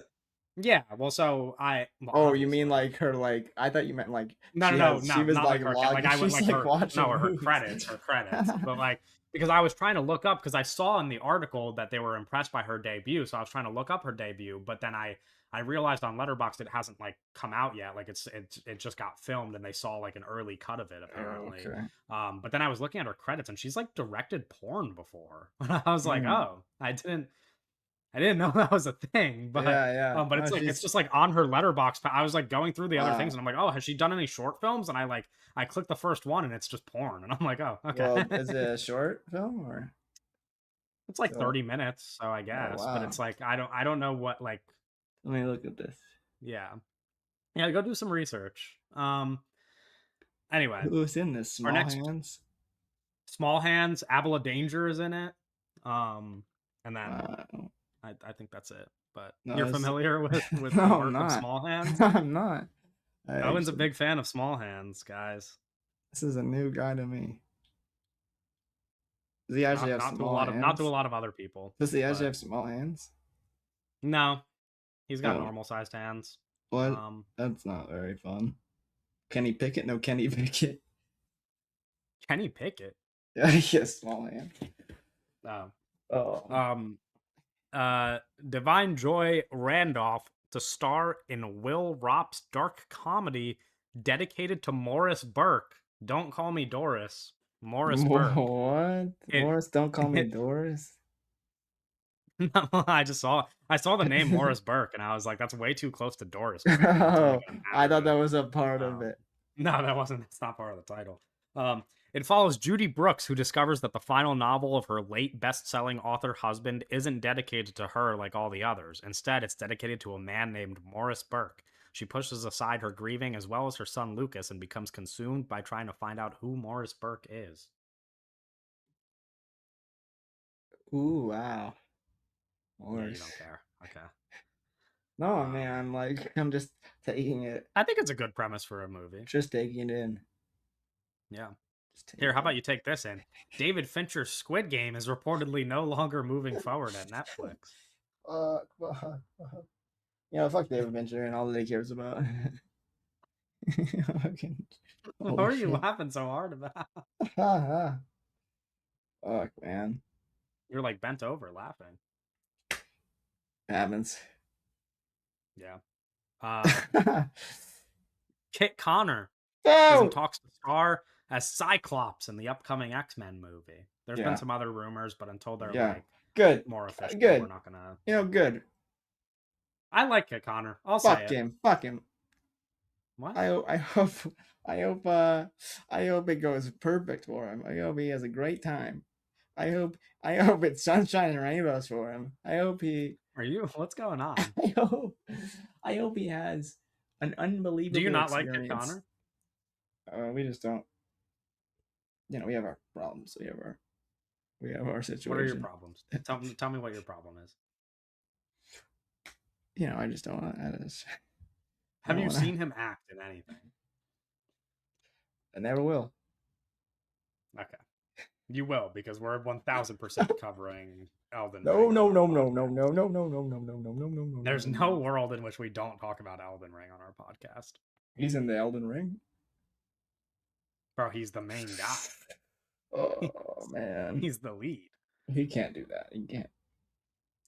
yeah, well, well, Oh, you mean obviously. like her like I thought you meant like No, no, no, she no, was not like like her like logging I went she's like like her no, watching her movies. her credits. But like because I was trying to look up because I saw in the article that they were impressed by her debut, so I was trying to look up her debut, but then I realized on Letterboxd it hasn't like come out yet. Like it just got filmed and they saw like an early cut of it Oh, apparently. okay. But then I was looking at her credits and she's like directed porn before. I was like, Mm. oh, I didn't know that was a thing, Yeah, yeah. but Oh, it's she's just like on her letterbox. I was like going through the other things wow. and I'm like, oh, has she done any short films? And I clicked the first one and it's just porn, and I'm like, oh, okay. Well, is it a short film or It's like so? 30 minutes, so I Oh guess, but wow. it's like I don't know what like Let me look at this. yeah yeah go do some research. Anyway, Who's in this? our Small next Hands. Small Hands, Abela Danger is in it, and then Wow. I think that's it. But No, you're it's familiar with the no, I'm work of not. Small Hands? I'm not. I Owen's a actually big fan of Small Hands, guys. this is a new guy to me. Does he actually have small Not to a hands? lot of other people, Does he actually but have small hands? no, he's got Oh, normal sized hands. what? That's not very fun. Kenny Pickett? No, Kenny Pickett. Kenny Pickett. Yeah, he has small hands. Oh, Oh. um, Divine Joy Randolph to star in Will Ropp's dark comedy dedicated to Morris Burke. Don't call me Doris. Morris Burke. What? It, Morris, don't call me it Doris. no, I saw the name Morris Burke and I was like, that's way too close to Doris to make Oh, it a I thought marriage. that was a part of Um, it. no, that's not part of the title. It follows Judy Brooks, who discovers that the final novel of her late best-selling author husband isn't dedicated to her like all the others. Instead, it's dedicated to a man named Morris Burke. She pushes aside her grieving as well as her son Lucas and becomes consumed by trying to find out who Morris Burke is. Ooh, wow. Yeah, you Morris. don't care. Okay. No, man, Um, I'm just taking it, I think it's a good premise for a movie. just taking it in. Yeah. Just Here, how taking about you take this in? David Fincher's Squid Game is reportedly no longer moving forward at Netflix. fuck. You know, fuck David Fincher and all that he cares about. Fucking What holy are you shit. laughing so hard about? Fuck, man. You're like bent over laughing. Happens. Yeah. Kit Connor is in No! talks to star as Cyclops in the upcoming X-Men movie. There's been Yeah, some other rumors, but until they're yeah. like Good. more official, we're Good. not gonna. You know, good. I like Kit Connor. I'll say Fuck it. him. Fuck him. What? I hope I hope it goes perfect for him. I hope he has a great time. I hope I hope it's sunshine and rainbows for him. I hope he Are you? What's going on? I hope I hope he has an Do you unbelievable not like Kit experience. Connor? We just don't, we have our problems. We have our What are your situation. problems? Tell me what your problem is. I just don't want to. I Have don't you want to. seen him act in anything? I never will. Okay. You will, because we're 1000% covering Elden No, Ring on no, our no, no, no, podcast. no, no, no, no, no, no, no, no, no, no, no, There's no, no no. world in which we don't talk about Elden Ring on our podcast. He's in the Elden Ring. Bro, he's the main guy. Oh man, He's the lead. he can't do that. He can't.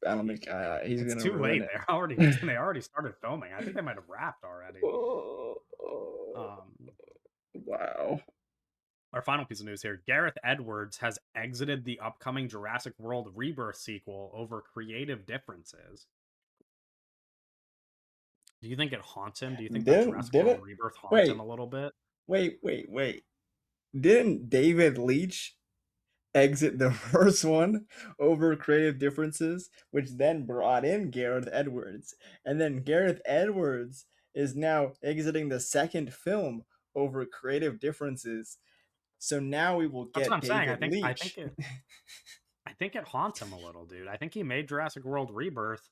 I don't think he's It's gonna too ruin late. it. They already started filming. I think they might have wrapped already. Oh, Um, wow. our final piece of news here: Gareth Edwards has exited the upcoming Jurassic World Rebirth sequel over creative differences. Do you think it haunts him? Do you think that Didn't Jurassic World didn't Rebirth haunts him wait a little bit? wait. Didn't David Leitch exit the first one over creative differences, which then brought in Gareth Edwards, and then Gareth Edwards is now exiting the second film over creative differences. So now we will That's what get I'm saying. I David think I think Leitch. it I think it haunts him a little, dude. I think he made Jurassic World Rebirth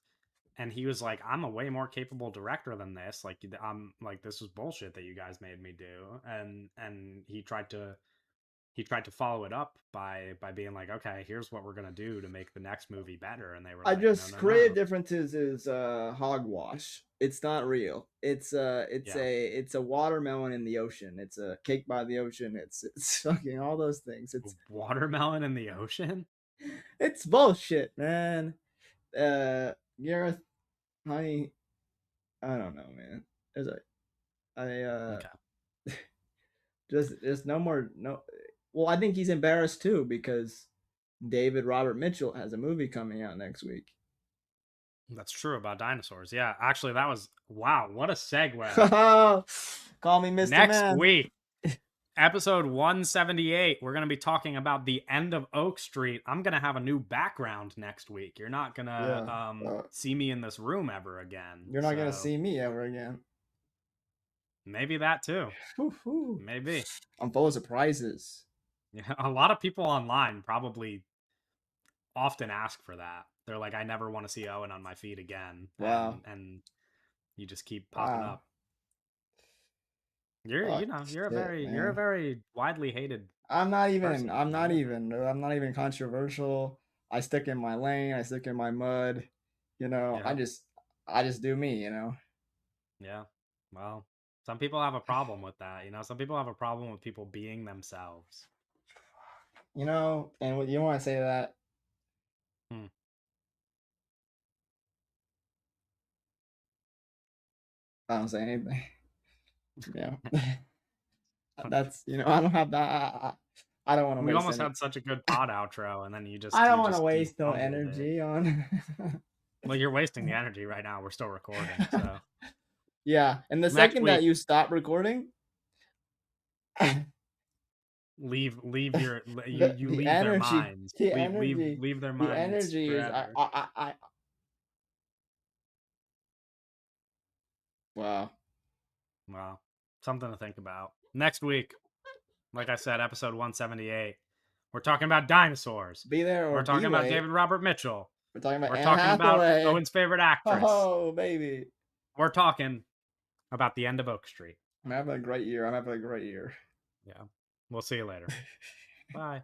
and he was like, I'm a way more capable director than this. Like I'm like this was bullshit that you guys made me do. And he tried to follow it up by being like, okay, here's what we're gonna do to make the next movie better. And they were I like, no, just no, creative no. differences is hogwash. It's not real. Yeah. It's a watermelon in the ocean. It's a cake by the ocean. It's fucking all those things. Watermelon in the ocean? It's bullshit, man. Gareth, honey, I don't know, man. There's a I Okay. just no more no. Well, I think he's embarrassed too because David Robert Mitchell has a movie coming out next week. That's true about dinosaurs. Yeah, actually that was wow, what a segue. Call me Mr. Next Man. week, episode 178, we're going to be talking about the end of Oak Street. I'm going to have a new background next week. You're not going to Yeah. see me in this room ever again. You're not gonna So see me ever again. maybe that too. Woo-hoo. Maybe. I'm full of surprises. Yeah, a lot of people online probably often ask for that. They're like, I never want to see Owen on my feed again. Wow. And you just keep popping Wow. up. You're Fuck you know, you're a shit, very you're a man. very widely hated I'm not even. person, I'm you not know? even. I'm not even controversial. I stick in my lane. I stick in my mud. Yeah. I just do me. Yeah. Well, some people have a problem with that. Some people have a problem with people being themselves. And what you want to say to that? Hmm. I don't say anything. Yeah, that's I don't have that. I don't want to We waste almost any. had such a good pod outro, and then you just I don't you want to just you waste no fumbled it. energy on. Well, you're wasting the energy right now. We're still recording, so Yeah, and the next second that week you stop recording, leave your you the you the leave their energy, minds. the Leave energy, leave their the minds energy is forever. wow. Well, something to think about. Next week, like I said, episode 178. We're talking about dinosaurs. Be there or We're be talking about late. David Robert Mitchell. We're talking about We're Anne talking about Hathaway. Owen's favorite actress. Oh, baby. We're talking about the end of Oak Street. I'm having a great year. I'm having a great year. Yeah. We'll see you later. Bye.